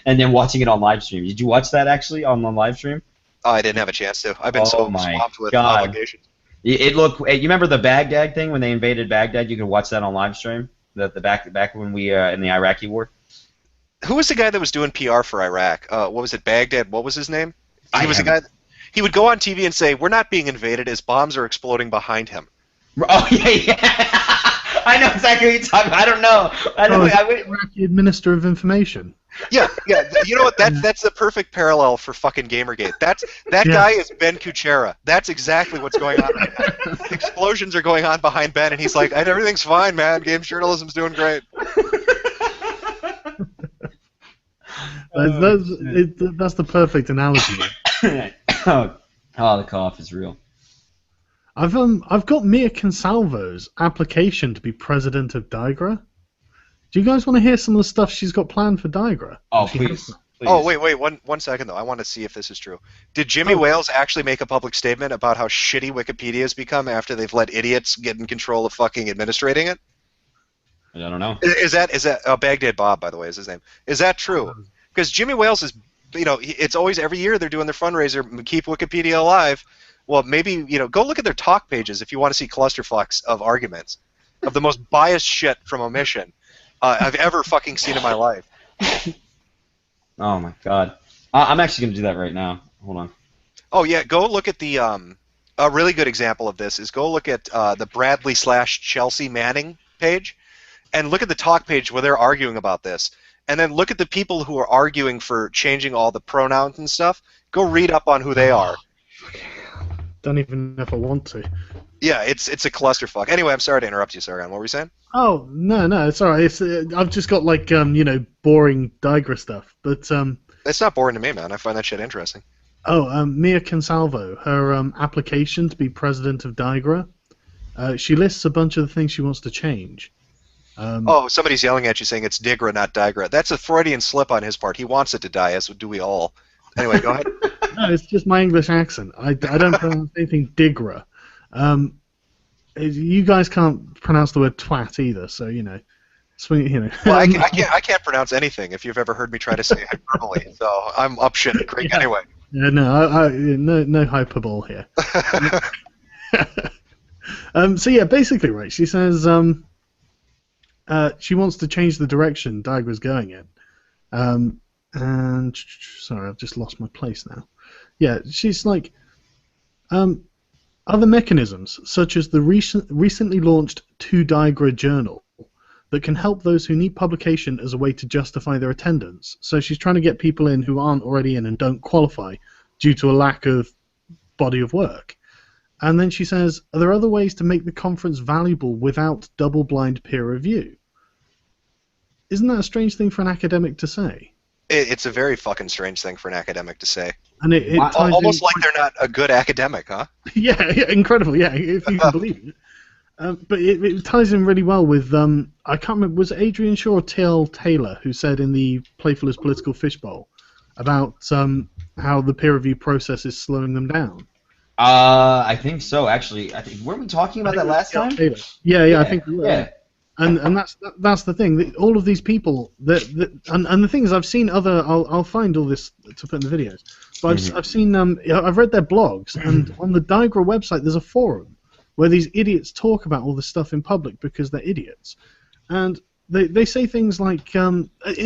Speaker 2: and then watching it on live stream? Did you watch that actually on the live stream?
Speaker 1: Oh, I didn't have a chance to. I've been so swamped with obligations.
Speaker 2: It looked. You remember the Baghdad thing when they invaded Baghdad? You could watch that on live stream. The back when we in the Iraqi war.
Speaker 1: Who was the guy that was doing PR for Iraq? What was it? Baghdad. What was his name? He was the guy. He would go on TV and say, "We're not being invaded as bombs are exploding behind him."
Speaker 2: Oh yeah. I know exactly what you're talking about. I don't know.
Speaker 3: Iraqi Minister of Information.
Speaker 1: Yeah. You know what? That's the perfect parallel for fucking Gamergate. That guy is Ben Kuchera. That's exactly what's going on right now. Explosions are going on behind Ben, and he's like, "Everything's fine, man. Games journalism's doing great."
Speaker 3: That's the perfect analogy.
Speaker 2: Oh, the cough is real.
Speaker 3: I've got Mia Consalvo's application to be president of Digra. Do you guys want to hear some of the stuff she's got planned for Digra?
Speaker 2: Oh, please.
Speaker 1: Oh, wait, one second, though. I want to see if this is true. Did Jimmy Wales actually make a public statement about how shitty Wikipedia has become after they've let idiots get in control of fucking administrating it?
Speaker 2: I don't know.
Speaker 1: Is that Baghdad Bob, by the way, is his name. Is that true? Because Jimmy Wales is it's always every year they're doing their fundraiser, keep Wikipedia alive. Well, maybe, go look at their talk pages if you want to see clusterfucks of arguments, of the most biased shit from omission I've ever fucking seen in my life.
Speaker 2: Oh my god. I'm actually going to do that right now. Hold on.
Speaker 1: Oh yeah, go look at the a really good example of this is go look at the Bradley/Chelsea Manning page, and look at the talk page where they're arguing about this, and then look at the people who are arguing for changing all the pronouns and stuff. Go read up on who they are.
Speaker 3: Don't even know if I want to.
Speaker 1: Yeah, it's a clusterfuck. Anyway, I'm sorry to interrupt you, Sargon. What were you saying?
Speaker 3: Oh no, it's alright. I've just got like boring Digra stuff, but
Speaker 1: It's not boring to me, man. I find that shit interesting.
Speaker 3: Mia Consalvo, her application to be president of Digra, she lists a bunch of the things she wants to change.
Speaker 1: Somebody's yelling at you saying it's Digra, not Digra. That's a Freudian slip on his part. He wants it to die, as do we all. Anyway, go ahead.
Speaker 3: No, it's just my English accent. I don't pronounce anything Digra. You guys can't pronounce the word twat either, so swing.
Speaker 1: Well, I can't pronounce anything. If you've ever heard me try to say hyperbole, so I'm up shit creek anyway.
Speaker 3: Yeah, no hyperbole here. So yeah, basically, right. She says she wants to change the direction Digra's going in. And sorry, I've just lost my place now. Yeah, she's like, other mechanisms such as the recently launched 2Digra journal that can help those who need publication as a way to justify their attendance. So she's trying to get people in who aren't already in and don't qualify due to a lack of body of work. And then she says, are there other ways to make the conference valuable without double-blind peer review? Isn't that a strange thing for an academic to say?
Speaker 1: It's a very fucking strange thing for an academic to say.
Speaker 3: And it ties
Speaker 1: almost like they're not a good academic, huh?
Speaker 3: Yeah, incredible, yeah, if you can believe it. But it ties in really well with, I can't remember, was it Adrian Shaw or T.L. Taylor who said in the Playful as Political Fishbowl about how the peer review process is slowing them down?
Speaker 2: I think so, actually. Weren't we talking about that last time?
Speaker 3: Yeah, I think we were.
Speaker 2: Yeah.
Speaker 3: And that's the thing. All of these people and the thing is, I've seen other. I'll find all this to put in the videos. But I've seen I've read their blogs, and on the Digra website there's a forum where these idiots talk about all this stuff in public because they're idiots, and they say things like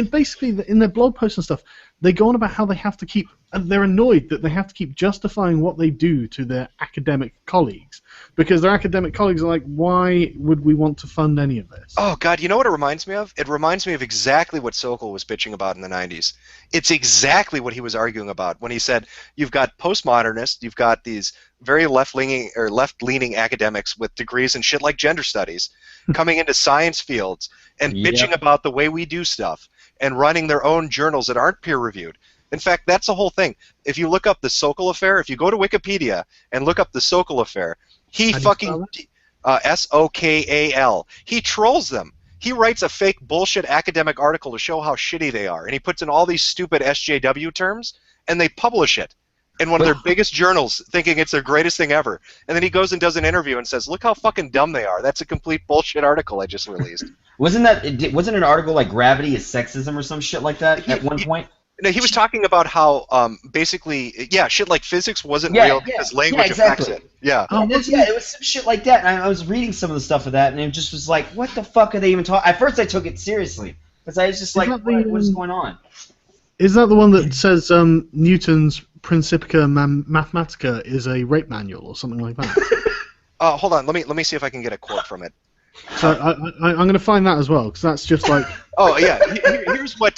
Speaker 3: basically in their blog posts and stuff they go on about how they have to keep. They're annoyed that they have to keep justifying what they do to their academic colleagues because their academic colleagues are like, why would we want to fund any of this?
Speaker 1: Oh, God, you know what it reminds me of? It reminds me of exactly what Sokol was bitching about in the 90s. It's exactly what he was arguing about when he said, you've got postmodernists, you've got these very left-leaning academics with degrees in shit like gender studies coming into science fields and bitching about the way we do stuff and running their own journals that aren't peer-reviewed. In fact, that's the whole thing. If you look up the Sokol affair, if you go to Wikipedia and look up the Sokol affair, he fucking Sokal. He trolls them. He writes a fake bullshit academic article to show how shitty they are, and he puts in all these stupid SJW terms, and they publish it in one of their biggest journals, thinking it's their greatest thing ever. And then he goes and does an interview and says, "Look how fucking dumb they are. That's a complete bullshit article I just released."
Speaker 2: Wasn't an article like "Gravity is Sexism" or some shit like that at one point?
Speaker 1: No, he was talking about how basically, shit like physics wasn't real because language affects it. Yeah.
Speaker 2: It was some shit like that. And I was reading some of the stuff of that, and it just was like, what the fuck are they even talking? At first, I took it seriously because I was just like, what is going on?
Speaker 3: Is that the one that says Newton's Principia Mathematica is a rape manual or something like that?
Speaker 1: Hold on, let me see if I can get a quote from it.
Speaker 3: So I'm going to find that as well, because that's just like...
Speaker 1: Oh, yeah. Here's what...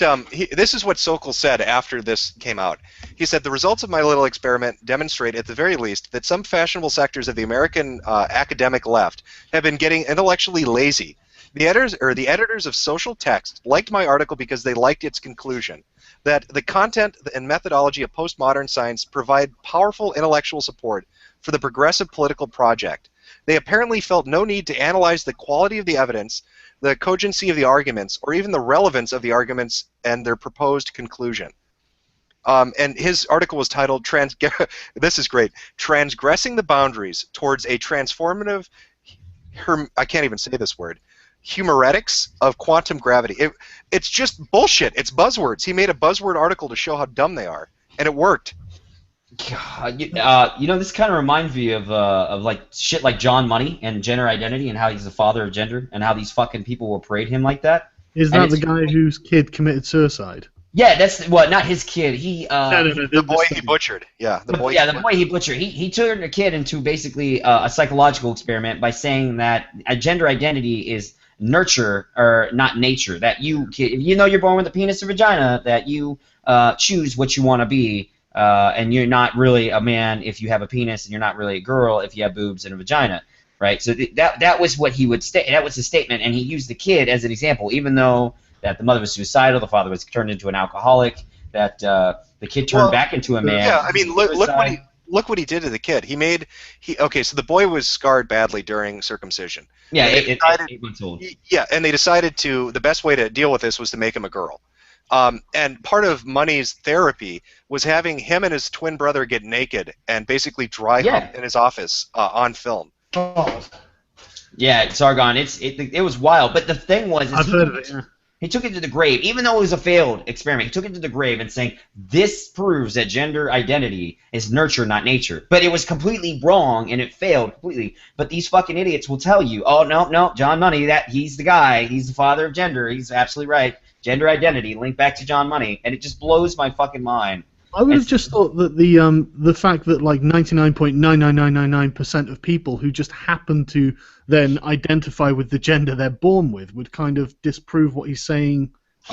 Speaker 1: this is what Sokol said after this came out. He said, the results of my little experiment demonstrate, at the very least, that some fashionable sectors of the American academic left have been getting intellectually lazy. The editors of Social Text liked my article because they liked its conclusion, that the content and methodology of postmodern science provide powerful intellectual support for the progressive political project. They apparently felt no need to analyze the quality of the evidence, the cogency of the arguments, or even the relevance of the arguments and their proposed conclusion. And his article was titled, this is great, Transgressing the Boundaries Towards a Transformative, I can't even say this word, humoretics of quantum gravity. It's just bullshit. It's buzzwords. He made a buzzword article to show how dumb they are, and it worked.
Speaker 2: God, this kind of reminds me of like shit like John Money and gender identity and how he's the father of gender and how these fucking people will parade him like that.
Speaker 3: Is that the guy whose kid committed suicide?
Speaker 2: Yeah, that's not his kid.
Speaker 3: No,
Speaker 1: the boy he butchered. Yeah, the boy
Speaker 2: he butchered. He turned a kid into basically a psychological experiment by saying that a gender identity is nurture or not nature. That you're born with a penis or vagina, that you choose what you want to be, and you're not really a man if you have a penis, and you're not really a girl if you have boobs and a vagina, right? So that was what he would state. That was his statement, and he used the kid as an example, even though that the mother was suicidal, the father was turned into an alcoholic, that the kid turned back into a man.
Speaker 1: Yeah, I mean, look what he did to the kid. So the boy was scarred badly during circumcision.
Speaker 2: Yeah, 8 months old.
Speaker 1: Yeah, and they decided the best way to deal with this was to make him a girl. And part of Money's therapy was having him and his twin brother get naked and basically dry hump in his office on film.
Speaker 3: Oh.
Speaker 2: Yeah, Sargon, it was wild. But the thing was,
Speaker 3: I've heard of it. Yeah.
Speaker 2: He took it to the grave, even though it was a failed experiment. He took it to the grave and saying, this proves that gender identity is nurture, not nature. But it was completely wrong, and it failed completely. But these fucking idiots will tell you, oh, no, John Money, that he's the guy. He's the father of gender. He's absolutely right. Gender identity, linked back to John Money. And it just blows my fucking mind.
Speaker 3: I would have just thought that the fact that like 99.99999% of people who just happen to then identify with the gender they're born with would kind of disprove what he's saying.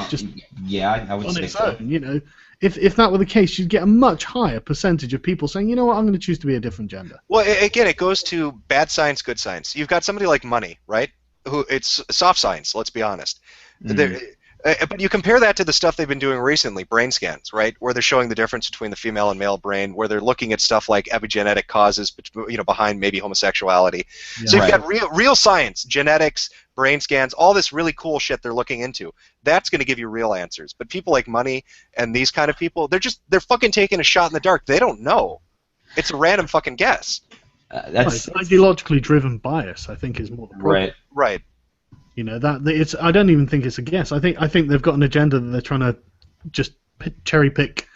Speaker 3: Just
Speaker 2: I would say so.
Speaker 3: Own, if that were the case, you'd get a much higher percentage of people saying, you know what, I'm going to choose to be a different gender.
Speaker 1: Well, again, it goes to bad science, good science. You've got somebody like Money, right? Who it's soft science. Let's be honest. But you compare that to the stuff they've been doing recently, brain scans, right, where they're showing the difference between the female and male brain, where they're looking at stuff like epigenetic causes, behind maybe homosexuality. Yeah, so you've got real science, genetics, brain scans, all this really cool shit they're looking into. That's going to give you real answers. But people like Money and these kind of people, they're fucking taking a shot in the dark. They don't know. It's a random fucking guess.
Speaker 3: It's ideologically driven bias, I think, is more the problem.
Speaker 1: Right.
Speaker 3: I don't even think it's a guess. I think they've got an agenda that they're trying to just cherry pick,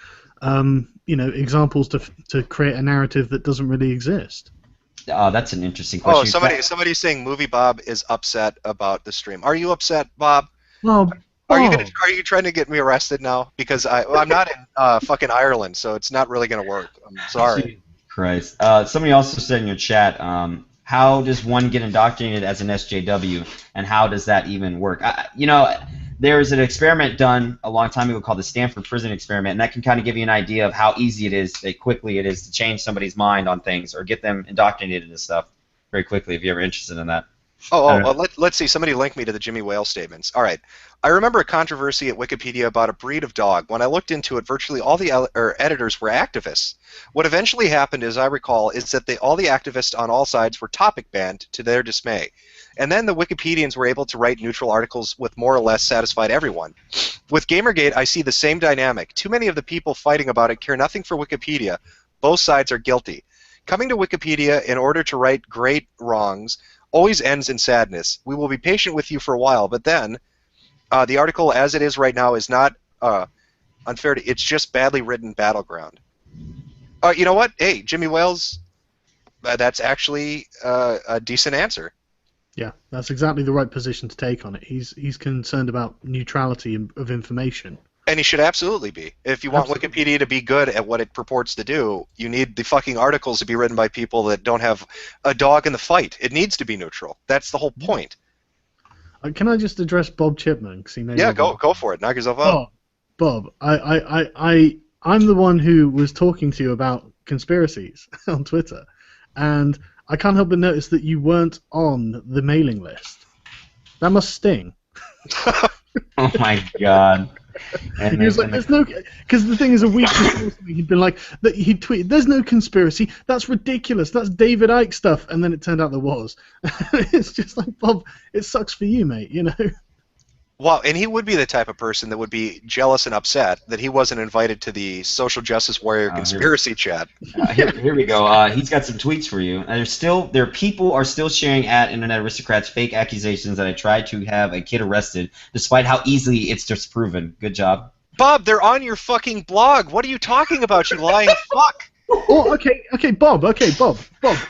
Speaker 3: examples to create a narrative that doesn't really exist.
Speaker 2: That's an interesting question.
Speaker 1: Oh, somebody's saying Movie Bob is upset about the stream. Are you upset, Bob?
Speaker 3: Well,
Speaker 1: are you trying to get me arrested now? Because I'm not in fucking Ireland, so it's not really going to work. I'm sorry.
Speaker 2: Christ. Somebody also said in your chat, how does one get indoctrinated as an SJW, and how does that even work? There's an experiment done a long time ago called the Stanford Prison Experiment, and that can kind of give you an idea of how easy it is, quickly it is to change somebody's mind on things or get them indoctrinated into stuff very quickly if you're ever interested in that.
Speaker 1: Let's see. Somebody linked me to the Jimmy Whale statements. All right. I remember a controversy at Wikipedia about a breed of dog. When I looked into it, virtually all the editors were activists. What eventually happened, as I recall, is that all the activists on all sides were topic banned to their dismay. And then the Wikipedians were able to write neutral articles with more or less satisfied everyone. With Gamergate, I see the same dynamic. Too many of the people fighting about it care nothing for Wikipedia. Both sides are guilty. Coming to Wikipedia in order to right great wrongs always ends in sadness. We will be patient with you for a while, but then the article as it is right now is not unfair to, it's just badly written battleground. You know what? Hey, Jimmy Wales, that's actually a decent answer.
Speaker 3: Yeah, that's exactly the right position to take on it. He's concerned about neutrality of information.
Speaker 1: And he should absolutely be. If you want Wikipedia to be good at what it purports to do, you need the fucking articles to be written by people that don't have a dog in the fight. It needs to be neutral. That's the whole point.
Speaker 3: Can I just address Bob Chipman?
Speaker 1: Go for it. Knock yourself out.
Speaker 3: Bob, I'm the one who was talking to you about conspiracies on Twitter, and I can't help but notice that you weren't on the mailing list. That must sting.
Speaker 2: Oh my God.
Speaker 3: He was like, "There's no," because the thing is, a week before he'd been like, he'd tweeted, "There's no conspiracy. That's ridiculous. That's David Icke stuff." And then it turned out there was. It's just like, Bob, it sucks for you, mate.
Speaker 1: Well, and he would be the type of person that would be jealous and upset that he wasn't invited to the social justice warrior conspiracy chat.
Speaker 2: Here we go. He's got some tweets for you. People are still sharing at Internet Aristocrats fake accusations that I tried to have a kid arrested, despite how easily it's disproven. Good job.
Speaker 1: Bob, they're on your fucking blog. What are you talking about, you lying fuck?
Speaker 3: Oh, okay, Bob.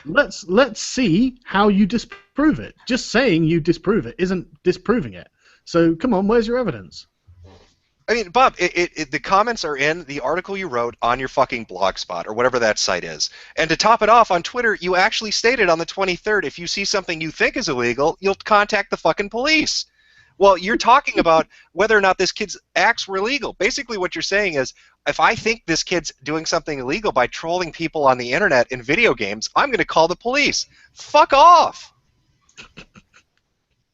Speaker 3: Let's see how you disprove it. Just saying you disprove it isn't disproving it. So come on, where's your evidence?
Speaker 1: I mean, Bob, the comments are in the article you wrote on your fucking blog spot or whatever that site is. And to top it off, on Twitter, you actually stated on the 23rd, if you see something you think is illegal, you'll contact the fucking police. Well, you're talking about whether or not this kid's acts were illegal. Basically what you're saying is, if I think this kid's doing something illegal by trolling people on the internet in video games, I'm going to call the police. Fuck off.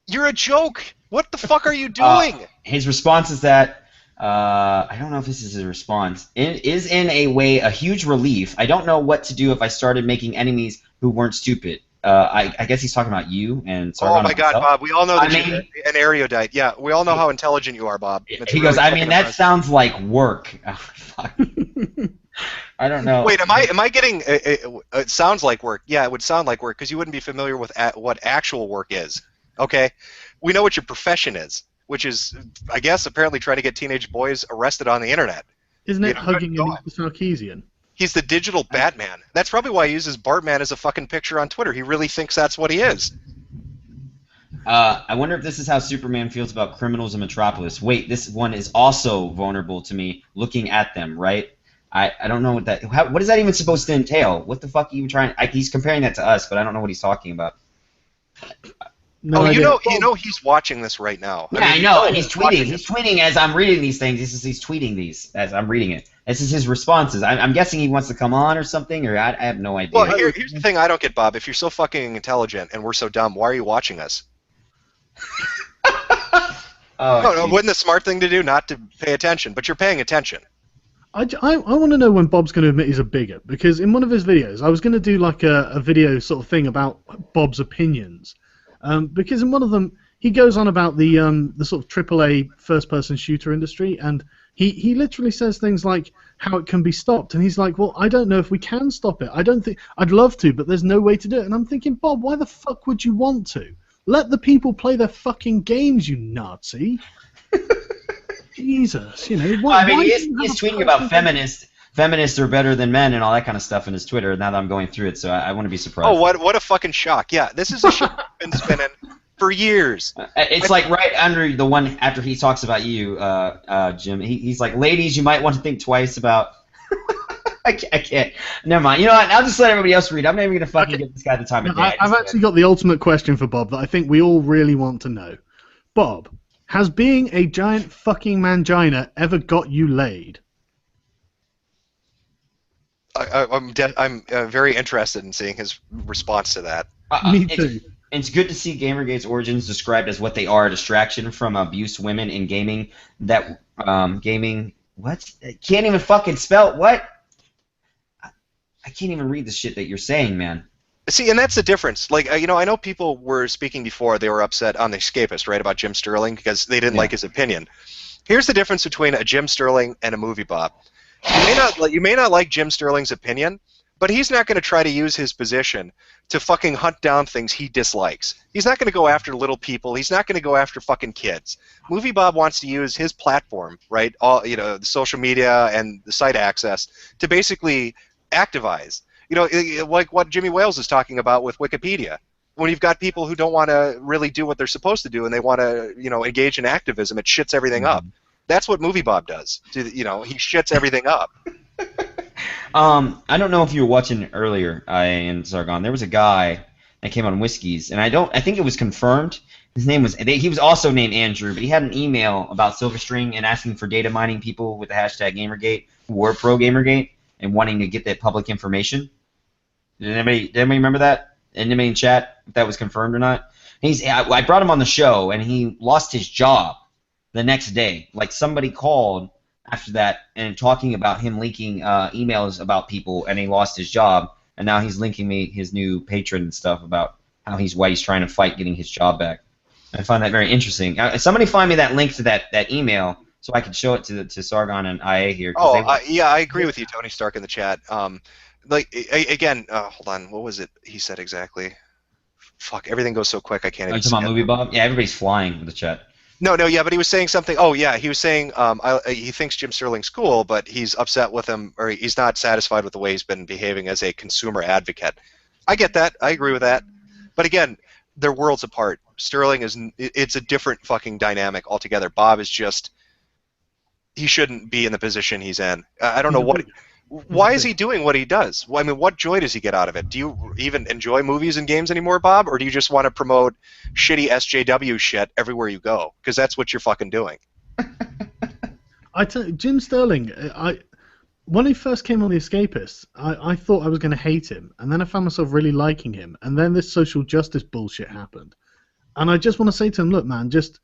Speaker 1: You're a joke. What the fuck are you doing?
Speaker 2: His response is that, I don't know if this is his response, it is in a way a huge relief. I don't know what to do if I started making enemies who weren't stupid. I guess he's talking about you and Sargon.
Speaker 1: Oh my God,
Speaker 2: myself.
Speaker 1: Bob! We all know that you're an erudite. Yeah, we all know how intelligent you are, Bob. It's
Speaker 2: he
Speaker 1: really
Speaker 2: goes, I mean, that
Speaker 1: impressive.
Speaker 2: sounds like work. Oh, fuck. I don't know.
Speaker 1: Wait, am I getting? It sounds like work. Yeah, it would sound like work because you wouldn't be familiar with what actual work is. Okay, we know what your profession is, which is, I guess, apparently trying to get teenage boys arrested on the internet.
Speaker 3: Isn't it
Speaker 1: You know,
Speaker 3: hugging
Speaker 1: go
Speaker 3: an
Speaker 1: on.
Speaker 3: Sarkeesian?
Speaker 1: He's the digital Batman. That's probably why he uses Bartman as a fucking picture on Twitter. He really thinks that's what he is.
Speaker 2: I wonder if this is how Superman feels about criminals in Metropolis. Wait, this one is also vulnerable to me looking at them, right? I don't know what that. What is that even supposed to entail? What the fuck are you trying? He's comparing that to us, but I don't know what he's talking about.
Speaker 3: No,
Speaker 1: Oh,
Speaker 3: I
Speaker 1: you
Speaker 3: don't.
Speaker 1: know he's watching this right now.
Speaker 2: Yeah, I
Speaker 1: mean,
Speaker 2: know,
Speaker 1: you
Speaker 2: and he's tweeting. He's tweeting as I'm reading these things. He's tweeting these as I'm reading it. This is his responses. I'm guessing he wants to come on or something, or I have no idea.
Speaker 1: Well, here's the thing I don't get, Bob. If you're so fucking intelligent and we're so dumb, why are you watching us? No, wouldn't the smart thing to do not to pay attention? But you're paying attention.
Speaker 3: I want to know when Bob's going to admit he's a bigot, because in one of his videos, I was going to do like a video sort of thing about Bob's opinions, because in one of them he goes on about the sort of AAA first-person shooter industry, and he literally says things like how it can be stopped, and he's like, well, I don't know if we can stop it. I don't think I'd love to, but there's no way to do it. And I'm thinking, Bob, why the fuck would you want to? Let the people play their fucking games, you Nazi. Jesus, you know.
Speaker 2: I mean, he's tweeting about feminists are better than men and all that kind of stuff in his Twitter. Now that I'm going through it, so I wouldn't be surprised.
Speaker 1: Oh, what a fucking shock! Yeah, this is a shit that's been spinning for years.
Speaker 2: It's like right under the one after he talks about you, Jim. He's like, ladies, you might want to think twice about. I can't. Never mind. You know what? I'll just let everybody else read. I'm not even gonna fucking give this guy the time of day.
Speaker 3: I've actually got the ultimate question for Bob that I think we all really want to know. Bob, has being a giant fucking mangina ever got you laid?
Speaker 1: I'm very interested in seeing his response to that.
Speaker 3: Me too.
Speaker 2: It's good to see Gamergate's origins described as what they are: a distraction from abuse women in gaming. That gaming. What? I can't even fucking spell what? I can't even read the shit that you're saying, man.
Speaker 1: See, and that's the difference. Like, I know people were speaking before, they were upset on The Escapist, right, about Jim Sterling because they didn't like his opinion. Here's the difference between a Jim Sterling and a movie Bob. You may not like Jim Sterling's opinion, but he's not going to try to use his position to fucking hunt down things he dislikes. He's not going to go after little people. He's not going to go after fucking kids. Movie Bob wants to use his platform, right, the social media and the site access to basically activize. Like what Jimmy Wales is talking about with Wikipedia. When you've got people who don't want to really do what they're supposed to do and they want to, engage in activism, it shits everything up. That's what Movie Bob does. He shits everything up.
Speaker 2: I don't know if you were watching earlier in Sargon. There was a guy that came on Whiskies, and I think it was confirmed. His name was, he was also named Andrew, but he had an email about Silverstring and asking for data mining people with the hashtag Gamergate, who were pro Gamergate, and wanting to get that public information. Did anybody remember that? Anybody in chat, if that was confirmed or not? I brought him on the show, and he lost his job the next day. Like, somebody called after that and talking about him leaking emails about people, and he lost his job, and now he's linking me his new patron and stuff about why he's trying to fight getting his job back. I find that very interesting. Somebody find me that link to that email so I can show it to Sargon and IA here.
Speaker 1: Oh, yeah, I agree with you, Tony Stark in the chat. Like again, hold on, what was it he said exactly? Fuck, everything goes so quick I can't
Speaker 2: Are
Speaker 1: even
Speaker 2: you
Speaker 1: see
Speaker 2: talking about
Speaker 1: it.
Speaker 2: Movie Bob? Yeah, everybody's flying with the chat.
Speaker 1: No, no, yeah, but he was saying something. Oh, yeah, he was saying he thinks Jim Sterling's cool, but he's upset with him, or he's not satisfied with the way he's been behaving as a consumer advocate. I get that. I agree with that. But again, they're worlds apart. Sterling it's a different fucking dynamic altogether. Bob is just, he shouldn't be in the position he's in. I don't know why is he doing what he does? Well, I mean, what joy does he get out of it? Do you even enjoy movies and games anymore, Bob, or do you just want to promote shitty SJW shit everywhere you go? Because that's what you're fucking doing.
Speaker 3: Jim Sterling, when he first came on The Escapists, I thought I was going to hate him, and then I found myself really liking him, and then this social justice bullshit happened. And I just want to say to him, look, man, just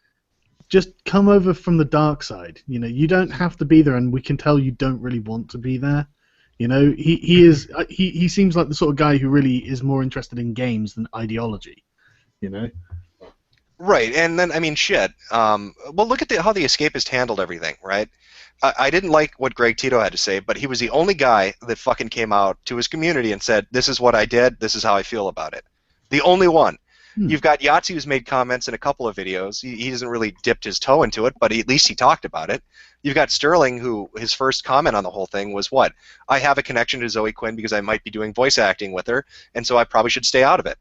Speaker 3: come over from the dark side. You know, you don't have to be there, and we can tell you don't really want to be there. You know, he seems like the sort of guy who really is more interested in games than ideology. You know.
Speaker 1: Right, and then I mean, shit. Well, look at how the Escapist handled everything, right? I didn't like what Greg Tito had to say, but he was the only guy that fucking came out to his community and said, "This is what I did. This is how I feel about it." The only one. You've got Yahtzee who's made comments in a couple of videos. He hasn't really dipped his toe into it, but at least he talked about it. You've got Sterling, who his first comment on the whole thing was what? I have a connection to Zoe Quinn because I might be doing voice acting with her, and so I probably should stay out of it.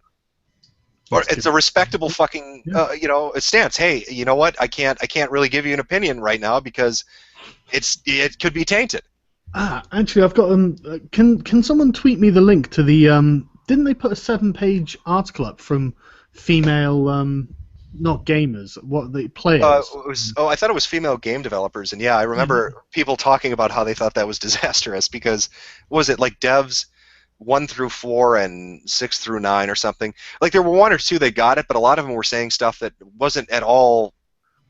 Speaker 1: Or it's a respectable fucking stance. Hey, you know what? I can't really give you an opinion right now because it could be tainted.
Speaker 3: Actually, I've got can someone tweet me the link to the didn't they put a 7-page article up from female not gamers, what the players?
Speaker 1: I thought it was female game developers, and yeah, I remember people talking about how they thought that was disastrous because was it like devs 1 through 4 and 6 through 9 or something? Like there were 1 or 2 that got it, but a lot of them were saying stuff that wasn't at all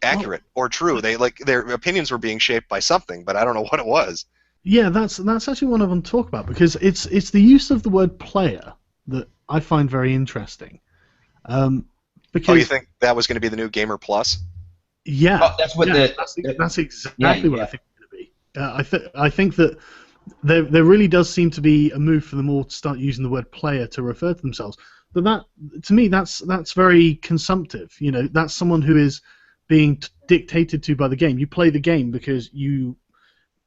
Speaker 1: accurate or true. They their opinions were being shaped by something, but I don't know what it was.
Speaker 3: Yeah, that's actually one I want to talk about because it's the use of the word player that I find very interesting. Because
Speaker 1: you think that was going to be the new Gamer Plus?
Speaker 3: Yeah,
Speaker 2: that's what
Speaker 3: that's exactly what I think it's going to be. I think that there really does seem to be a move for them all to start using the word player to refer to themselves. But that, to me, that's very consumptive. You know, that's someone who is being dictated to by the game. You play the game because you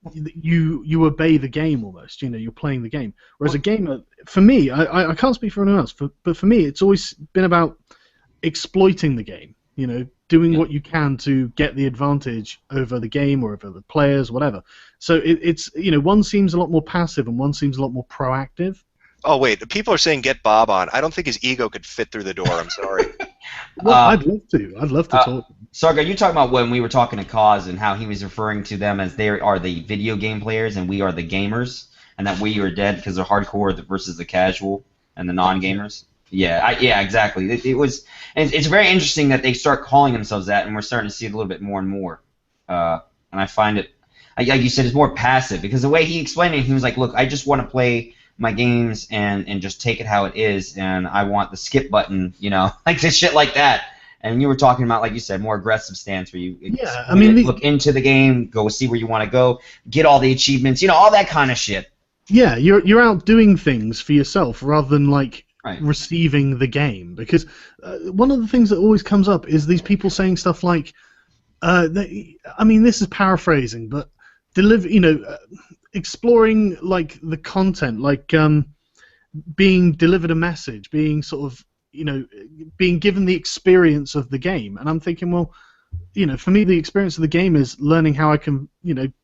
Speaker 3: obey the game almost. You know, you're playing the game. Whereas a gamer, for me, I can't speak for anyone else, but for me, it's always been about exploiting the game. You know, doing what you can to get the advantage over the game or over the players, whatever. So it's one seems a lot more passive and one seems a lot more proactive.
Speaker 1: Oh wait, people are saying get Bob on. I don't think his ego could fit through the door. I'm sorry.
Speaker 3: Well, I'd love to talk.
Speaker 2: Sarga, you talking about when we were talking to Cause and how he was referring to them as they are the video game players and we are the gamers, and that we are dead because they're hardcore versus the casual and the non-gamers. Yeah, exactly. It's very interesting that they start calling themselves that, and we're starting to see it a little bit more and more. And I find it, like you said, it's more passive because the way he explained it, he was like, "Look, I just want to play my games and just take it how it is, and I want the skip button, like this shit like that." And you were talking about, like you said, more aggressive stance where you look into the game, go see where you want to go, get all the achievements, all that kind of shit.
Speaker 3: Yeah, you're out doing things for yourself rather than receiving the game, because one of the things that always comes up is these people saying stuff like, this is paraphrasing, but exploring the content, being delivered a message, being sort of being given the experience of the game, and I'm thinking, well, for me the experience of the game is learning how I can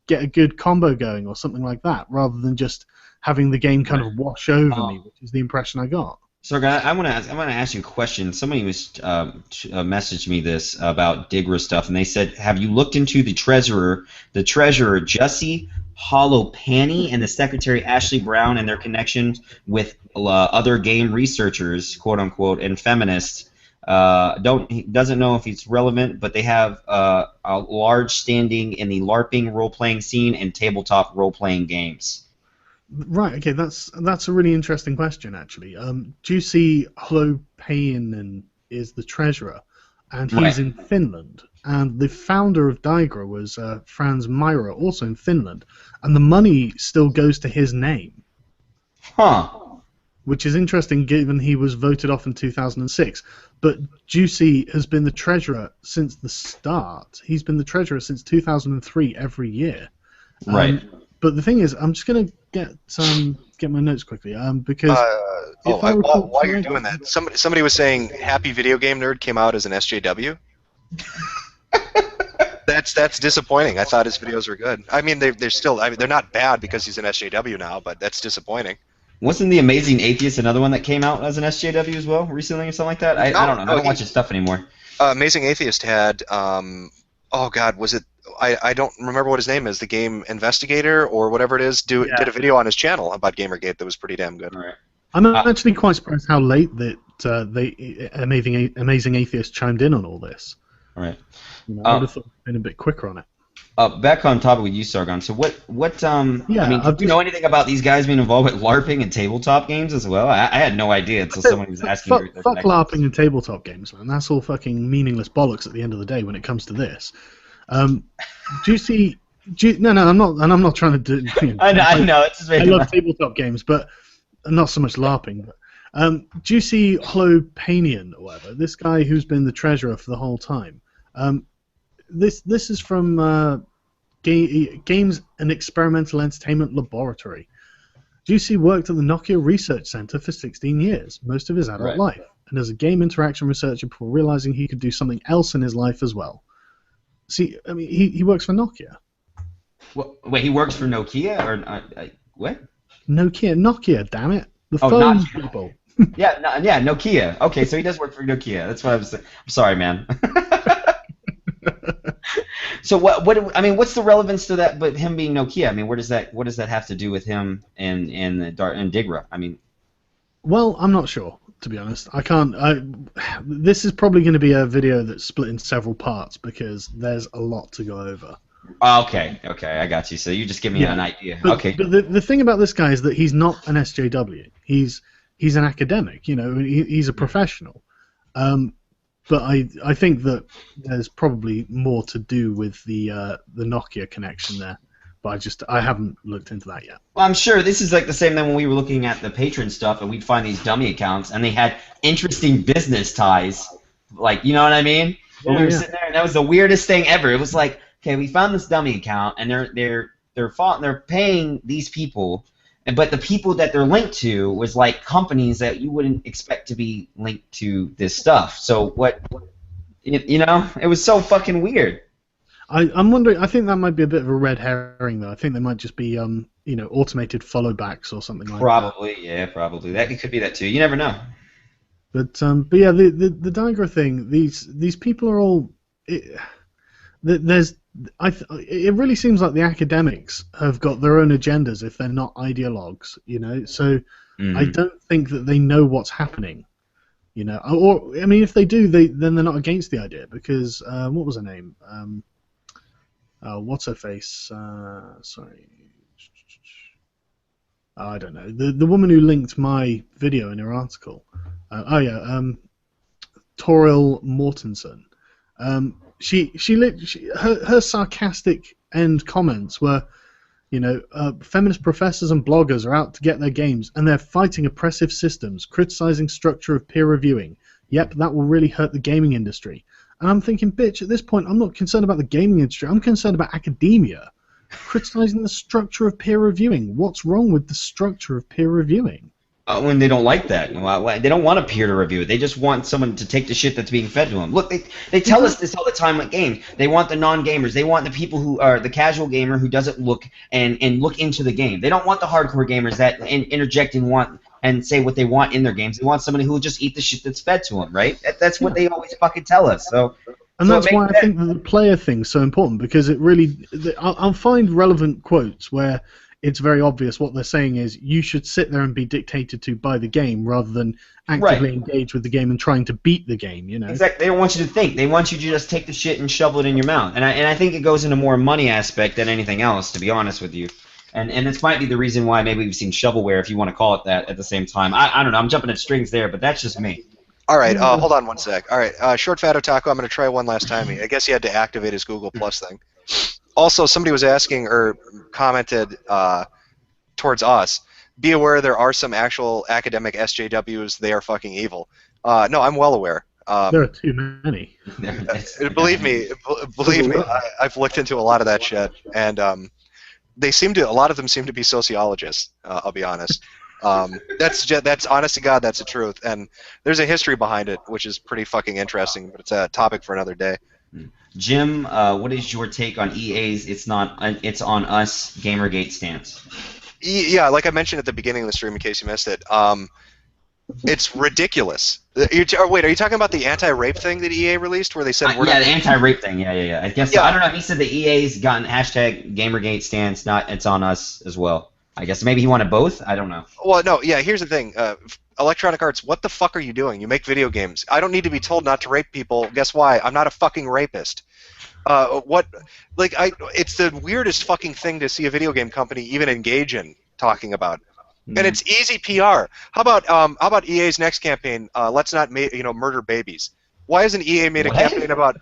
Speaker 3: get a good combo going or something like that, rather than just having the game kind of wash over me, which is the impression I got.
Speaker 2: So, I want to ask you a question. Somebody was messaged me this about Digra stuff, and they said, "Have you looked into the treasurer Jussie Holopainen and the secretary Ashley Brown and their connections with other game researchers, quote unquote, and feminists? Doesn't know if it's relevant, but they have a large standing in the LARPing role-playing scene and tabletop role-playing games."
Speaker 3: Right. Okay. That's a really interesting question, actually. Jussie Holopainen is the treasurer. and
Speaker 2: Right.
Speaker 3: he's in Finland. And the founder of Digra was Franz Myra, also in Finland, and the money still goes to his name,
Speaker 2: Huh.
Speaker 3: which is interesting given he was voted off in 2006. But Juicy has been the treasurer since the start. He's been the treasurer since 2003 every year.
Speaker 2: Right.
Speaker 3: But the thing is, I'm just going to get my notes quickly because if I recall
Speaker 1: while you're
Speaker 3: correctly-
Speaker 1: doing that, somebody was saying Happy Video Game Nerd came out as an SJW. That's disappointing. I thought his videos were good. I mean, they're still. I mean, they're not bad because he's an SJW now, but that's disappointing.
Speaker 2: Wasn't the Amazing Atheist another one that came out as an SJW as well recently or something like that? I don't know. I don't watch his stuff anymore.
Speaker 1: Amazing Atheist had. Oh God, was it? I don't remember what his name is. The Game Investigator or whatever it is. Did a video on his channel about Gamergate that was pretty damn good.
Speaker 2: All right.
Speaker 3: I'm actually quite surprised how late that they Amazing Atheist chimed in on all this.
Speaker 2: All right.
Speaker 3: You know, I would have thought they'd been a bit quicker on it.
Speaker 2: Back on topic with you, Sargon. So what I mean, do you know anything about these guys being involved with LARPing and tabletop games as well? I had no idea until someone was asking.
Speaker 3: Fuck LARPing and tabletop games, man. That's all fucking meaningless bollocks at the end of the day when it comes to this. Juicy. No, I'm not, and I'm not trying to do. You know,
Speaker 2: I know. It's just
Speaker 3: I love tabletop games, but not so much LARPing. But Juicy Holopanian or whatever. This guy who's been the treasurer for the whole time. This is from Games and Experimental Entertainment Laboratory. Juicy worked at the Nokia Research Center for 16 years, most of his adult life, and as a game interaction researcher before realizing he could do something else in his life as well. See, I mean, he works for Nokia.
Speaker 2: Wait, he works for Nokia or what?
Speaker 3: Nokia, damn it, the phone
Speaker 2: Nokia.
Speaker 3: people.
Speaker 2: Yeah, Nokia. Okay, so he does work for Nokia. That's what I was saying. I'm sorry, man. So what's the relevance to that? But him being Nokia, I mean, what does that have to do with him and Digra? I mean,
Speaker 3: well, I'm not sure, to be honest. I can't. This is probably going to be a video that's split in several parts because there's a lot to go over.
Speaker 2: Okay, I got you. So you just give me an idea.
Speaker 3: But,
Speaker 2: okay.
Speaker 3: But the thing about this guy is that he's not an SJW. He's an academic. You know, he's a professional. But I think that there's probably more to do with the Nokia connection there. But I haven't looked into that yet.
Speaker 2: Well, I'm sure this is like the same thing when we were looking at the patron stuff and we'd find these dummy accounts and they had interesting business ties. Like, you know what I mean? When we were sitting there and that was the weirdest thing ever. It was like, okay, we found this dummy account and they're paying these people, but the people that they're linked to was like companies that you wouldn't expect to be linked to this stuff. So what, you know, it was so fucking weird.
Speaker 3: I'm wondering. I think that might be a bit of a red herring, though. I think they might just be, automated follow backs or something like that.
Speaker 2: Probably. That could be that too. You never know.
Speaker 3: But yeah, the Digra thing. These people are all. It really seems like the academics have got their own agendas if they're not ideologues, you know. So I don't think that they know what's happening, you know. Or I mean, if they do, then they're not against the idea because what was her name? What's her face? Sorry. I don't know. The woman who linked my video in her article. Toril Mortensen. Her sarcastic end comments were, you know, feminist professors and bloggers are out to get their games and they're fighting oppressive systems, criticizing structure of peer reviewing. Yep, that will really hurt the gaming industry. And I'm thinking, bitch, at this point, I'm not concerned about the gaming industry. I'm concerned about academia criticizing the structure of peer reviewing. What's wrong with the structure of peer reviewing?
Speaker 2: When they don't like that. They don't want a peer to review it. They just want someone to take the shit that's being fed to them. Look, they tell us this all the time with games. They want the non-gamers. They want the people who are the casual gamer who doesn't look and look into the game. They don't want the hardcore gamers that interject and want and say what they want in their games. They want somebody who will just eat the shit that's fed to them, right? That's what they always fucking tell us.
Speaker 3: And that's why I think that the player thing's so important because it really... I'll find relevant quotes where it's very obvious what they're saying is you should sit there and be dictated to by the game rather than actively engage with the game and trying to beat the game, you know?
Speaker 2: Exactly. They don't want you to think. They want you to just take the shit and shovel it in your mouth. And I think it goes into more money aspect than anything else, to be honest with you. And this might be the reason why maybe we've seen shovelware, if you want to call it that, at the same time. I don't know. I'm jumping at strings there, but that's just me.
Speaker 1: All right, hold on one sec. All right, Short Fat Otaku, I'm going to try one last time. I guess he had to activate his Google Plus thing. Also, somebody was asking or commented towards us, be aware there are some actual academic SJWs. They are fucking evil. No, I'm well aware.
Speaker 3: There are too many.
Speaker 1: Believe me, I've looked into a lot of that shit, and a lot of them seem to be sociologists. I'll be honest. That's honest to God, that's the truth, and there's a history behind it, which is pretty fucking interesting. But it's a topic for another day.
Speaker 2: Jim, what is your take on EA's "It's on us" Gamergate stance?
Speaker 1: Yeah, like I mentioned at the beginning of the stream, in case you missed it, it's ridiculous. Wait, are you talking about the anti-rape thing that EA released, where they said we're
Speaker 2: the anti-rape thing? Yeah. I guess so. I don't know. He said the EA's gotten hashtag Gamergate stance, not "It's on us" as well. I guess maybe he wanted both. I don't know.
Speaker 1: Well, no, yeah. Here's the thing. Electronic Arts, what the fuck are you doing? You make video games. I don't need to be told not to rape people. Guess why? I'm not a fucking rapist. It's the weirdest fucking thing to see a video game company even engage in talking about. And it's easy PR. How about EA's next campaign? Let's not murder babies. Why hasn't EA made a campaign about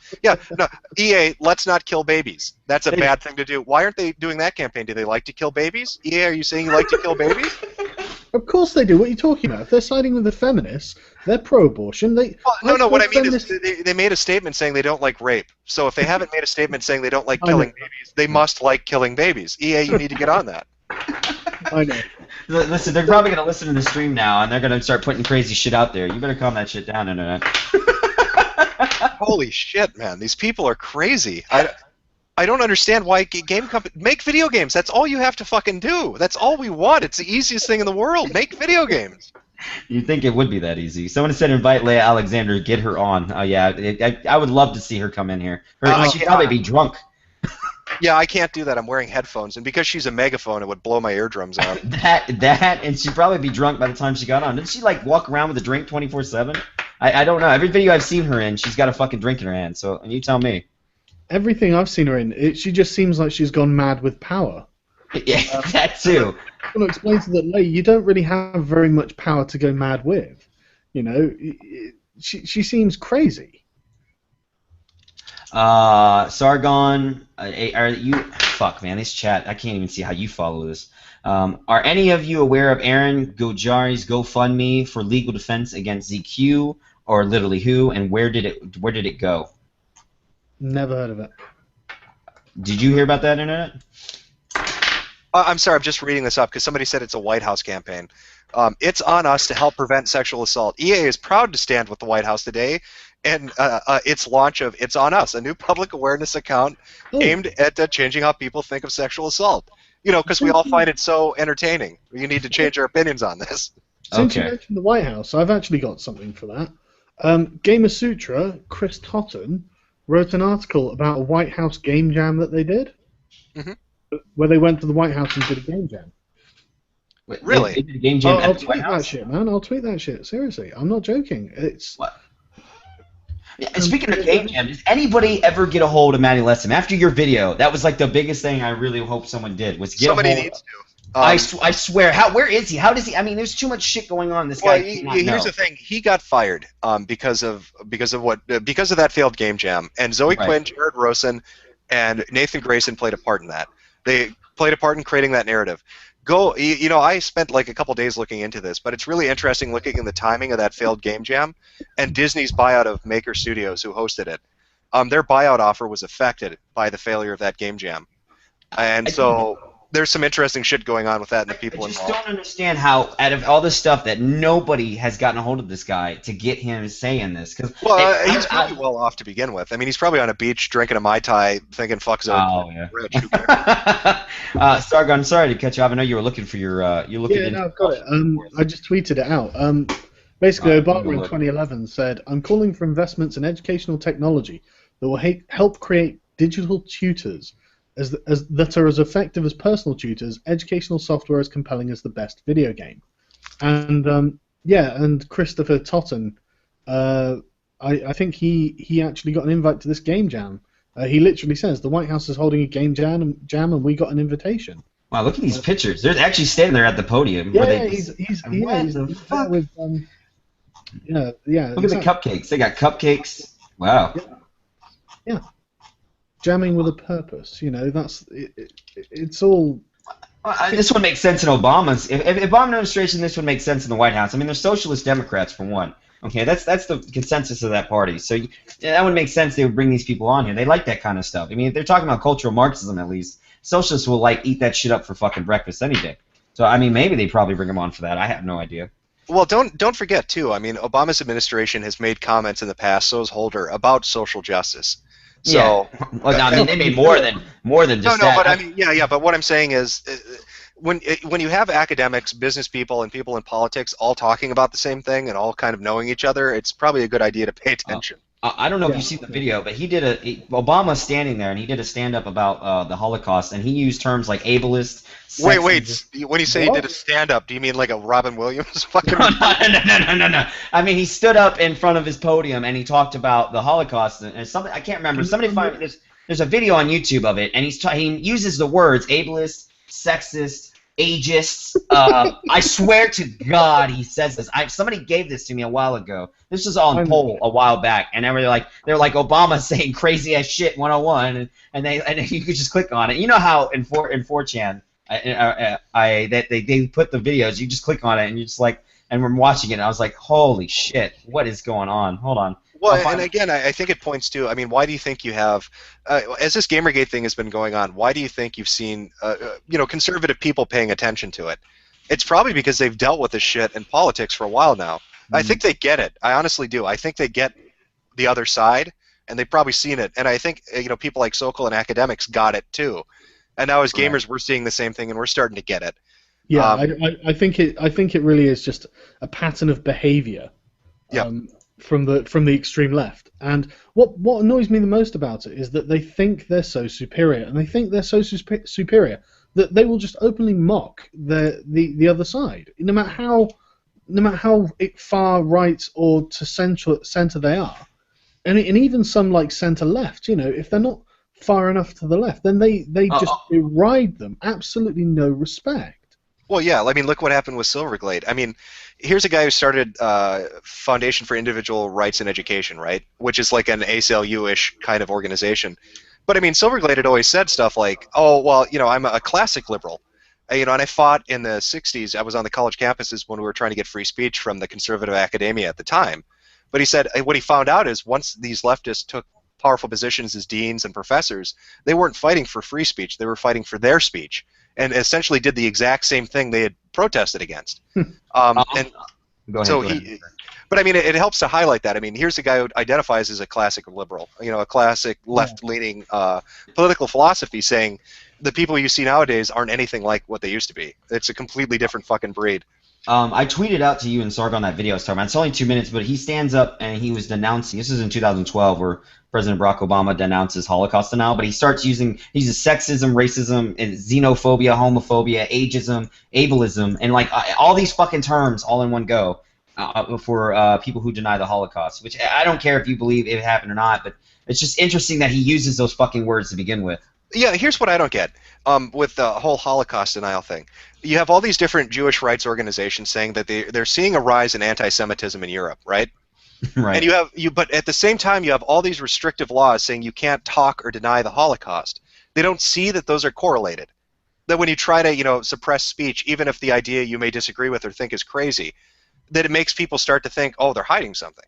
Speaker 1: EA, let's not kill babies. That's a bad thing to do. Why aren't they doing that campaign? Do they like to kill babies? EA, are you saying you like to kill babies?
Speaker 3: Of course they do. What are you talking about? If they're siding with the feminists, they're pro-abortion.
Speaker 1: No. What I mean is they made a statement saying they don't like rape. So if they haven't made a statement saying they don't like killing babies, they must like killing babies. EA, you need to get on that.
Speaker 3: I know.
Speaker 2: Listen, they're probably going to listen to the stream now, and they're going to start putting crazy shit out there. You better calm that shit down, Internet.
Speaker 1: Holy shit, man! These people are crazy. I don't understand why game companies make video games. That's all you have to fucking do. That's all we want. It's the easiest thing in the world. Make video games.
Speaker 2: You'd think it would be that easy. Someone said invite Leia Alexander, get her on. Oh yeah, I would love to see her come in here. She'd probably be drunk.
Speaker 1: Yeah, I can't do that. I'm wearing headphones, and because she's a megaphone, it would blow my eardrums out.
Speaker 2: that, and she'd probably be drunk by the time she got on. Didn't she walk around with a drink 24/7? I don't know. Every video I've seen her in, she's got a fucking drink in her hand. So you tell me.
Speaker 3: Everything I've seen her in, she just seems like she's gone mad with power.
Speaker 2: Yeah, that too.
Speaker 3: I want to explain to that lady, you don't really have very much power to go mad with. She seems crazy.
Speaker 2: Sargon, are you? Fuck, man, this chat. I can't even see how you follow this. Are any of you aware of Aaron Gojari's GoFundMe for legal defense against ZQ, or literally who, and where did it go?
Speaker 3: Never heard of it.
Speaker 2: Did you hear about that, Internet?
Speaker 1: I'm sorry, I'm just reading this up because somebody said it's a White House campaign. It's on us to help prevent sexual assault. EA is proud to stand with the White House today, and its launch of It's On Us, a new public awareness account aimed at changing how people think of sexual assault. Because we all find it so entertaining. You need to change our opinions on this.
Speaker 3: Since you mentioned the White House, I've actually got something for that. Gamer Sutra, Chris Totten, wrote an article about a White House game jam that they did, where they went to the White House and did a game jam.
Speaker 1: Wait, really?
Speaker 2: They did a game jam
Speaker 3: I'll tweet that shit, man. I'll tweet that shit. Seriously, I'm not joking. It's.
Speaker 2: What? And speaking of game jam, does anybody ever get a hold of Matty Lessem? After your video, that was like the biggest thing I really hope someone did, was get
Speaker 1: Somebody
Speaker 2: a hold.
Speaker 1: Needs to.
Speaker 2: I swear. Where is he? How does he? I mean, there's too much shit going on. This guy.
Speaker 1: Here's the thing. He got fired because of that failed game jam, and Zoe Quinn, Jared Rosen, and Nathan Grayson played a part in that. They played a part in creating that narrative. I spent like a couple days looking into this, but it's really interesting looking in the timing of that failed game jam and Disney's buyout of Maker Studios, who hosted it. Their buyout offer was affected by the failure of that game jam, and so there's some interesting shit going on with that and the people involved.
Speaker 2: I just don't understand how, out of all this stuff, that nobody has gotten a hold of this guy to get him to say in this.
Speaker 1: He's probably well off to begin with. I mean, he's probably on a beach drinking a Mai Tai, thinking "fuck Zoe."
Speaker 2: Oh yeah. Sargon, sorry to cut you off. I know you were looking for your. You're looking.
Speaker 3: Yeah, no, I've got it. I just tweeted it out. Basically, Obama in 2011 said, "I'm calling for investments in educational technology that will help create digital tutors." That are as effective as personal tutors, educational software as compelling as the best video game. And and Christopher Totten, I think he actually got an invite to this game jam. He literally says the White House is holding a game jam and we got an invitation.
Speaker 2: Wow, look at these pictures. They're actually standing there at the podium.
Speaker 3: Yeah, he's there with Yeah, yeah,
Speaker 2: Look at the
Speaker 3: exactly.
Speaker 2: cupcakes. They got cupcakes. Wow.
Speaker 3: Yeah, yeah. Jamming with a purpose. It's all.
Speaker 2: This would make sense in Obama's. If Obama administration, this would make sense in the White House. I mean, they're socialist Democrats for one. Okay, that's the consensus of that party. So yeah, that would make sense. They would bring these people on here. They like that kind of stuff. I mean, if they're talking about cultural Marxism, at least socialists will like eat that shit up for fucking breakfast any day. So I mean, maybe they probably bring them on for that. I have no idea.
Speaker 1: Well, don't forget too. I mean, Obama's administration has made comments in the past, so has Holder, about social justice.
Speaker 2: Yeah.
Speaker 1: So
Speaker 2: Well, I mean, they made more than
Speaker 1: no,
Speaker 2: just
Speaker 1: no,
Speaker 2: that.
Speaker 1: but I mean, yeah, yeah. But what I'm saying is, when you have academics, business people, and people in politics all talking about the same thing and all kind of knowing each other, it's probably a good idea to pay attention.
Speaker 2: I don't know if
Speaker 3: Yeah.
Speaker 2: you've seen the video, but Obama standing there and he did a stand up about the Holocaust, and he used terms like ableist.
Speaker 1: Wait,
Speaker 2: Sexist.
Speaker 1: wait. When you say he did a stand-up, do you mean like a Robin Williams fucking?
Speaker 2: No. I mean, he stood up in front of his podium and he talked about the Holocaust and something. I can't remember. Somebody find there's a video on YouTube of it, and he uses the words ableist, sexist, ageist. I swear to God, he says this. Somebody gave this to me a while ago. This was on poll a while back, and they're like Obama saying crazy ass shit 101, and you could just click on it. You know how in 4chan. They put the videos. You just click on it, and you're just like, and we're watching it. And I was like, holy shit, what is going on? Hold on.
Speaker 1: Well, and again, I think it points to. I mean, why do you think you have, as this Gamergate thing has been going on? Why do you think you've seen, conservative people paying attention to it? It's probably because they've dealt with this shit in politics for a while now. I think they get it. I honestly do. I think they get the other side, and they've probably seen it. And I think people like Sokol and academics got it too. And now as gamers, we're seeing the same thing, and we're starting to get it.
Speaker 3: Yeah, I think it really is just a pattern of behavior.
Speaker 1: Yeah.
Speaker 3: From the extreme left, and what annoys me the most about it is that they think they're so superior, and they think they're so superior that they will just openly mock the other side, no matter how far right or to center they are, and even some like center left. If they're not far enough to the left, then they just deride them. Absolutely no respect.
Speaker 1: Well, yeah. I mean, look what happened with Silverglade. I mean, here's a guy who started Foundation for Individual Rights in Education, right? Which is like an ACLU-ish kind of organization. But I mean, Silverglade had always said stuff like, "Oh, well, I'm a classic liberal." And I fought in the '60s. I was on the college campuses when we were trying to get free speech from the conservative academia at the time. But he said what he found out is once these leftists took powerful positions as deans and professors, they weren't fighting for free speech. They were fighting for their speech, and essentially did the exact same thing they had protested against. And
Speaker 2: Go ahead.
Speaker 1: so but I mean, it helps to highlight that. I mean, here's a guy who identifies as a classic liberal, a classic left-leaning political philosophy, saying the people you see nowadays aren't anything like what they used to be. It's a completely different fucking breed.
Speaker 2: I tweeted out to you and Sargon that video I was talking about. It's only 2 minutes, but he stands up and he was denouncing. This is in 2012, where President Barack Obama denounces Holocaust denial, but he uses sexism, racism, and xenophobia, homophobia, ageism, ableism, and like all these fucking terms all in one go for people who deny the Holocaust. Which I don't care if you believe it happened or not, but it's just interesting that he uses those fucking words to begin with.
Speaker 1: Yeah, here's what I don't get with the whole Holocaust denial thing. You have all these different Jewish rights organizations saying that they're seeing a rise in anti-Semitism in Europe, right?
Speaker 2: Right.
Speaker 1: And but at the same time, you have all these restrictive laws saying you can't talk or deny the Holocaust. They don't see that those are correlated. That when you try to, suppress speech, even if the idea you may disagree with or think is crazy, that it makes people start to think, oh, they're hiding something.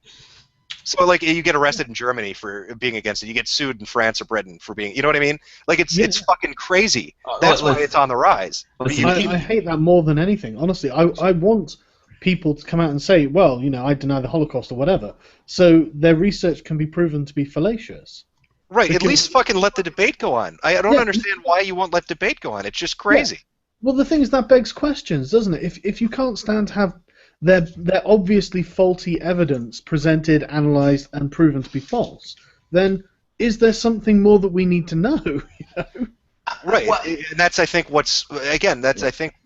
Speaker 1: So, like, you get arrested in Germany for being against it. You get sued in France or Britain for being, you know what I mean? Like, it's fucking crazy. That's why it's on the rise.
Speaker 3: I hate that more than anything. Honestly, I want people to come out and say, well, I deny the Holocaust or whatever, so their research can be proven to be fallacious.
Speaker 1: Right, at least fucking let the debate go on. I don't understand why you won't let debate go on. It's just crazy.
Speaker 3: Yeah. Well, the thing is, that begs questions, doesn't it? If you can't stand to have their obviously faulty evidence presented, analysed, and proven to be false, then is there something more that we need to know?
Speaker 1: Right, and that's I think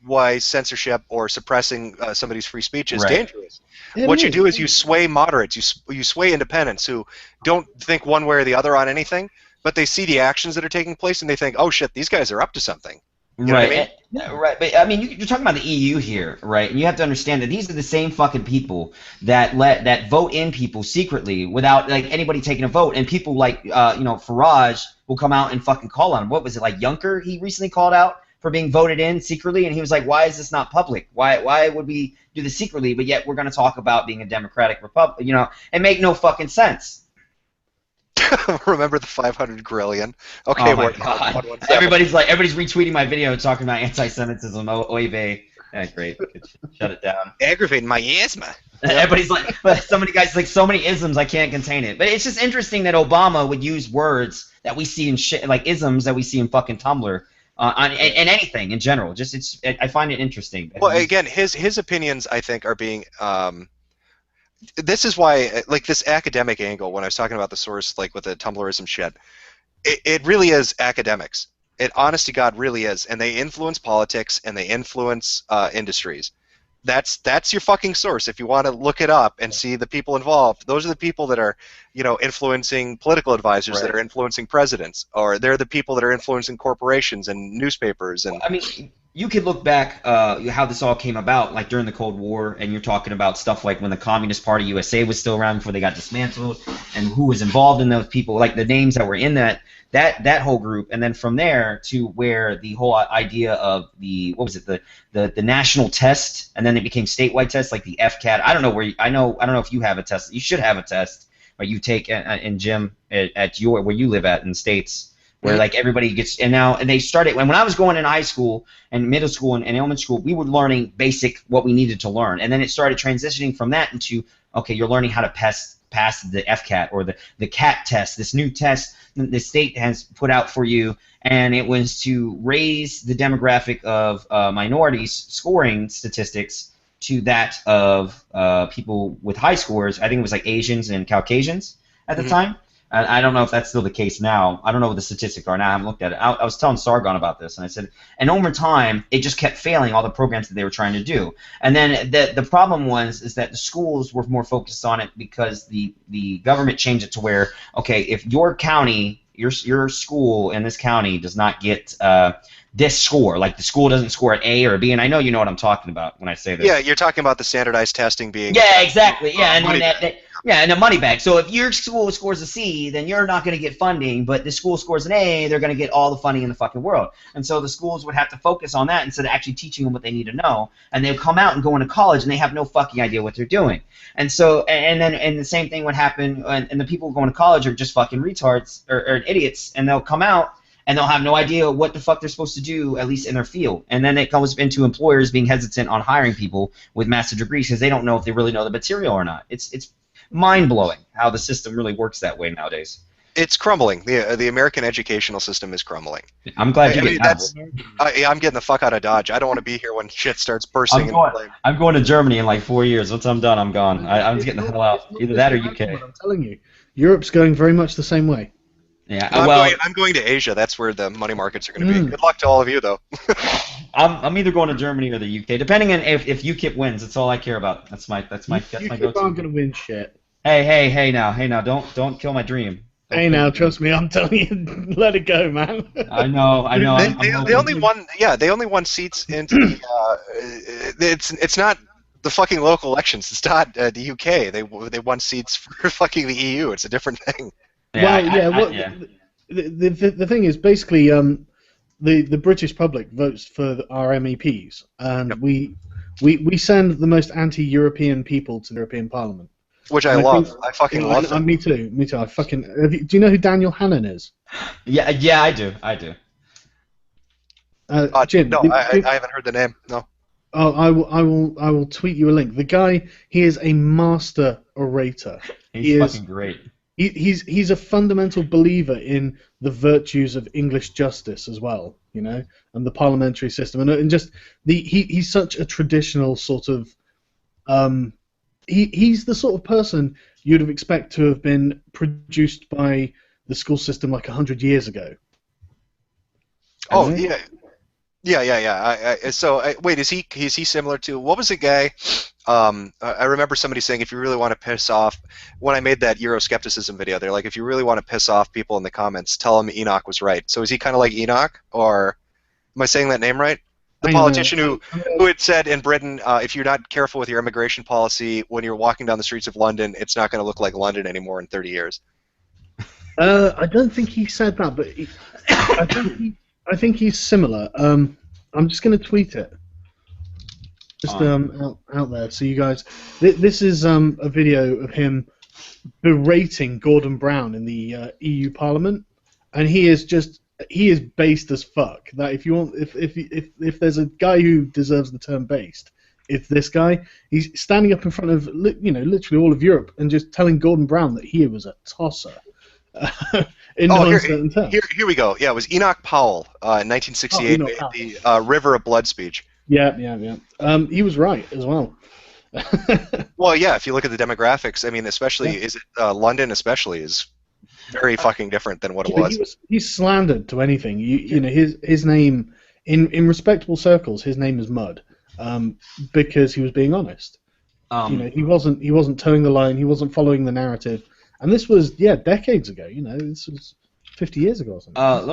Speaker 1: why censorship or suppressing somebody's free speech is dangerous. What you do is you sway moderates, you sway independents who don't think one way or the other on anything, but they see the actions that are taking place and they think, oh shit, these guys are up to something. You know what I mean?
Speaker 2: Right. But I mean, you're talking about the EU here, right? And you have to understand that these are the same fucking people that vote in people secretly without like anybody taking a vote. And people like Farage will come out and fucking call on him. What was it like Juncker? He recently called out for being voted in secretly, and he was like, "Why is this not public? Why would we do this secretly? But yet we're going to talk about being a democratic republic, and make no fucking sense."
Speaker 1: Remember the 500 grillion? Okay,
Speaker 2: Oh my
Speaker 1: we're
Speaker 2: god!
Speaker 1: 117.
Speaker 2: Everybody's retweeting my video talking about anti-Semitism. Oy vey. Yeah, great. Shut it down.
Speaker 1: Aggravating my asthma.
Speaker 2: Everybody's like, but so many guys like so many isms, I can't contain it. But it's just interesting that Obama would use words that we see in shit, like isms that we see in fucking Tumblr, and anything in general. I find it interesting.
Speaker 1: Well, again, his opinions, I think, are being. This is why, like, this academic angle, when I was talking about the source, like, with the Tumblrism shit, it really is academics. It, honest to God, really is. And they influence politics, and they influence industries. That's your fucking source. If you want to look it up and see the people involved, those are the people that are, influencing political advisors, that are influencing presidents, or they're the people that are influencing corporations and newspapers. And
Speaker 2: I mean, you could look back how this all came about, like during the Cold War, and you're talking about stuff like when the Communist Party USA was still around before they got dismantled, and who was involved in those people, like the names that were in that whole group, and then from there to where the whole idea of the the national test, and then it became statewide tests like the FCAT. I don't know I don't know if you have a test. You should have a test, but you take in gym at where you live at in the States, where like everybody gets, and they started when I was going in high school and middle school and elementary school, we were learning basic what we needed to learn, and then it started transitioning from that into, okay, you're learning how to pass the FCAT or the CAT test, this new test the state has put out for you, and it was to raise the demographic of minorities scoring statistics to that of people with high scores. I think it was like Asians and Caucasians at the time. I don't know if that's still the case now. I don't know what the statistics are now. I haven't looked at it. I was telling Sargon about this, and I said, and over time, it just kept failing all the programs that they were trying to do. And then the problem is that the schools were more focused on it because the government changed it to where, okay, if your county, your school in this county does not get this score, like the school doesn't score an A or a B, and I know you know what I'm talking about when I say this.
Speaker 1: Yeah, you're talking about the standardized testing being.
Speaker 2: Yeah, exactly. Yeah, and a money bag. So if your school scores a C, then you're not going to get funding, but the school scores an A, they're going to get all the funding in the fucking world. And so the schools would have to focus on that instead of actually teaching them what they need to know. And they'll come out and go into college, and they have no fucking idea what they're doing. And so, and the same thing would happen, and the people going to college are just fucking retards or idiots, and they'll come out, and they'll have no idea what the fuck they're supposed to do, at least in their field. And then it comes into employers being hesitant on hiring people with master's degrees because they don't know if they really know the material or not. It's mind-blowing how the system really works that way nowadays.
Speaker 1: It's crumbling. The American educational system is crumbling.
Speaker 2: I'm glad you get out.
Speaker 1: I'm getting the fuck out of Dodge. I don't want to be here when shit starts bursting.
Speaker 2: I'm going to Germany in like 4 years. Once I'm done, I'm gone. I'm just getting the hell out. Either that or UK.
Speaker 3: I'm telling you, Europe's going very much the same way.
Speaker 2: Yeah,
Speaker 1: I'm going to Asia. That's where the money markets are going to be. Good luck to all of you, though.
Speaker 2: I'm either going to Germany or the UK, depending on if UKIP wins. That's all I care about. That's my go-to.
Speaker 3: UKIP aren't going to win shit.
Speaker 2: Hey now, don't kill my dream.
Speaker 3: Hey now, trust me, I'm telling you, let it go, man.
Speaker 2: I know.
Speaker 1: They only won seats into the. It's not the fucking local elections. It's not the UK. They won seats for fucking the EU. It's a different thing.
Speaker 3: The thing is, basically, the British public votes for our MEPs, and we send the most anti-European people to the European Parliament.
Speaker 1: Which I love. I fucking love them.
Speaker 3: Me too. Do you know who Daniel Hannan is?
Speaker 2: Yeah, I do.
Speaker 3: Jim,
Speaker 1: no, I haven't heard the name. No.
Speaker 3: Oh, I will tweet you a link. The guy, he is a master orator.
Speaker 2: He's fucking great.
Speaker 3: He's a fundamental believer in the virtues of English justice as well, and the parliamentary system, and just he's such a traditional sort of. He's the sort of person you'd have expect to have been produced by the school system like 100 years ago.
Speaker 1: Oh yeah. Wait, is he similar to, what was the guy? I remember somebody saying, if you really want to piss off, when I made that Euroscepticism video, they're like, if you really want to piss off people in the comments, tell them Enoch was right. So is he kind of like Enoch, or? Am I saying that name right? The
Speaker 3: Hang on, hang
Speaker 1: politician
Speaker 3: on.
Speaker 1: who had said in Britain, if you're not careful with your immigration policy, when you're walking down the streets of London, it's not going to look like London anymore in 30 years.
Speaker 3: I don't think he said that, but I think he's similar. I'm just going to tweet it. Just out there, so you guys. This is a video of him berating Gordon Brown in the EU Parliament, and he is based as fuck. That if there's a guy who deserves the term based, it's this guy. He's standing up in front of literally all of Europe and just telling Gordon Brown that he was a tosser. In no uncertain terms.
Speaker 1: Here we go. Yeah, it was Enoch Powell in 1968 made the River of Blood speech.
Speaker 3: Yeah. He was right as well.
Speaker 1: Well, yeah. If you look at the demographics, I mean, especially London, especially is very fucking different than what it was.
Speaker 3: He's slandered to anything. His name in respectable circles, his name is Mud, because he was being honest. He wasn't towing the line. He wasn't following the narrative. And this was decades ago. This was 50 years ago or something.
Speaker 2: I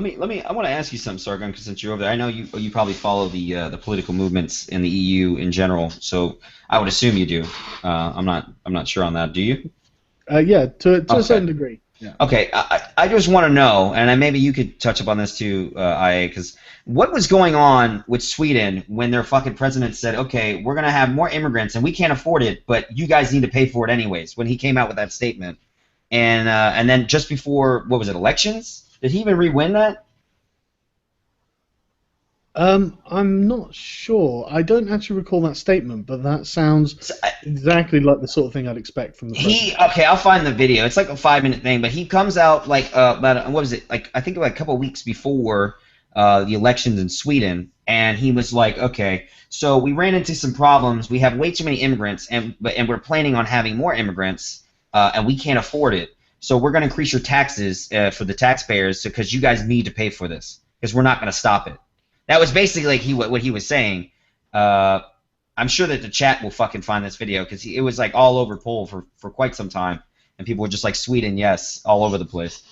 Speaker 2: want to ask you something, Sargon, because since you're over there, I know you probably follow the political movements in the EU in general. So I would assume you do. I'm not sure on that. Do you?
Speaker 3: Yeah, to a certain degree. Yeah.
Speaker 2: Okay, I just want to know, and maybe you could touch upon this too, IA, because what was going on with Sweden when their fucking president said, okay, we're going to have more immigrants and we can't afford it, but you guys need to pay for it anyways, when he came out with that statement. And then just before, what was it, elections? Did he even re-win that?
Speaker 3: I'm not sure. I don't actually recall that statement, but that sounds exactly like the sort of thing I'd expect from the president.
Speaker 2: Okay, I'll find the video. It's like a 5-minute thing, but he comes out like about what was it? Like I think like a couple of weeks before the elections in Sweden, and he was like, okay, so we ran into some problems. We have way too many immigrants, and we're planning on having more immigrants. And we can't afford it, so we're going to increase your taxes for the taxpayers because you guys need to pay for this because we're not going to stop it. That was basically like what he was saying. I'm sure that the chat will fucking find this video because it was like all over poll for quite some time, and people were just like Sweden, yes, all over the place.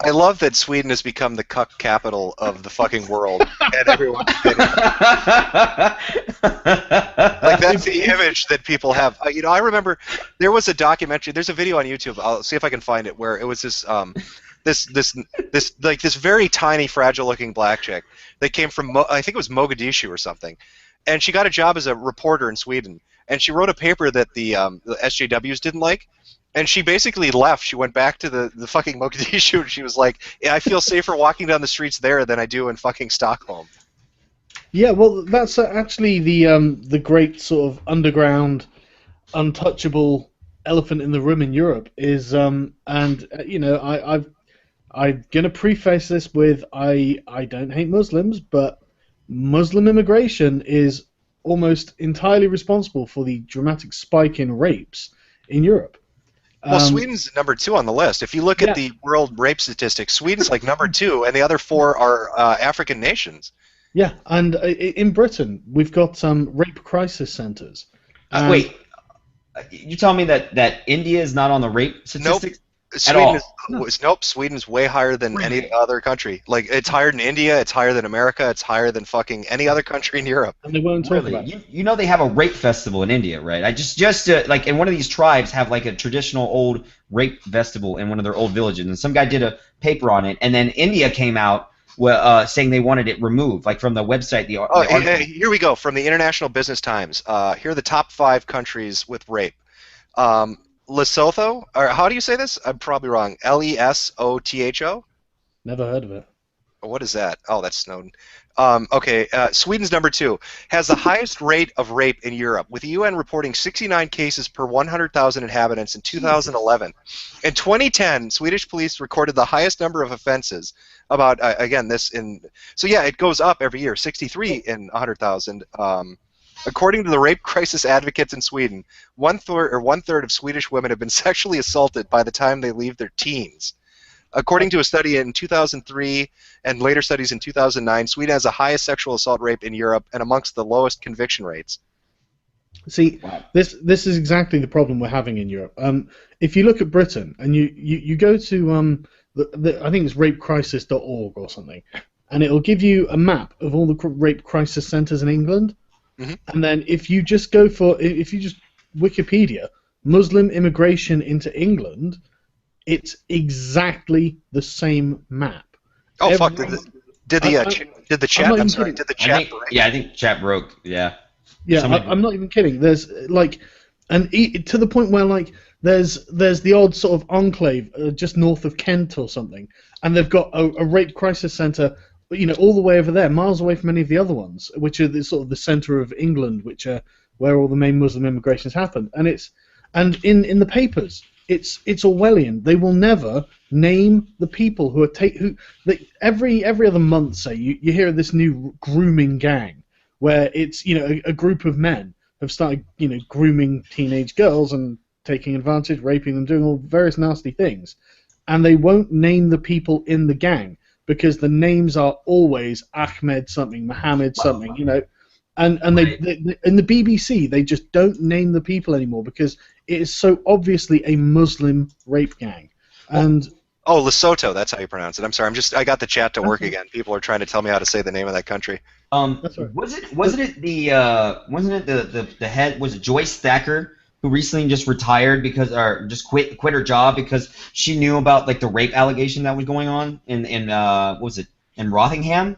Speaker 1: I love that Sweden has become the cuck capital of the fucking world, and everyone's kidding. Like that's the image that people have. I remember there was a documentary. There's a video on YouTube. I'll see if I can find it where it was this this very tiny, fragile-looking black chick that came from I think it was Mogadishu or something, and she got a job as a reporter in Sweden, and she wrote a paper that the SJWs didn't like. And she basically left. She went back to the fucking Mogadishu, and she was like, I feel safer walking down the streets there than I do in fucking Stockholm.
Speaker 3: Yeah, well, that's actually the great sort of underground, untouchable elephant in the room in Europe is, I'm gonna preface this with I don't hate Muslims, but Muslim immigration is almost entirely responsible for the dramatic spike in rapes in Europe.
Speaker 1: Well, Sweden's number 2 on the list. If you look at the world rape statistics, Sweden's like number 2, and the other 4 are African nations.
Speaker 3: Yeah, and in Britain, we've got rape crisis centers.
Speaker 2: Wait, you telling me that India is not on the rape statistics?
Speaker 1: Nope. Sweden's way higher than any other country. Like, it's higher than India, it's higher than America, it's higher than fucking any other country in Europe.
Speaker 3: And they won't talk about it.
Speaker 2: You know they have a rape festival in India, right? I just like in one of these tribes have like a traditional old rape festival in one of their old villages, and some guy did a paper on it, and then India came out saying they wanted it removed, like from the website.
Speaker 1: Here we go from the International Business Times. Here are the top 5 countries with rape. Lesotho, or how do you say this? I'm probably wrong. Lesotho?
Speaker 3: Never heard of it.
Speaker 1: What is that? Oh, that's Snowden. Okay, Sweden's number 2 has the highest rate of rape in Europe, with the UN reporting 69 cases per 100,000 inhabitants in 2011. In 2010, Swedish police recorded the highest number of offenses. About again, so yeah, it goes up every year. 63 in 100,000. According to the rape crisis advocates in Sweden, one third of Swedish women have been sexually assaulted by the time they leave their teens. According to a study in 2003 and later studies in 2009, Sweden has the highest sexual assault rate in Europe and amongst the lowest conviction rates.
Speaker 3: See, this is exactly the problem we're having in Europe. If you look at Britain and you go to I think it's rapecrisis.org or something, and it'll give you a map of all the rape crisis centers in England.
Speaker 1: Mhm.
Speaker 3: And then if you just Wikipedia Muslim immigration into England, it's exactly the same map.
Speaker 1: Oh fuck! Did the chat? I'm sorry.
Speaker 3: Kidding.
Speaker 1: Did the chat?
Speaker 2: I think chat broke. Yeah.
Speaker 3: Yeah, I'm not even kidding. There's like, to the point where like there's the odd sort of enclave just north of Kent or something, and they've got a rape crisis center, all the way over there, miles away from any of the other ones, which are sort of the center of England, which are where all the main Muslim immigrations happened. And in the papers, it's Orwellian. They will never name the people who are every other month, say you hear of this new grooming gang, where it's a group of men have started grooming teenage girls and taking advantage, raping them, doing all various nasty things, and they won't name the people in the gang because the names are always Ahmed something, Mohammed something, and they in the BBC they just don't name the people anymore because it is so obviously a Muslim rape gang. And
Speaker 1: Lesotho, that's how you pronounce it. I'm sorry, I got the chat to work again. People are trying to tell me how to say the name of that country.
Speaker 3: That's right.
Speaker 2: Wasn't it the head, was it Joyce Thacker, who recently just retired or just quit her job because she knew about like the rape allegation that was going on in what was it, in Rothingham?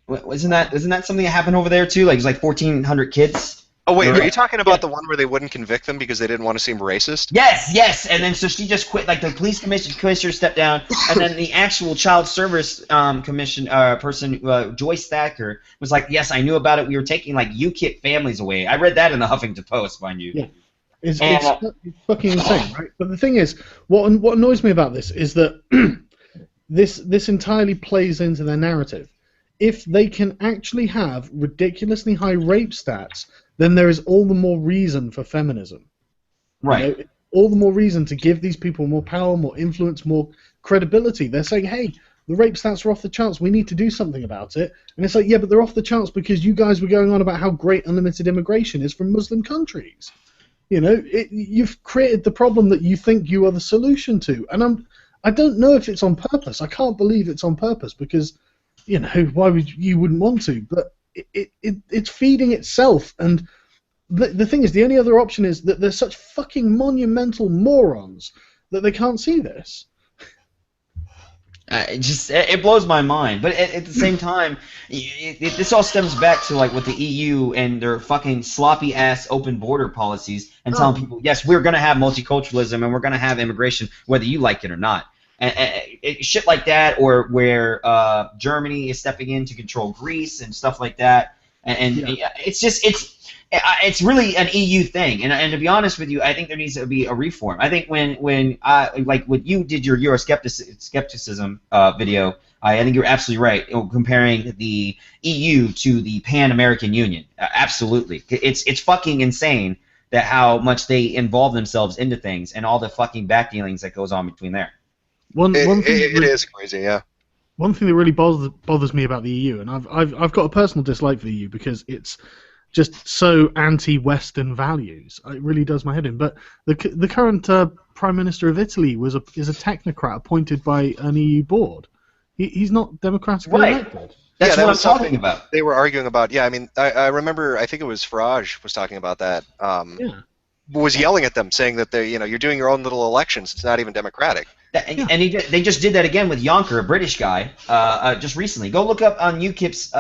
Speaker 2: Isn't that something that happened over there too? Like it was like 1,400 kids.
Speaker 1: Oh wait, are you talking about the one where they wouldn't convict them because they didn't want to seem racist?
Speaker 2: Yes. And then so she just quit. Like the police commissioner stepped down, and then the actual child service person, Joyce Thacker, was like, "Yes, I knew about it. We were taking like UKIP families away." I read that in the Huffington Post, mind you.
Speaker 3: Yeah. It's fucking insane, right? But the thing is, what annoys me about this is that this entirely plays into their narrative. If they can actually have ridiculously high rape stats, then there is all the more reason for feminism.
Speaker 2: Right.
Speaker 3: All the more reason to give these people more power, more influence, more credibility. They're saying, hey, the rape stats are off the charts. We need to do something about it. And it's like, yeah, but they're off the charts because you guys were going on about how great unlimited immigration is from Muslim countries. You've created the problem that you think you are the solution to. And I don't know if it's on purpose. I can't believe it's on purpose because, why would you wouldn't want to? But it's feeding itself. And the thing is, the only other option is that they're such fucking monumental morons that they can't see this.
Speaker 2: It blows my mind, but at the same time, this all stems back to like with the EU and their fucking sloppy ass open border policies and telling people, yes, we're gonna have multiculturalism and we're gonna have immigration whether you like it or not, and shit like that, or where Germany is stepping in to control Greece and stuff like that, and it's really an EU thing, and to be honest with you, I think there needs to be a reform. I think when you did your Euroscepticism video, I think you're absolutely right. Comparing the EU to the Pan-American Union, absolutely, it's fucking insane that how much they involve themselves into things and all the fucking back dealings that goes on between there.
Speaker 1: It is crazy, yeah.
Speaker 3: One thing that really bothers me about the EU, and I've got a personal dislike for the EU because it's just so anti-Western values. It really does my head in. But the current Prime Minister of Italy is a technocrat appointed by an EU board. He's not democratically elected.
Speaker 2: That's what I'm talking about.
Speaker 1: They were arguing about. Yeah, I mean, I remember. I think it was Farage was talking about that. Was yelling at them, saying that you're doing your own little elections. It's not even democratic.
Speaker 2: And they just did that again with Jonker, a British guy, just recently. Go look up on UKIP's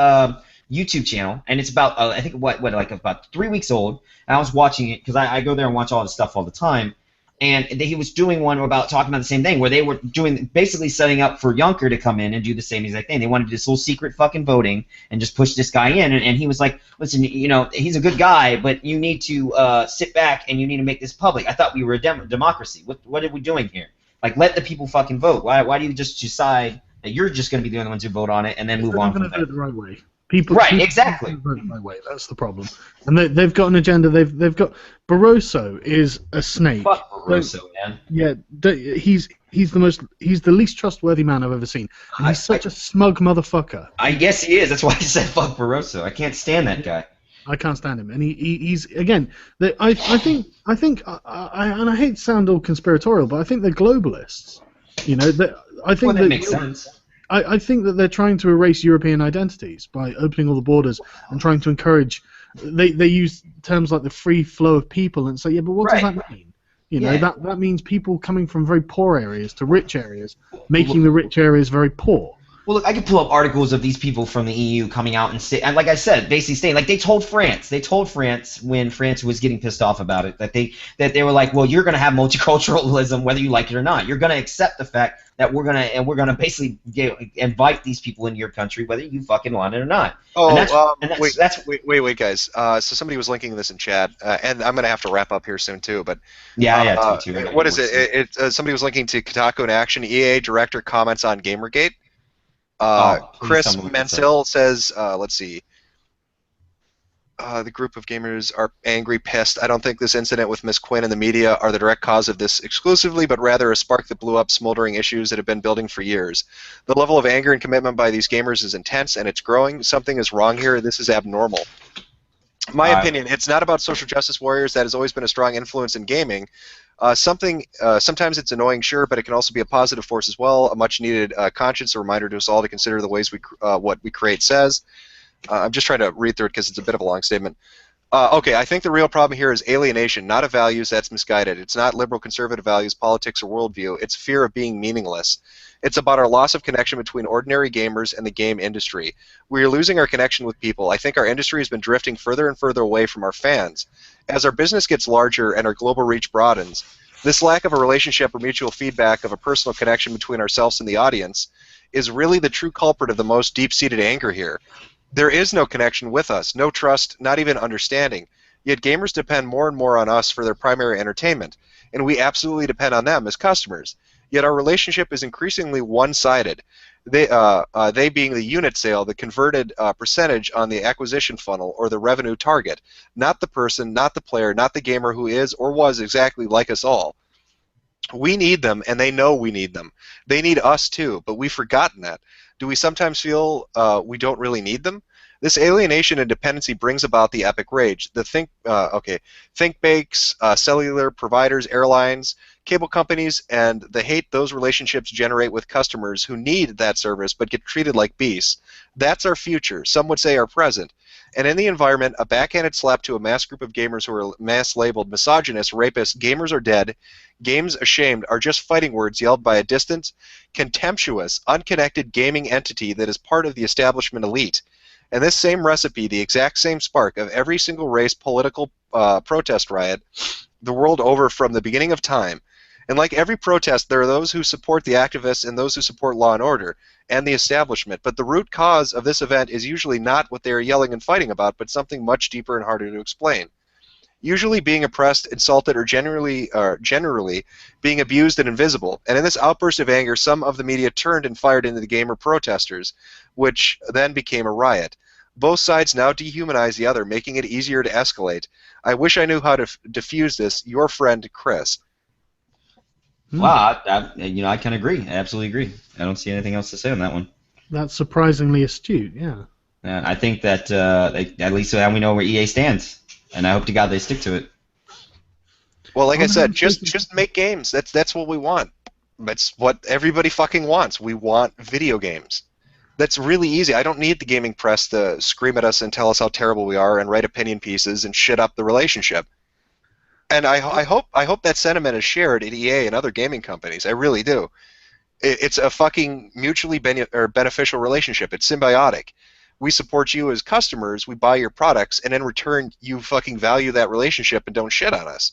Speaker 2: YouTube channel, and it's about I think about 3 weeks old. And I was watching it because I go there and watch all this stuff all the time. And he was doing one about talking about the same thing, where they were basically setting up for Jonker to come in and do the same exact thing. They wanted to do this little secret fucking voting and just push this guy in. And he was like, listen, he's a good guy, but you need to sit back and you need to make this public. I thought we were a democracy. What are we doing here? Like, let the people fucking vote. Why do you just decide that you're just going to be the only ones who vote on it and then move on from there?
Speaker 3: They're not going to do it the right way.
Speaker 2: Right,
Speaker 3: people
Speaker 2: exactly.
Speaker 3: vote the right way. That's the problem. And they've got an agenda. They've got Barroso is a snake.
Speaker 2: Fuck Barroso, man.
Speaker 3: Yeah, he's the least trustworthy man I've ever seen. And he's such a smug motherfucker.
Speaker 2: I guess he is. That's why I said fuck Barroso. I can't stand that guy.
Speaker 3: I can't stand him, and he's again. I think, and I hate to sound all conspiratorial, but I think they're globalists. I think
Speaker 2: that makes sense.
Speaker 3: I think that they're trying to erase European identities by opening all the borders and trying to encourage. They use terms like the free flow of people and say, yeah, but what does
Speaker 2: Right.
Speaker 3: that mean? You know,
Speaker 2: Yeah.
Speaker 3: that means people coming from very poor areas to rich areas, making
Speaker 2: Well,
Speaker 3: the rich areas very poor.
Speaker 2: Well, look, I could pull up articles of these people from the EU coming out and like I said, basically saying, like, they told France when France was getting pissed off about it, that they were like, well, you're going to have multiculturalism whether you like it or not. You're going to accept the fact that we're gonna basically invite these people into your country whether you fucking want it or not.
Speaker 1: Oh,
Speaker 2: Wait,
Speaker 1: guys. So somebody was linking this in chat, and I'm gonna have to wrap up here soon too. But
Speaker 2: yeah, too.
Speaker 1: What is it? Somebody was linking to Kotaku in Action. EA director comments on Gamergate. Chris Mansell says, let's see. The group of gamers are angry, pissed. I don't think this incident with Miss Quinn and the media are the direct cause of this exclusively, but rather a spark that blew up smoldering issues that have been building for years. The level of anger and commitment by these gamers is intense, and it's growing. Something is wrong here. This is abnormal. My opinion, it's not about social justice warriors. That has always been a strong influence in gaming. Sometimes it's annoying, sure, but it can also be a positive force as well. A much-needed conscience, a reminder to us all to consider the ways what we create says. I'm just trying to read through it because it's a bit of a long statement. Okay, I think the real problem here is alienation, not of values that's misguided. It's not liberal conservative values, politics, or worldview. It's fear of being meaningless. It's about our loss of connection between ordinary gamers and the game industry. We are losing our connection with people. I think our industry has been drifting further and further away from our fans. As our business gets larger and our global reach broadens, this lack of a relationship or mutual feedback of a personal connection between ourselves and the audience is really the true culprit of the most deep-seated anger here. There is no connection with us, no trust, not even understanding. Yet gamers depend more and more on us for their primary entertainment, and we absolutely depend on them as customers. Yet our relationship is increasingly one-sided. They being the unit sale, the converted percentage on the acquisition funnel, or the revenue target, not the person, not the player, not the gamer who is or was exactly like us all. We need them, and they know we need them. They need us too, but we've forgotten that. Do we sometimes feel we don't really need them? This alienation and dependency brings about the epic rage. The think banks, cellular providers, airlines, cable companies, and the hate those relationships generate with customers who need that service but get treated like beasts. That's our future. Some would say our present. And in the environment, a backhanded slap to a mass group of gamers who are mass-labeled misogynists, rapists, gamers are dead, games ashamed are just fighting words yelled by a distant, contemptuous, unconnected gaming entity that is part of the establishment elite. And this same recipe, the exact same spark of every single race political protest riot the world over from the beginning of time. And like every protest, there are those who support the activists and those who support law and order and the establishment. But the root cause of this event is usually not what they are yelling and fighting about, but something much deeper and harder to explain. Usually being oppressed, insulted, or generally being abused and invisible. And in this outburst of anger, some of the media turned and fired into the gamer protesters, which then became a riot. Both sides now dehumanize the other, making it easier to escalate. I wish I knew how to diffuse this. Your friend, Chris.
Speaker 2: Wow, I can agree. I absolutely agree. I don't see anything else to say on that one.
Speaker 3: That's surprisingly astute, yeah.
Speaker 2: I think that at least now we know where EA stands, and I hope to God they stick to it.
Speaker 1: Well, like I said, just make games. That's what we want. That's what everybody fucking wants. We want video games. That's really easy. I don't need the gaming press to scream at us and tell us how terrible we are and write opinion pieces and shit up the relationship. And I hope that sentiment is shared at EA and other gaming companies. I really do. It's a fucking mutually beneficial relationship. It's symbiotic. We support you as customers, we buy your products, and in return, you fucking value that relationship and don't shit on us.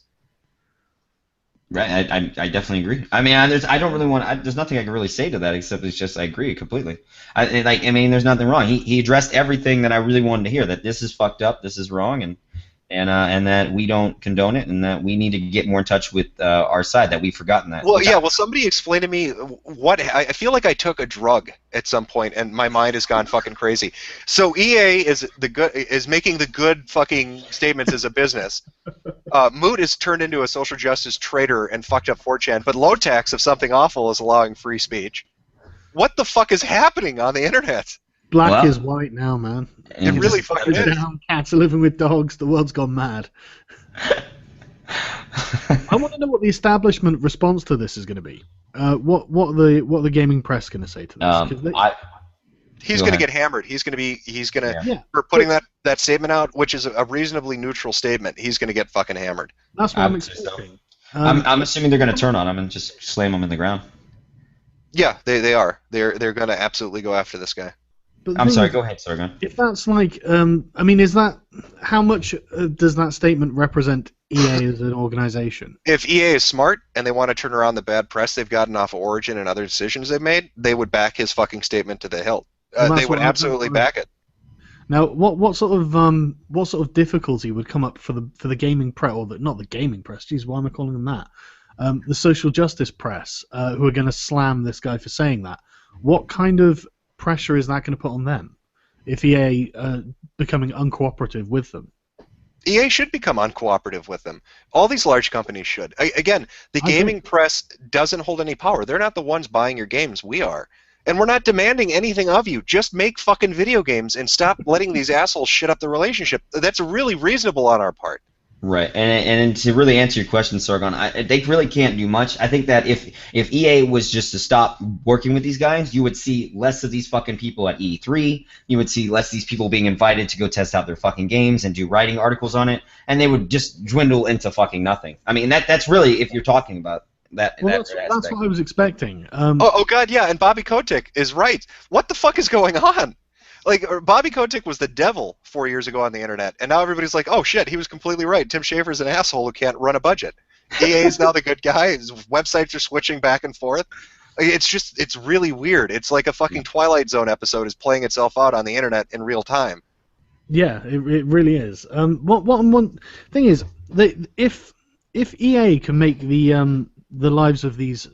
Speaker 2: Right, I definitely agree. I mean, there's nothing I can really say to that except it's just I agree completely. There's nothing wrong. He addressed everything that I really wanted to hear. That this is fucked up, this is wrong, and that we don't condone it, and that we need to get more in touch with our side. That we've forgotten that.
Speaker 1: Well, yeah. Well, somebody explain to me what I feel like I took a drug at some point, and my mind has gone fucking crazy. So EA is making the good fucking statements as a business. Moot is turned into a social justice traitor and fucked up 4chan, but low tax of something awful is allowing free speech. What the fuck is happening on the internet?
Speaker 3: Black is white now, man.
Speaker 1: It really fucking is.
Speaker 3: Down, cats are living with dogs. The world's gone mad. I want to know what the establishment response to this is going to be. What are the gaming press going to say to this? 'Cause
Speaker 1: He's going to get hammered. He's going to
Speaker 3: Yeah.
Speaker 1: for putting that statement out, which is a reasonably neutral statement. He's going to get fucking hammered.
Speaker 3: That's what I'm expecting.
Speaker 2: I'm assuming they're going to turn on him and just slam him in the ground.
Speaker 1: Yeah, they are. They're going to absolutely go after this guy.
Speaker 3: But
Speaker 2: I'm sorry. Go ahead, Sargon.
Speaker 3: If that's like, I mean, is that how much does that statement represent EA as an organization?
Speaker 1: If EA is smart and they want to turn around the bad press they've gotten off of Origin and other decisions they've made, they would back his fucking statement to the hilt. They would absolutely back it.
Speaker 3: Now, what sort of difficulty would come up for the gaming press, or not the gaming press? Geez, why am I calling them that? The social justice press, who are going to slam this guy for saying that. What kind of pressure is that going to put on them if EA becoming uncooperative with them?
Speaker 1: EA should become uncooperative with them. All these large companies should. Again, the gaming press doesn't hold any power. They're not the ones buying your games. We are. And we're not demanding anything of you. Just make fucking video games and stop letting these assholes shit up the relationship. That's really reasonable on our part.
Speaker 2: Right, and to really answer your question, Sargon, they really can't do much. I think that if EA was just to stop working with these guys, you would see less of these fucking people at E3. You would see less of these people being invited to go test out their fucking games and do writing articles on it, and they would just dwindle into fucking nothing. I mean, that's really if you're talking about that.
Speaker 3: Well, that's what I was expecting.
Speaker 1: Oh God, yeah, and Bobby Kotick is right. What the fuck is going on? Like, Bobby Kotick was the devil 4 years ago on the internet, and now everybody's like, oh shit, he was completely right. Tim Schafer's an asshole who can't run a budget. EA is now the good guy. His websites are switching back and forth. It's really weird. It's like a fucking Twilight Zone episode is playing itself out on the internet in real time.
Speaker 3: Yeah, it really is. One thing is, if EA can make the lives of these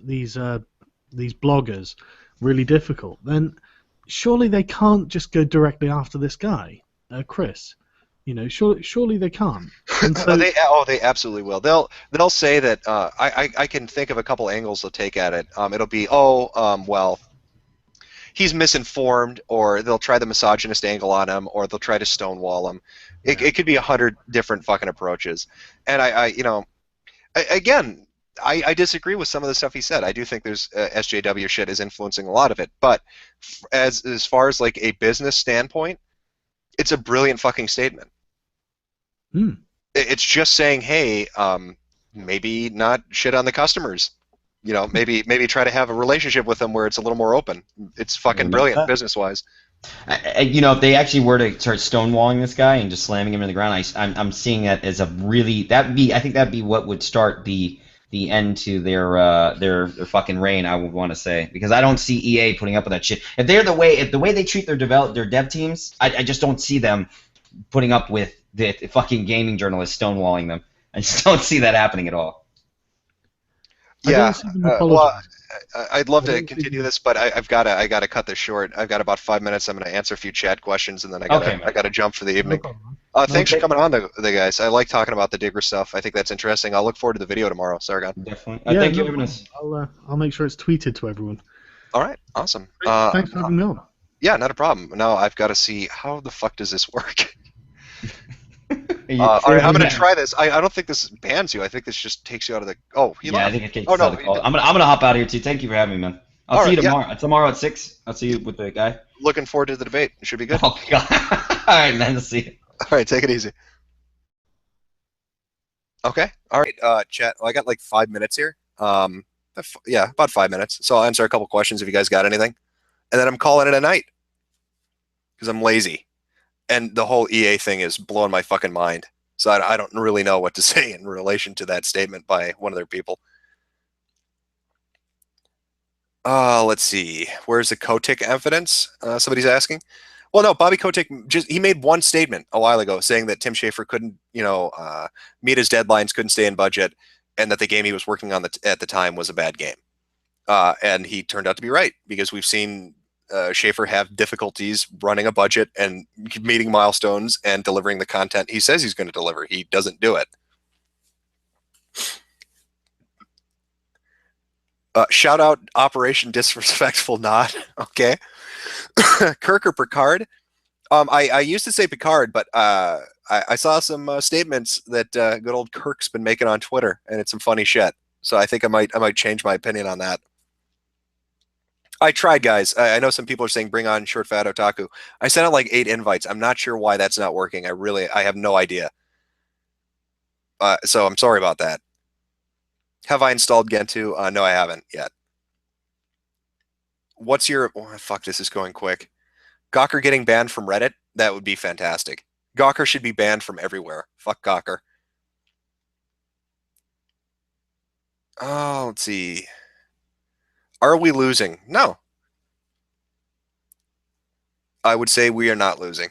Speaker 3: bloggers really difficult, then surely they can't just go directly after this guy, Chris. You know, surely they can't. And so,
Speaker 1: they absolutely will. They'll say that I can think of a couple angles they'll take at it. It'll be well, he's misinformed, or they'll try the misogynist angle on him, or they'll try to stonewall him. It could be 100 different fucking approaches. And I disagree with some of the stuff he said. I do think there's SJW shit is influencing a lot of it, but as far as like a business standpoint, it's a brilliant fucking statement. It's just saying, hey, maybe not shit on the customers. You know, maybe try to have a relationship with them where it's a little more open. It's fucking brilliant business-wise.
Speaker 2: You know, if they actually were to start stonewalling this guy and just slamming him in the ground, I'm seeing that as a really I think that'd be what would start the end to their fucking reign. I would want to say, because I don't see EA putting up with that shit. If the way they treat their dev teams, I just don't see them putting up with the fucking gaming journalists stonewalling them. I just don't see that happening at all.
Speaker 1: Yeah. Well, I'd love to continue this, but I gotta cut this short. I've got about 5 minutes. I'm gonna answer a few chat questions, and then I gotta jump for the evening. Thanks for coming on, the guys. I like talking about the Digger stuff. I think that's interesting. I'll look forward to the video tomorrow, Sargon.
Speaker 2: Definitely. Thank you, Evan.
Speaker 3: I'll make sure it's tweeted to everyone.
Speaker 1: All right, awesome.
Speaker 3: Thanks for having me on.
Speaker 1: Yeah, not a problem. Now I've got to see how the fuck does this work. All right, I'm gonna try this. I don't think this bans you. I think this just takes you out of the. Oh, he left.
Speaker 2: I think it takes you out of the call. I'm gonna hop out of here too. Thank you for having me, man. I'll see you tomorrow. Yeah. Tomorrow at 6. I'll see you with the guy.
Speaker 1: Looking forward to the debate. It should be good.
Speaker 2: Oh God. All right, man. I'll see you.
Speaker 1: All right, take it easy. Okay. All right, chat. Well, I got like 5 minutes here. Yeah, about 5 minutes. So I'll answer a couple questions if you guys got anything, and then I'm calling it a night because I'm lazy, and the whole EA thing is blowing my fucking mind. So I don't really know what to say in relation to that statement by one of their people. Let's see. Where's the Kotick evidence? Somebody's asking. Well, no, Bobby Kotick he made one statement a while ago saying that Tim Schafer couldn't, meet his deadlines, couldn't stay in budget, and that the game he was working on at the time was a bad game. And he turned out to be right, because we've seen Schafer have difficulties running a budget and meeting milestones and delivering the content he says he's going to deliver. He doesn't do it. Shout out Operation Disrespectful Nod. Okay. Kirk or Picard? I used to say Picard, but I saw some statements that good old Kirk's been making on Twitter, and it's some funny shit. So I think I might change my opinion on that. I tried, guys. I know some people are saying bring on short fat otaku. I sent out like 8 invites. I'm not sure why that's not working. I have no idea. So I'm sorry about that. Have I installed Gentoo? No, I haven't yet. What's your? Oh, fuck, this is going quick. Gawker getting banned from Reddit? That would be fantastic. Gawker should be banned from everywhere. Fuck Gawker. Oh, let's see. Are we losing? No. I would say we are not losing.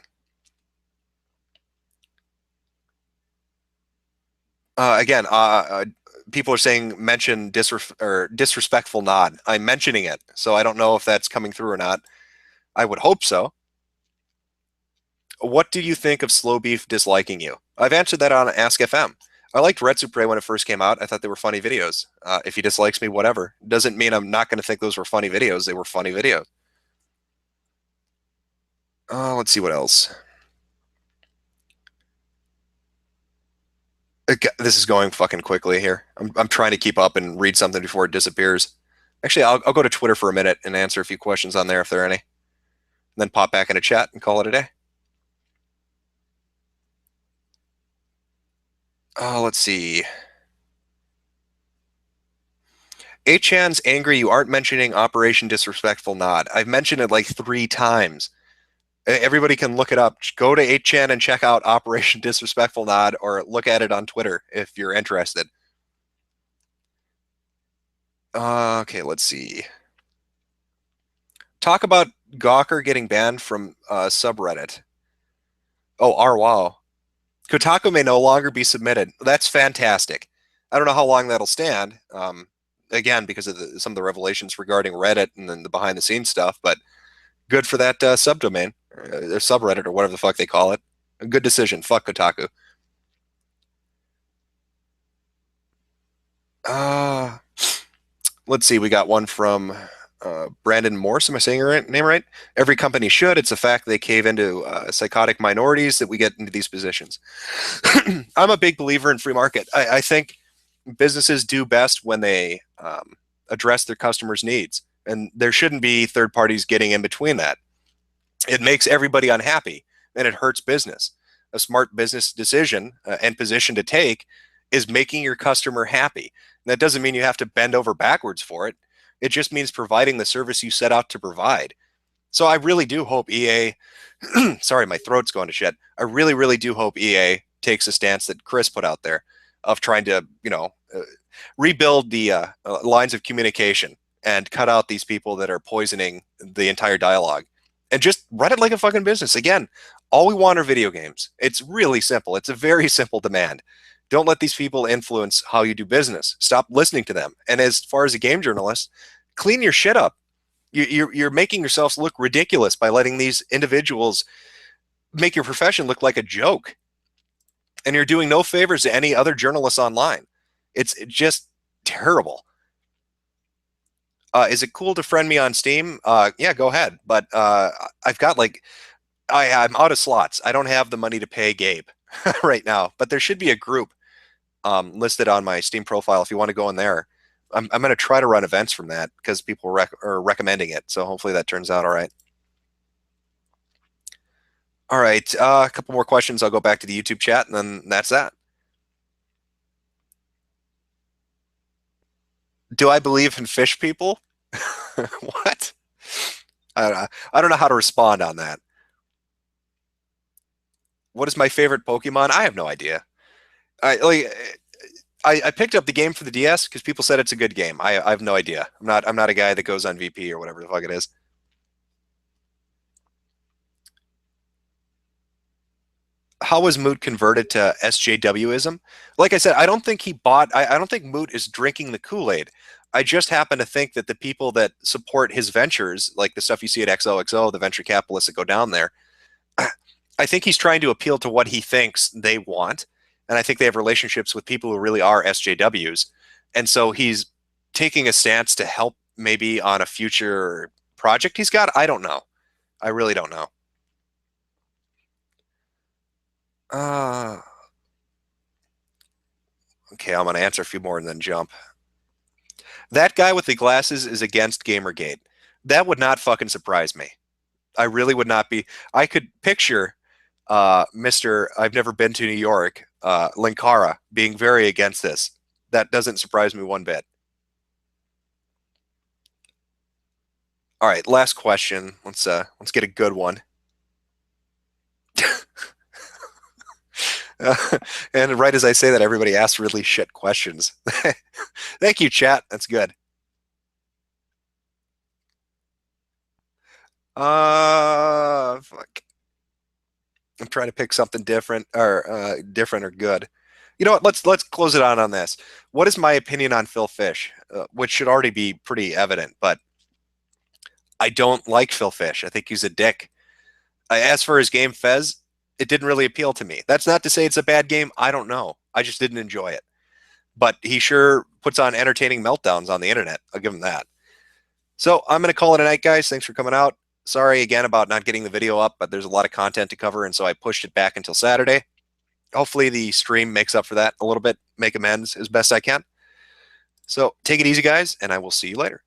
Speaker 1: Again, people are saying mention disrespectful nod. I'm mentioning it, so I don't know if that's coming through or not. I would hope so. What do you think of Slow Beef disliking you? I've answered that on Ask FM. I liked Red Supre when it first came out. I thought they were funny videos. If he dislikes me, whatever. Doesn't mean I'm not going to think those were funny videos. They were funny videos. Let's see what else. This is going fucking quickly here. I'm trying to keep up and read something before it disappears. Actually, I'll go to Twitter for a minute and answer a few questions on there if there are any. And then pop back in a chat and call it a day. Let's see. 8chan's angry you aren't mentioning Operation Disrespectful Nod. I've mentioned it like 3 times. Everybody can look it up. Go to 8chan and check out Operation Disrespectful Nod or look at it on Twitter if you're interested. Okay, let's see. Talk about Gawker getting banned from subreddit. Oh, wow. Kotaku may no longer be submitted. That's fantastic. I don't know how long that'll stand. Again, because of some of the revelations regarding Reddit and then the behind the scenes stuff, but good for that subdomain, or subreddit, or whatever the fuck they call it. A good decision. Fuck Kotaku. Let's see. We got one from Brandon Morse. Am I saying your name right? Every company should. It's a fact they cave into psychotic minorities that we get into these positions. I'm a big believer in free market. I think businesses do best when they address their customers' needs, and there shouldn't be third parties getting in between that. It makes everybody unhappy, and it hurts business. A smart business decision and position to take is making your customer happy. And that doesn't mean you have to bend over backwards for it. It just means providing the service you set out to provide. So I really do hope EA, sorry, my throat's going to shit. I really, really do hope EA takes a stance that Chris put out there of trying to, rebuild the lines of communication and cut out these people that are poisoning the entire dialogue and just run it like a fucking business. Again, all we want are video games. It's really simple. It's a very simple demand. Don't let these people influence how you do business. Stop listening to them. And as far as a game journalist, clean your shit up. You're making yourselves look ridiculous by letting these individuals make your profession look like a joke. And you're doing no favors to any other journalists online. It's just terrible. Is it cool to friend me on Steam? Yeah, go ahead. But I've got I'm out of slots. I don't have the money to pay Gabe right now. But there should be a group listed on my Steam profile if you want to go in there. I'm going to try to run events from that because people are recommending it. So hopefully that turns out all right. All right, a couple more questions. I'll go back to the YouTube chat, and then that's that. Do I believe in fish people? What? I don't know how to respond on that. What is my favorite Pokemon? I have no idea. I picked up the game for the DS because people said it's a good game. I have no idea. I'm not a guy that goes on VP or whatever the fuck it is. How was Moot converted to SJWism? Like I said, I don't think he bought. I don't think Moot is drinking the Kool-Aid. I just happen to think that the people that support his ventures, like the stuff you see at XOXO, the venture capitalists that go down there, I think he's trying to appeal to what he thinks they want. And I think they have relationships with people who really are SJWs. And so he's taking a stance to help maybe on a future project he's got. I don't know. I really don't know. Okay, I'm going to answer a few more and then jump. That guy with the glasses is against Gamergate. That would not fucking surprise me. I really would not be. I could picture Mr. I've never been to New York, Linkara, being very against this. That doesn't surprise me one bit. All right, last question. Let's get a good one. And right as I say that, everybody asks really shit questions. Thank you, chat. That's good. Fuck. I'm trying to pick something different or good. You know what? Let's close it on this. What is my opinion on Phil Fish? Which should already be pretty evident, but I don't like Phil Fish. I think he's a dick. As for his game, Fez, it didn't really appeal to me. That's not to say it's a bad game. I don't know. I just didn't enjoy it. But he sure puts on entertaining meltdowns on the internet. I'll give him that. So I'm going to call it a night, guys. Thanks for coming out. Sorry again about not getting the video up, but there's a lot of content to cover, and so I pushed it back until Saturday. Hopefully the stream makes up for that a little bit, make amends as best I can. So take it easy, guys, and I will see you later.